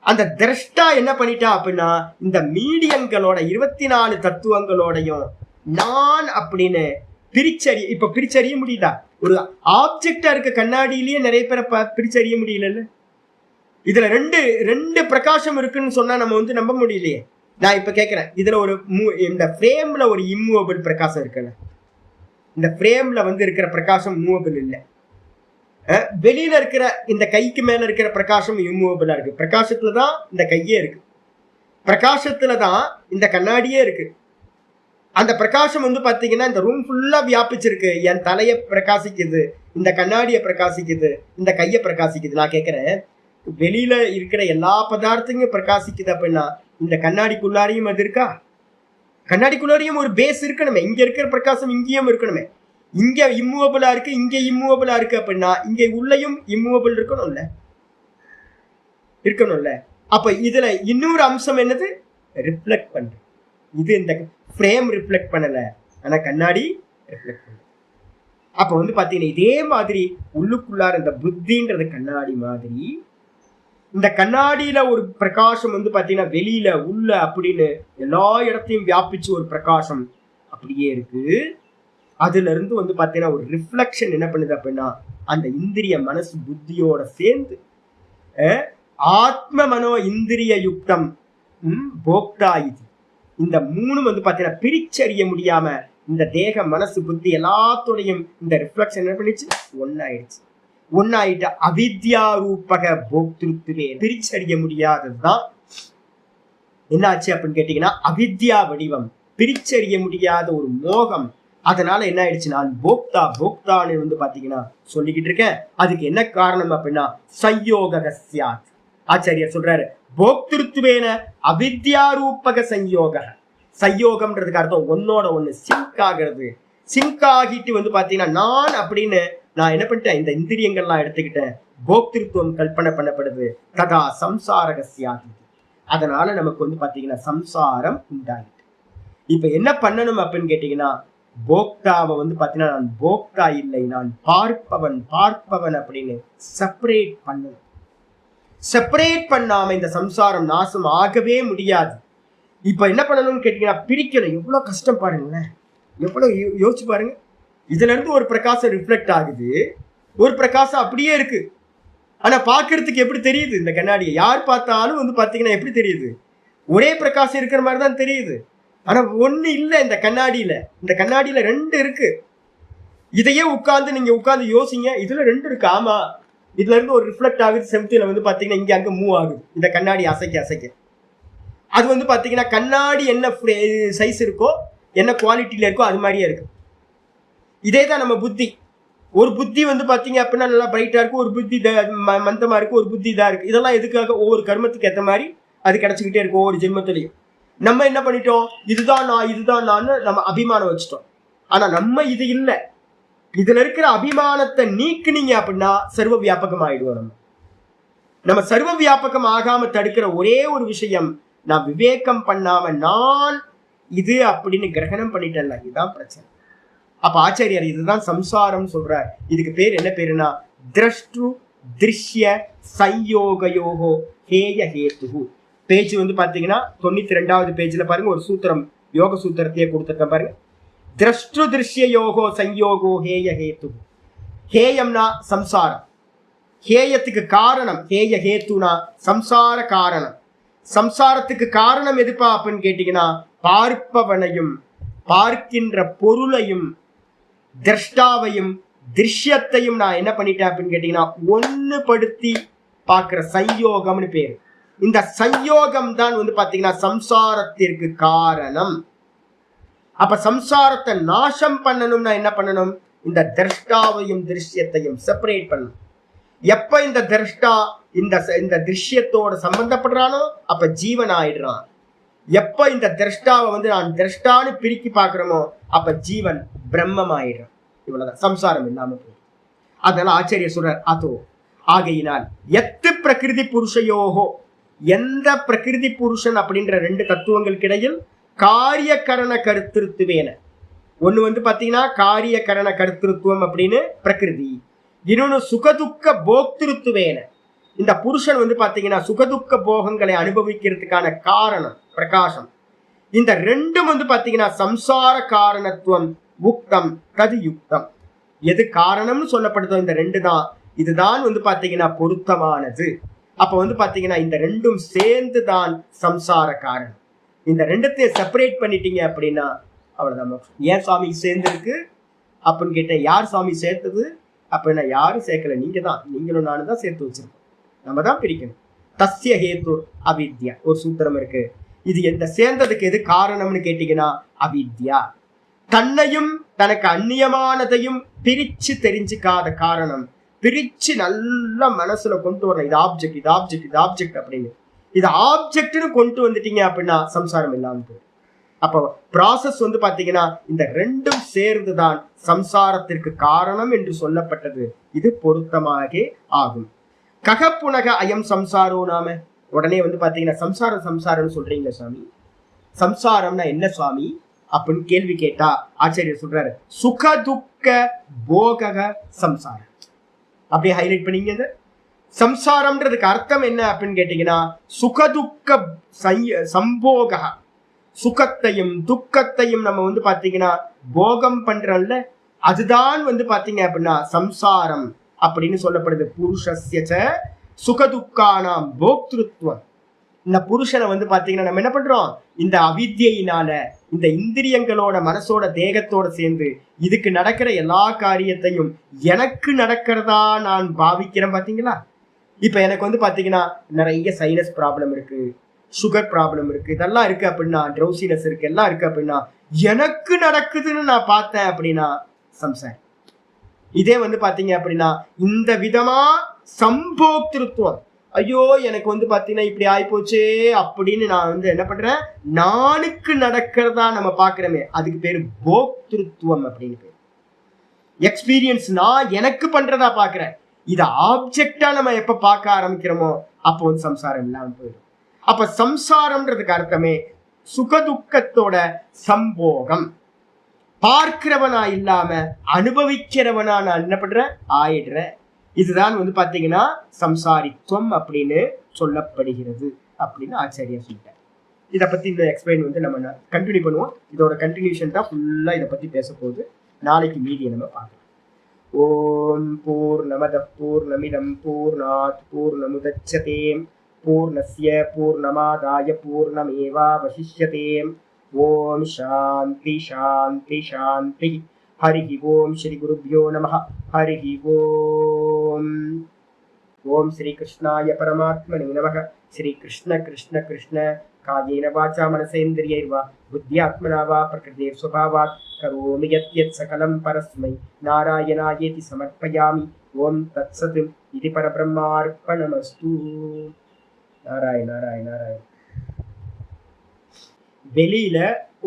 அந்த திரஷ்டா என்ன பண்ணிட்டா அப்படின்னா இந்த மீடியங்களோட 24 தத்துவங்களோடையும் நான் அப்படின்னு பிரிச்சறிய முடியுதா? ஒரு ஆப்ஜெக்டா இருக்க கண்ணாடியிலேயே நிறைய பேரை பிரிச்சறிய முடியல. இதுல ரெண்டு பிரகாசம் இருக்குன்னு சொன்னா நம்ம வந்து நம்ப முடியலையே. நான் இப்ப கேட்கிறேன், இதுல இந்த ஃப்ரேம்ல ஒரு இம்மூவபிள் பிரகாசம் இருக்குல்ல, இந்த ஃப்ரேம்ல வந்து இருக்கிற பிரகாசம் மூவபிள் இல்லை. வெளியில இருக்கிற இந்த கைக்கு மேல இருக்கிற பிரகாசம் இம்மூவபிளா இருக்கு. பிரகாசத்துலதான் இந்த கையே இருக்கு, பிரகாசத்துலதான் இந்த கண்ணாடியே இருக்கு. அந்த பிரகாசம் வந்து பாத்தீங்கன்னா இந்த ரூம் ஃபுல்லா வியாபிச்சிருக்கு. என் தலையை பிரகாசிக்குது, இந்த கண்ணாடியை பிரகாசிக்குது, இந்த கையை பிரகாசிக்குது. நான் கேட்கிறேன், வெளியில இருக்கிற எல்லா பதார்த்தங்களும் பிரகாசிக்குது அப்படின்னா இந்த கண்ணாடிக்குள்ளாரையும் அது இருக்கா? கண்ணாடிக்குள்ளாரையும் ஒரு பேஸ் இருக்கணுமே. இங்க இருக்கிற பிரகாசம் இங்கேயும் இருக்கணுமே. இங்க இம்மூவபிளா இருக்கு, இங்க இம்மூவபிளா இருக்கு அப்படின்னா இங்க உள்ளயும் இம்மூவபிள் இருக்கணும்ல. அப்ப இதுல இன்னொரு அம்சம் என்னது? ரிஃப்ளெக்ட் பண்ற. இது இந்த ஃப்ரேம் ரிஃப்ளெக்ட் பண்ணல, ஆனா கண்ணாடி ரிஃப்ளெக்ட் பண்ணல. அப்ப வந்து பாத்தீங்கன்னா இதே மாதிரி உள்ளுக்குள்ளார இந்த புத்தின்றது கண்ணாடி மாதிரி, இந்த கண்ணாடியில ஒரு பிரகாசம் வந்து பாத்தீங்கன்னா வெளியில உள்ள அப்படின்னு எல்லா இடத்தையும் வியாபிச்சு ஒரு பிரகாசம் அப்படியே இருக்கு. அதுல இருந்து வந்து பாத்தீங்கன்னா ஒரு ரிஃப்ளெக்ஷன் என்ன பண்ணுது அப்படின்னா அந்த இந்திரிய மனசு புத்தியோட சேர்ந்து ஆத்ம மனோ இந்திரிய யுக்தம் போக்தா இது, இந்த 3 வந்து பாத்தீங்கன்னா பிரிச்சறிய முடியாம இந்த தேக மனசு புத்தி எல்லாத்தோடையும் இந்த ரிஃப்ளெக்ஷன் என்ன பண்ணிச்சு? ஒன்னாயிடுச்சு. ஒன்னாயிட்ட அவித்யாரூபக போக்திருத்துவே பிரிச்சறிய முடியாததுதான் என்னாச்சு அப்படின்னு கேட்டீங்கன்னா அவித்யா வடிவம், பிரிச்சறிய முடியாத ஒரு மோகம். அதனால என்ன ஆயிடுச்சு, நான் போக்தா போக்தான்னு பாத்தீங்கன்னா சொல்லிக்கிட்டு இருக்கேன். அதுக்கு என்ன காரணம் அப்படின்னா சயோக சியாத். ஆச்சாரியர் சொல்றாரு போக்திருத்துவேன அவித்யாரூபக சயோக. சயோகம்ன்றதுக்கு அர்த்தம் ஒன்னோட ஒண்ணு சிங்க் ஆகிறது. சிங்க் ஆகிட்டு பாத்தீங்கன்னா நான் அப்படின்னு நான் என்ன பண்ணிட்டேன், இந்த இந்திரியங்கள்லாம் எடுத்துக்கிட்டேன், போக்திருத்துவம் கல்பனை பண்ணப்படுது. ததா சம்சாரக சியாத். அதனால நமக்கு பாத்தீங்கன்னா சம்சாரம் உண்டாயிட்டு. இப்ப என்ன பண்ணணும் அப்படின்னு கேட்டீங்கன்னா போக்தாவை பாத்தீங்கன்னா நான் போக்தா இல்லை, நான் பார்ப்பவன் பார்ப்பவன் அப்படின்னு செப்பரேட் பண்ணணும். செப்பரேட் பண்ணாம இந்த சம்சாரம் நாசம் ஆகவே முடியாது. இப்ப என்ன பண்ணணும்னு கேட்டீங்கன்னா பிரிக்கணும். எவ்வளவு கஷ்டம் பாருங்களேன், எவ்வளவு யோசிச்சு பாருங்க. இதுல இருந்து ஒரு பிரகாசம் ரிஃப்ளெக்ட் ஆகுது, ஒரு பிரகாசம் அப்படியே இருக்கு. ஆனா பாக்குறதுக்கு எப்படி தெரியுது, இந்த கண்ணாடியை யார் பார்த்தாலும் பாத்தீங்கன்னா எப்படி தெரியுது, ஒரே பிரகாசம் இருக்கிற மாதிரி தான் தெரியுது. ஆனா ஒண்ணு இல்லை இந்த கண்ணாடியில. இந்த கண்ணாடியில ரெண்டு இருக்கு. இதையே நீங்க உட்கார்ந்து யோசிங்க, இதுல ரெண்டு இருக்கு. ஆமா, இதுல இருந்து ஒரு ரிஃப்ளெக்ட் ஆகுது, செம்தியில பாத்தீங்கன்னா இங்க அங்க மூவ் ஆகுது. இந்த கண்ணாடி அசைக்க அசைக்க அது பாத்தீங்கன்னா கண்ணாடி என்ன சைஸ் இருக்கோ, என்ன குவாலிட்டியில இருக்கோ அது மாதிரியே இருக்கு. இதே தான் நம்ம புத்தி. ஒரு புத்தி பாத்தீங்க அப்படின்னா நல்லா பிரைட்டா இருக்கு, ஒரு புத்தி மந்தமா இருக்கு, ஒரு புத்தி இதா இருக்கு. இதெல்லாம் எதுக்காக, ஒவ்வொரு கர்மத்துக்கு ஏற்ற மாதிரி அது கிடைச்சிக்கிட்டே இருக்கும் ஒவ்வொரு ஜென்மத்திலையும். நம்ம என்ன பண்ணிட்டோம், இதுதான் நான் இதுதான் நான் நம்ம அபிமானம் வச்சுட்டோம். ஆனா நம்ம இது இல்லை. இதுல இருக்கிற அபிமானத்தை நீக்குனீங்க அப்படின்னா சர்வ வியாபகம் ஆயிடுவோம். நம்ம சர்வ வியாபகம் ஆகாம தடுக்கிற ஒரே ஒரு விஷயம், நான் விவேகம் பண்ணாம நான் இது அப்படின்னு கிரகணம் பண்ணிட்டேன்ல, இதுதான் பிரச்சனை. அப்ப ஆச்சாரியார் இதுதான் சம்சாரம் சொல்றார். இதுக்கு பேர் என்ன பேருனா திரஷ்டு திருஷ்ய சயோகயோகோ ஹேய ஹேத்து. பேஜ் பாத்தீங்கன்னா 92வது பேஜ்ல பாருங்க, ஒரு சூத்திரம் யோக சூத்திரத்தையே கொடுத்துருக்கேன் பாருங்க. திரஷ்டு திருஷ்ய யோகோ சயோகோ ஹேய ஹேத்து. ஹேயம்னா சம்சாரம், ஹேயத்துக்கு காரணம், ஹேய ஹேத்துனா சம்சார காரணம். சம்சாரத்துக்கு காரணம் எதுப்பா அப்படின்னு கேட்டீங்கன்னா பார்ப்பவனையும் பார்க்கின்ற பொருளையும் திரஷ்டாவையும் திருஷ்யத்தையும் நான் என்ன பண்ணிட்டேன் அப்படின்னு கேட்டீங்கன்னா ஒண்ணுபடுத்தி பார்க்கிற சயோகம்னு பேரு. இந்த சயோகம் தான் பாத்தீங்கன்னா சம்சாரத்திற்கு காரணம். அப்ப சம்சாரத்தை நாசம் பண்ணணும்னா என்ன பண்ணணும், இந்த திரஷ்டாவையும் திருஷ்யத்தையும் செப்பரேட் பண்ணணும். எப்ப இந்த திரஷ்டா இந்த திருஷ்யத்தோட சம்பந்தப்படுறானோ அப்ப ஜீவன் ஆயிடுறான். எப்ப இந்த திரஷ்டாவை நான் திரஷ்டான்னு பிரிக்கி பாக்குறோமோ அப்ப ஜீவன் பிரம்மம் ஆயிடுறான். இவ்வளவுதான், சம்சாரம் இல்லாம போகும். அதனால ஆச்சரிய சொல்றார் அதோ ஆகையினால் எத்து பிரகிருதி புருஷயோகோ, எந்த பிரகிருதி புருஷன் அப்படின்ற ரெண்டு தத்துவங்களுக்கு இடையில் காரிய கரண கருத்திருத்துவேன. ஒண்ணு பாத்தீங்கன்னா காரிய கரண கருத்திருத்துவம் அப்படின்னு பிரகிருதி, இன்னொன்னு சுகதுக்க போக்திருத்துவேன. இந்த புருஷன் பாத்தீங்கன்னா சுகதுக்க போகங்களை அனுபவிக்கிறதுக்கான காரணம் பிரகாசம். இந்த ரெண்டும் பாத்தீங்கன்னா சம்சார காரணத்துவம் உக்தம் தது யுக்தம். எது காரணம்னு சொல்லப்படுதோ இந்த ரெண்டு தான், இதுதான் பாத்தீங்கன்னா பொருத்தமானது. அப்ப பாத்தீங்கன்னா இந்த ரெண்டும் சேர்ந்து தான் சம்சார காரணம். இந்த ரெண்டத்தையும் செப்பரேட் பண்ணிட்டீங்க அப்படின்னா அவ்வளவுதான். ஏன் சுவாமி சேர்ந்து இருக்கு அப்படின்னு கேட்டேன். யார் சுவாமி சேர்த்தது அப்படின்னா யாரும் சேர்க்கல, நீங்க தான், நீங்களும் நானும் தான் சேர்த்து வச்சிருக்கோம். நம்ம தான் பிரிக்கணும். தஸ்ய ஹேத்து அவித்யா ஒரு சூத்திரம் இருக்கு. இது எந்த சேர்ந்ததுக்கு எது காரணம்னு கேட்டீங்கன்னா அவித்யா. தன்னையும் தனக்கு அந்நியமானதையும் பிரிச்சு தெரிஞ்சுக்காத காரணம். பிரிச்சு நல்ல மனசுல கொண்டு வரணும், இது ஆப்ஜெக்ட் இது ஆப்ஜெக்ட் இது ஆப்ஜெக்ட் அப்படின்னு. இது ஆப்ஜெக்ட்னு கொண்டு வந்துட்டீங்க அப்படின்னா சம்சாரம் இல்லாம போயிடும். அப்போ ப்ராசஸ் பாத்தீங்கன்னா இந்த ரெண்டும் சேர்ந்துதான் சம்சாரத்திற்கு காரணம் என்று சொல்லப்பட்டது. இது பொருத்தமாக ஆகும். ககப்புனக அயம் சம்சாரோ நாம. உடனே பாத்தீங்கன்னா சம்சாரம் சம்சாரம்னு சொல்றீங்க சுவாமி, சம்சாரம்னா என்ன சுவாமி அப்படின்னு கேள்வி கேட்டா ஆச்சாரியர் சொல்றாரு சுக துக்க போக சம்சாரம். அப்படியே ஹைலைட் பண்ணீங்க. சம்சாரம்ன்றதுக்கு அர்த்தம் என்ன அப்படின்னு கேட்டீங்கன்னா சுகதுக்க சம்போக, சுகத்தையும் துக்கத்தையும் நம்ம பாத்தீங்கன்னா போகம் பண்றோம்ல, அதுதான் பாத்தீங்க அப்படின்னா சம்சாரம் அப்படின்னு சொல்லப்படுது. புருஷஸ்ய சுகதுக்கானாம் போக்திருத்துவம். இந்த புருஷனை வந்து பாத்தீங்கன்னா நம்ம என்ன பண்றோம், இந்த அவித்யினால இந்த இந்திரியங்களோட மனசோட தேகத்தோட சேர்ந்து இதுக்கு நடக்கிற எல்லா காரியத்தையும் எனக்கு நடக்கிறதா நான் பாவிக்கிறேன். பாத்தீங்களா? இப்ப எனக்கு வந்து பாத்தீங்கன்னா நிறைய சைனஸ் ப்ராப்ளம் இருக்கு, சுகர் ப்ராப்ளம் இருக்கு, இதெல்லாம் இருக்கு அப்படின்னா, ட்ரௌசினஸ் இருக்கு, எல்லாம் இருக்கு அப்படின்னா எனக்கு நடக்குதுன்னு நான் பார்த்தேன் அப்படின்னா சம்சாரி. இதே வந்து பாத்தீங்க அப்படின்னா இந்த விதமா சம்போக்திருத்துவம், ஐயோ எனக்கு வந்து பாத்தீங்கன்னா இப்படி ஆயிப்போச்சே அப்படின்னு நான் வந்து என்ன பண்றேன், நானுக்கு நடக்கிறதா நம்ம பாக்குறோமே அதுக்கு பேரு போக்திருத்துவம் அப்படின்னு பேரு. எக்ஸ்பீரியன்ஸ் நான் எனக்கு பண்றதா பாக்குறேன். இத ஆப்ஜெக்டா நம்ம எப்ப பார்க்க ஆரம்பிக்கிறோமோ அப்போ வந்து சம்சாரம் இல்லாம போயிடும். அப்ப சம்சாரம்ன்றதுக்கு அர்த்தமே சுகதுக்கத்தோட சம்போகம். பார்க்கிறவனா இல்லாம அனுபவிக்கிறவனா நான் என்ன பண்றேன், ஆயிடுறேன். இதுதான் வந்து பாத்தீங்கன்னா சம்சாரித்துவம் அப்படின்னு சொல்லப்படுகிறது அப்படின்னு ஆச்சாரியா சொல்லிட்டார். இதை பத்தி இந்த எக்ஸ்பிளைன் வந்து நம்ம கண்டினியூ பண்ணுவோம். இதோட கண்டினியூஷன் தான் ஃபுல்லா இதை பத்தி பேச போகுது. நாளைக்கு மீதியை நம்ம பார்க்கலாம். ஓம் பூர்ணமத பூர்ணமிதம் பூர்ணாத் பூர்ணமுதச்யதே பூர்ணஸ்ய பூர்ணமாதாய பூர்ணமேவாவசிஷ்யதே. ஓம் சாந்தி சாந்தி சாந்தி. ஹரி ஓம் ஸ்ரீ குருப்யோ நமः. ஹரி ஓம். ஓம் ஸ்ரீ கிருஷ்ணாய பரமாத்மனே நமः. ஸ்ரீ கிருஷ்ண கிருஷ்ண கிருஷ்ண காயேன வாசா மனசேந்திரியைர்வா புத்தியாத்மனா வா பிரகிருதே ஸ்வபாவாத் கரோமி யத் சகலம் பரஸ்மை நாராயணாயேதி சமர்ப்பயாமி. ஓம் தத்சத் இது பரபிரம்மார்ப்பணமஸ்து. நாராயண நாராயண நாராயண. வெளியில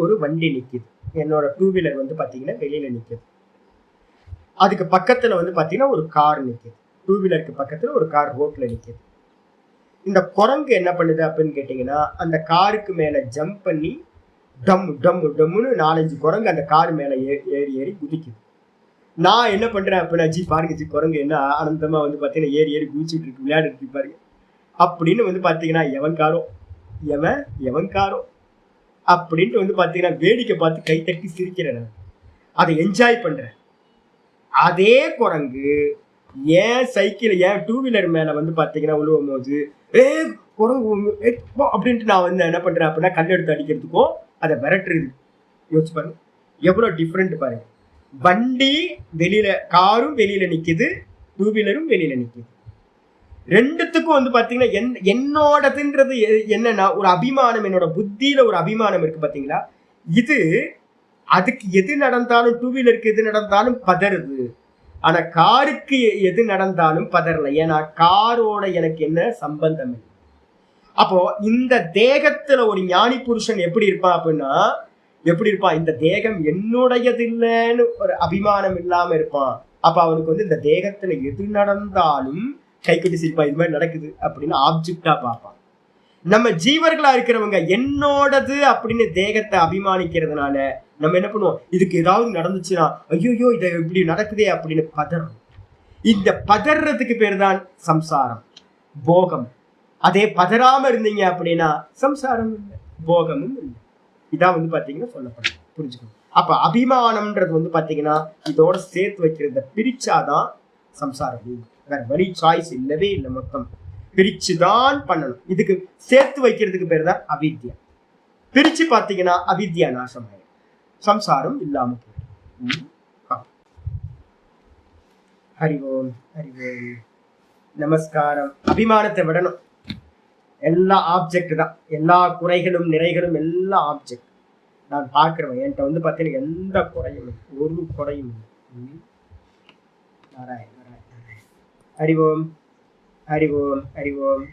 ஒரு வண்டி நிக்குது, என்னோட டூ வீலர் வந்து பாத்தீங்கன்னா வெளியில நிக்குது. அதுக்கு பக்கத்துல வந்து பாத்தீங்கன்னா ஒரு கார் நிக்குது. டூ வீலருக்கு பக்கத்துல ஒரு கார் ரோட்ல நிக்குது. இந்த குரங்கு என்ன பண்ணுது அப்படின்னு கேட்டீங்கன்னா, அந்த காருக்கு மேல ஜம்ப் பண்ணி டம் டம் டம்னு 4-5 குரங்கு அந்த கார் மேல ஏறி ஏறி குதிக்குது. நான் என்ன பண்றேன் அப்படின்னா, ஜி பாருங்க ஜி, குரங்கு என்ன ஆனந்தமா வந்து பாத்தீங்கன்னா ஏறி ஏறி குதிச்சுட்டு இருக்கு, விளையாடிட்டு இருக்கு பாருங்க அப்படின்னு வந்து பாத்தீங்கன்னா, எவன் காரோ அப்படின்ட்டு வந்து பாத்தீங்கன்னா வேடிக்கை பார்த்து கை தட்டி சிரிக்கிறேன், அதை என்ஜாய் பண்றேன். அதே குரங்கு ஏன் சைக்கிள் ஏன் டூ வீலர் மேல வந்து பாத்தீங்கன்னா உழுவும் போது குரங்கு அப்படின்ட்டு நான் வந்து என்ன பண்றேன் அப்படின்னா கல் எடுத்து அடிக்கிறதுக்கும் அதை விரட்டுறது. யோசிச்சு பாருங்க எவ்வளவு டிஃப்ரெண்ட் பாருங்க. வண்டி வெளியில, காரும் வெளியில நிக்குது, டூ வீலரும் வெளியில நிக்குது. ரெண்டுத்துக்கும் வந்து பாத்தீங்கன்னா என்னோடதுன்றது என்னன்னா ஒரு அபிமானம், என்னோட புத்தியில ஒரு அபிமானம் இருக்கு பாத்தீங்களா. இது அதுக்கு எது நடந்தாலும், டூ வீலருக்கு எது நடந்தாலும் பதறுது, ஆனா காருக்கு எது நடந்தாலும் பதறல. ஏன்னா காரோட எனக்கு என்ன சம்பந்தம் இல்லை. அப்போ இந்த தேகத்துல ஒரு ஞானி புருஷன் எப்படி இருப்பான் அப்படின்னா, எப்படி இருப்பான், இந்த தேகம் என்னுடையது இல்லைன்னு ஒரு அபிமானம் இல்லாம இருப்பான். அப்ப அவனுக்கு வந்து இந்த தேகத்துல எது நடந்தாலும் கை கட்டி சிரிப்பா, இது மாதிரி நடக்குது அப்படின்னு ஆப்ஜெக்டா பார்ப்பான். நம்ம ஜீவர்களா இருக்கிறவங்க என்னோடது அப்படின்னு தேகத்தை அபிமானிக்கிறதுனால நம்ம என்ன பண்ணுவோம், இதுக்கு ஏதாவது நடந்துச்சுன்னா ஐயோ இதை இப்படி நடக்குதே அப்படின்னு பதறோம். இந்த பதறதுக்கு பேர் தான் சம்சாரம், போகம். அதே பதறாம இருந்தீங்க அப்படின்னா சம்சாரம் இல்லை, போகமும் இல்லை. இதான் வந்து பாத்தீங்கன்னா சொல்லப்படும், புரிஞ்சுக்கணும். அப்ப அபிமானம்ன்றது வந்து பாத்தீங்கன்னா இதோட சேர்த்து வைக்கிறத பிரிச்சாதான் சம்சாரம். வேற வழி சாய்ஸ் இல்லவே இல்லை, மொத்தம் பிரிச்சுதான் பண்ணணும். இதுக்கு சேர்த்து வைக்கிறதுக்கு பேர் தான் அவித்யா. பிரிச்சு பாத்தீங்கன்னா அவித்யா நாசம் ஆயிடும், சம்சாரம் இல்லாம போயிடும். ஹரி ஓம் ஹரி ஓம். நமஸ்காரம். அபிமானத்தை விடணும். எல்லா ஆப்ஜெக்ட் தான், எல்லா குறைகளும் நிறைகளும் எல்லாம் ஆப்ஜெக்ட். நான் பார்க்கிறேன் என்கிட்ட வந்து பார்த்தீங்கன்னா எந்த குறையும், ஒரு குறையும். நாராயண நாராயண. ஹரி ஓம் ஹரி ஓம் ஹரி ஓம்.